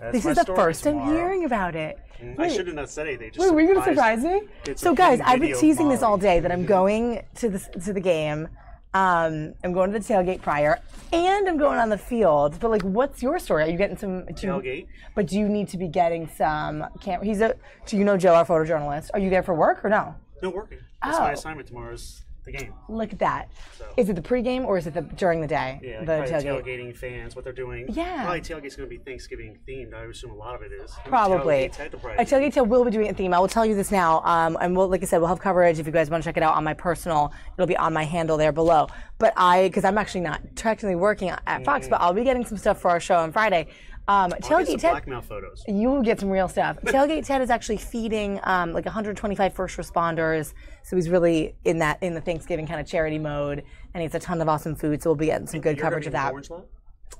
That's This my is the story first time tomorrow. hearing about it. I shouldn't have said anything. Just Wait, were you going to surprise me? It's So, a guys, hidden I've been video of teasing this Molly. all day that I'm going to the game. I'm going to the tailgate prior, and I'm going on the field. But like, what's your story? Are you getting some Tailgate? But do you need to be getting some camera? Do you know Joe, our photojournalist? Are you there for work or no? No, working. That's my Oh. assignment tomorrow is the game. Look at that. So. Is it the pregame or is it during the day? Yeah, the probably tailgate. tailgating fans, what they're doing. Yeah. Probably tailgate's going to be Thanksgiving themed. I would assume a lot of it is. Probably. Tailgate's enterprise. A tailgate tail will be doing a theme. I will tell you this now. And like I said, we'll have coverage if you guys want to check it out on my personal. It'll be on my handle there below. But because I'm actually not technically working at Fox, but I'll be getting some stuff for our show on Friday. I'll get Tailgate some Ted, blackmail photos. you will get some real stuff. Tailgate Ted is actually feeding like 125 first responders. So he's really in the Thanksgiving kind of charity mode, and he has a ton of awesome food. So we'll be getting some good You're gonna coverage be of in that. Orange Lot?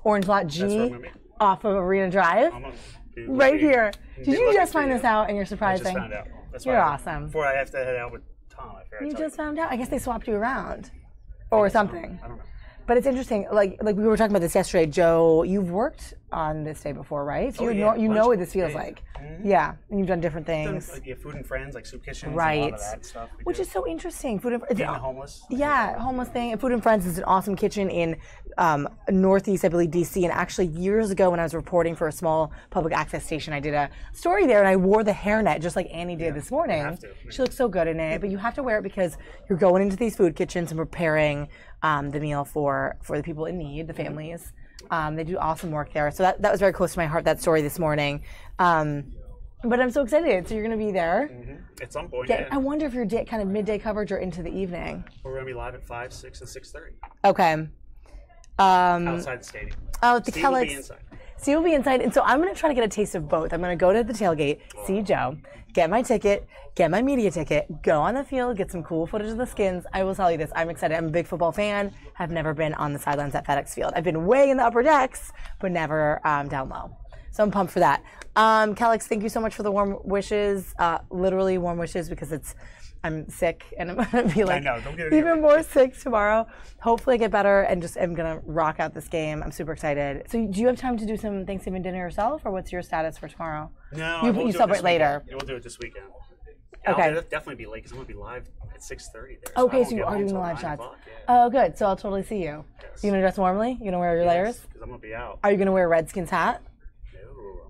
Orange Lot That's where I'm G gonna be. off of Arena Drive. I'm gonna be Right looking- here. be Did you looking just for find you. this out and you're I just surprising? found out. That's You're why awesome. Before I have to head out with Tom, I forgot to You tell just found out? I guess they swapped you around. Or something. I don't know. But it's interesting. Like we were talking about this yesterday, Joe, you've worked on this day before, right? So Oh, you yeah, know what this bunch. feels Yeah. like. Mhm. Yeah. And you've done different Done, things. like, yeah, Food and Friends, like soup kitchens, Right. and a lot of that stuff. we Which do. is so interesting. Food and Feeding the homeless. Yeah, homeless thing. And Food and Friends is an awesome kitchen in Northeast, I believe, DC. And actually, years ago, when I was reporting for a small public access station, I did a story there, and I wore the hairnet just like Annie did this morning. have to. She looks so good in it, but you have to wear it because you're going into these food kitchens and preparing the meal for the people in need, the families. They do awesome work there. So that was very close to my heart, that story this morning. But I'm so excited. So you're going to be there. At some point, I yeah. wonder if you're kind of midday coverage or into the evening. We're going to be live at 5, 6, and 6:30. Okay. Outside the stadium. Oh, the Steve will be Kellogg's. inside. Steve will be inside. And so I'm going to try to get a taste of both. I'm going to go to the tailgate, see Joe, get my ticket, get my media ticket, go on the field, get some cool footage of the Skins. I will tell you this. I'm excited. I'm a big football fan. Have never been on the sidelines at FedEx Field. I've been way in the upper decks, but never down low. So I'm pumped for that. Kellogg's, thank you so much for the warm wishes. Literally warm wishes because I'm sick and I'm going to be like know, don't get it even more sick tomorrow. Hopefully I get better and just am going to rock out this game. I'm super excited. So do you have time to do some Thanksgiving dinner yourself, or what's your status for tomorrow? No, You we'll do it celebrate this later. weekend. Yeah, we'll do it this weekend. Okay. I'll definitely be late because I'm going to be live at 6:30 there. Okay, I so won't you get are home doing the till live 9 shots. o'clock, yeah. Oh, good. So I'll totally see you. You gonna dress warmly? You gonna wear your layers? Because I'm going to be out. Are you gonna wear a Redskins hat? No,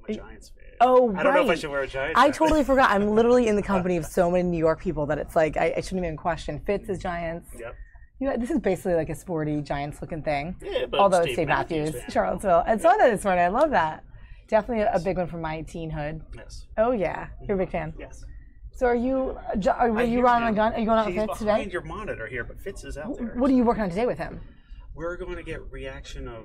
I'm a Giants fan. Oh, I don't know if I right. should wear a Giants I hat. totally forgot. I'm literally in the company of so many New York people that it's like I shouldn't even question. Fitz is Giants. Yep. This is basically like a sporty Giants looking thing. Yeah, but although Steve it's Steve Matthews Matthews, fan. Charlottesville. I saw that this morning. I love that. Definitely a big one from my teenhood. Yes. Oh yeah, you're a big fan. Yes. So are you I you hear running him. on gun? Are you going out with He's Fitz behind today? your monitor here, but Fitz is out there. What are you working on today with him? We're going to get reaction of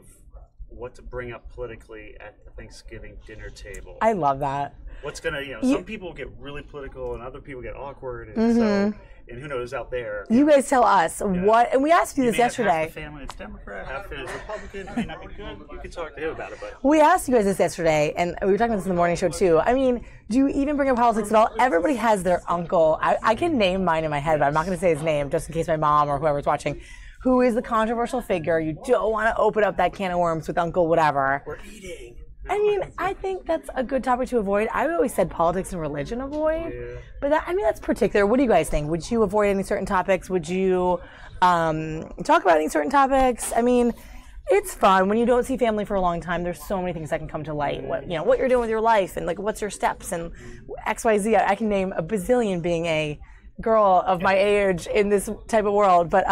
what to bring up politically at the Thanksgiving dinner table. I love that. What's going to, You- some people get really political and other people get awkward. And so, and who knows out there. You guys tell us what, and we asked you this may have half yesterday. the family is Democrat, half the family is Republican. It may not be good. You can talk to him about it, but We asked you guys this yesterday, and we were talking about this in the morning show too. I mean, do you even bring up politics at all? Everybody has their uncle. I can name mine in my head, but I'm not going to say his name just in case my mom or whoever's watching, who is the controversial figure. You don't want to open up that can of worms with Uncle whatever. we're eating. I mean, I think that's a good topic to avoid. I always said politics and religion avoid, but that's particular. What do you guys think? Would you avoid any certain topics? Would you talk about any certain topics? I mean, It's fun when you don't see family for a long time. There's so many things that can come to light. What you're doing with your life, and like what's your steps, and XYZ. I can name a bazillion being a girl of my age in this type of world, but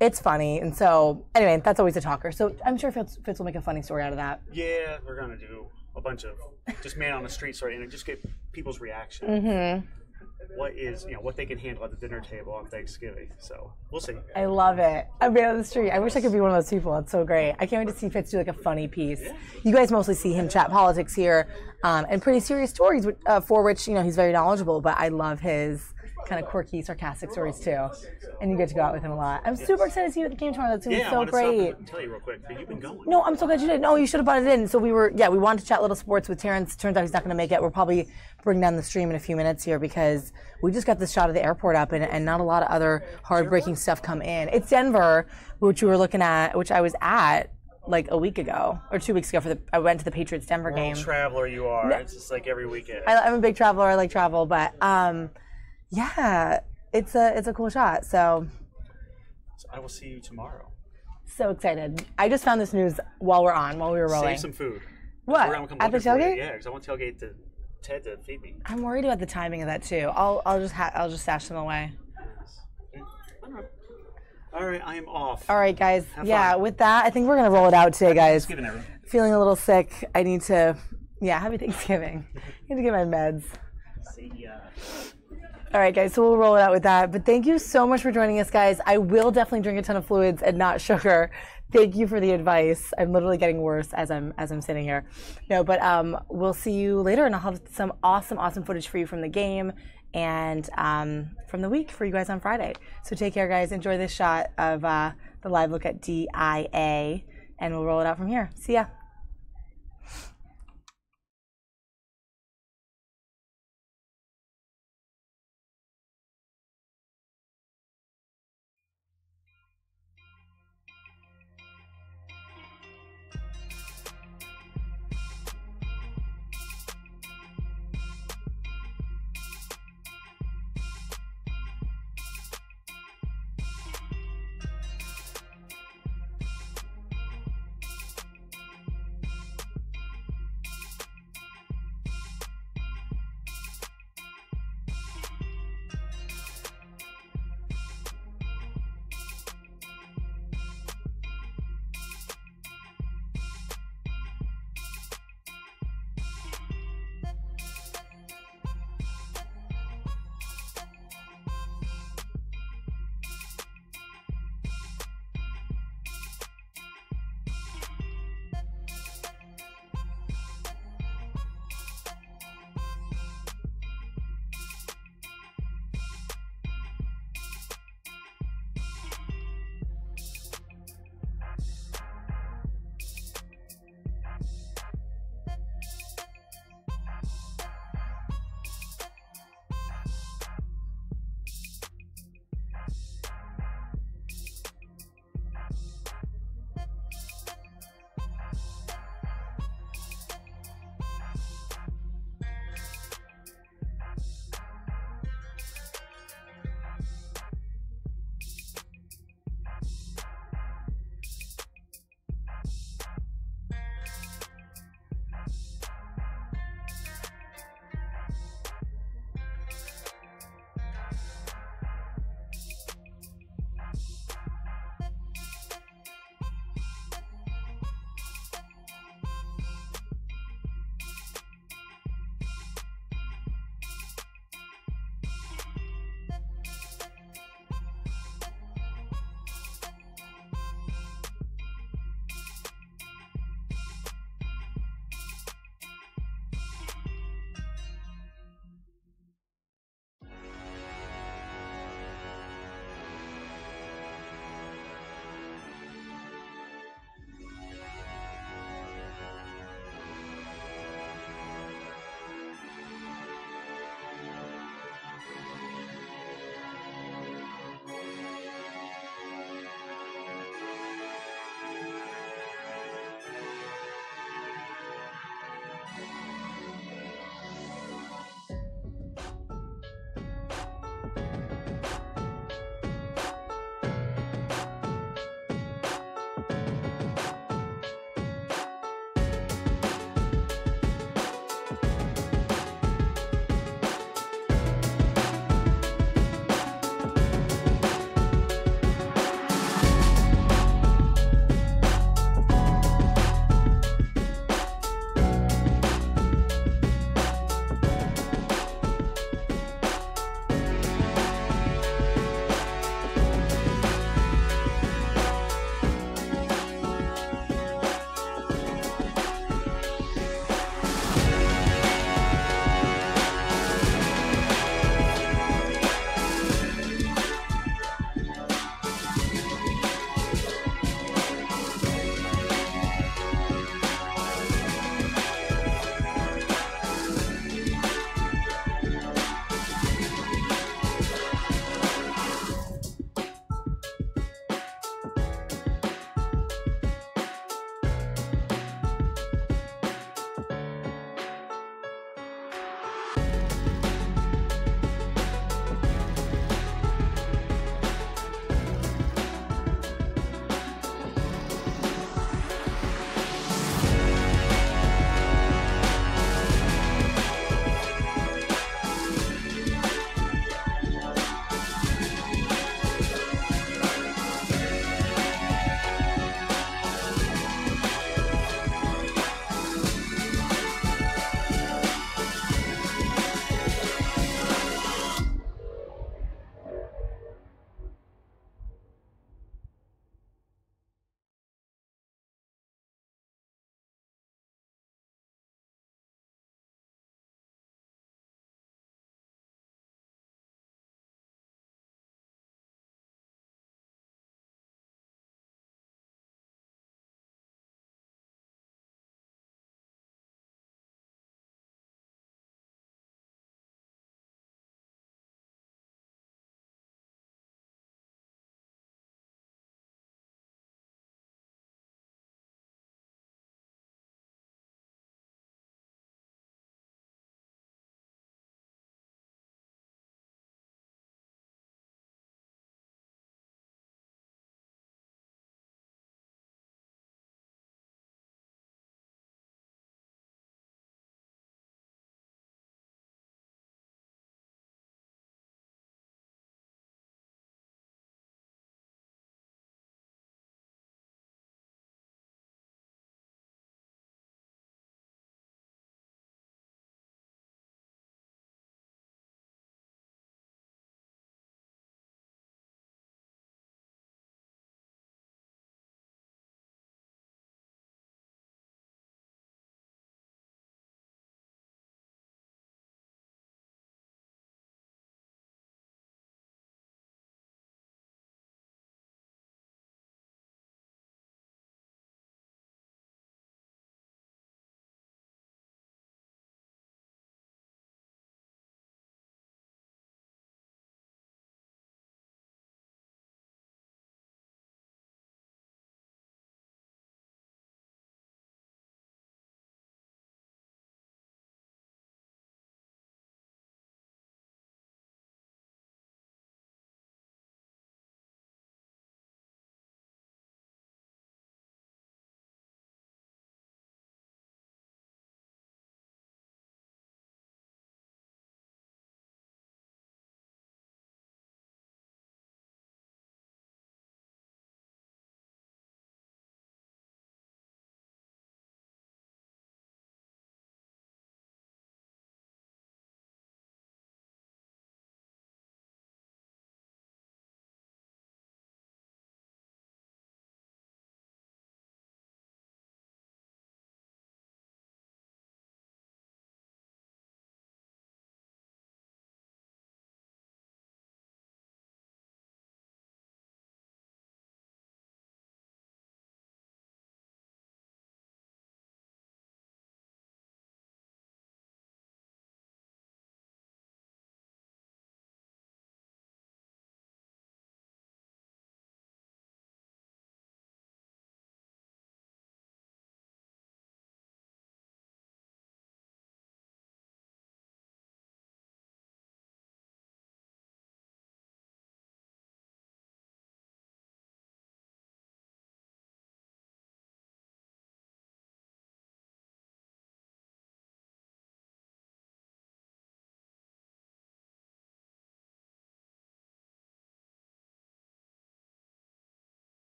it's funny. And so anyway, that's always a talker. So I'm sure Fitz will make a funny story out of that. Yeah, we're gonna do a bunch of just man on the street story and just get people's reaction. Mm-hmm. What they can handle at the dinner table on Thanksgiving. So we'll see. I love it. A man on the street. I wish I could be one of those people. It's so great. I can't wait to see Fitz do like a funny piece. You guys mostly see him chat politics here, and pretty serious stories for which he's very knowledgeable. But I love his kind of quirky, sarcastic stories too. And you get to go out with him a lot. I'm super excited to see you at the game tomorrow. That's going to be so great. I'll tell you real quick, but you've been going. No, I'm so glad you did. No, you should have brought it in. So we wanted to chat little sports with Terrence. Turns out he's not going to make it. We'll probably bring down the stream in a few minutes here because we just got this shot of the airport up and not a lot of other hard-breaking stuff come in. It's Denver, which we were looking at, which I was at like a week ago or 2 weeks ago I went to the Patriots Denver game. Traveler you are. It's just like every weekend. I'm a big traveler. I like travel, but yeah, it's a cool shot. So I will see you tomorrow. So excited. I just found this news while we were rolling. Save some food. What? At the tailgate? Yeah, because I want tailgate to Ted to feed me. I'm worried about the timing of that too. I'll just stash them away. All right, I am off. All right, guys. Have yeah, fun. with that, I think we're gonna roll it out today, guys. Thanksgiving, everyone. Feeling a little sick. I need to. Yeah, happy Thanksgiving. I need to get my meds. See ya. All right, guys, so we'll roll it out with that. But thank you so much for joining us, guys. I will definitely drink a ton of fluids and not sugar. Thank you for the advice. I'm literally getting worse as I'm sitting here. No, but we'll see you later, and I'll have some awesome footage for you from the game and from the week for you guys on Friday. So take care, guys. Enjoy this shot of the live look at DIA, and we'll roll it out from here. See ya.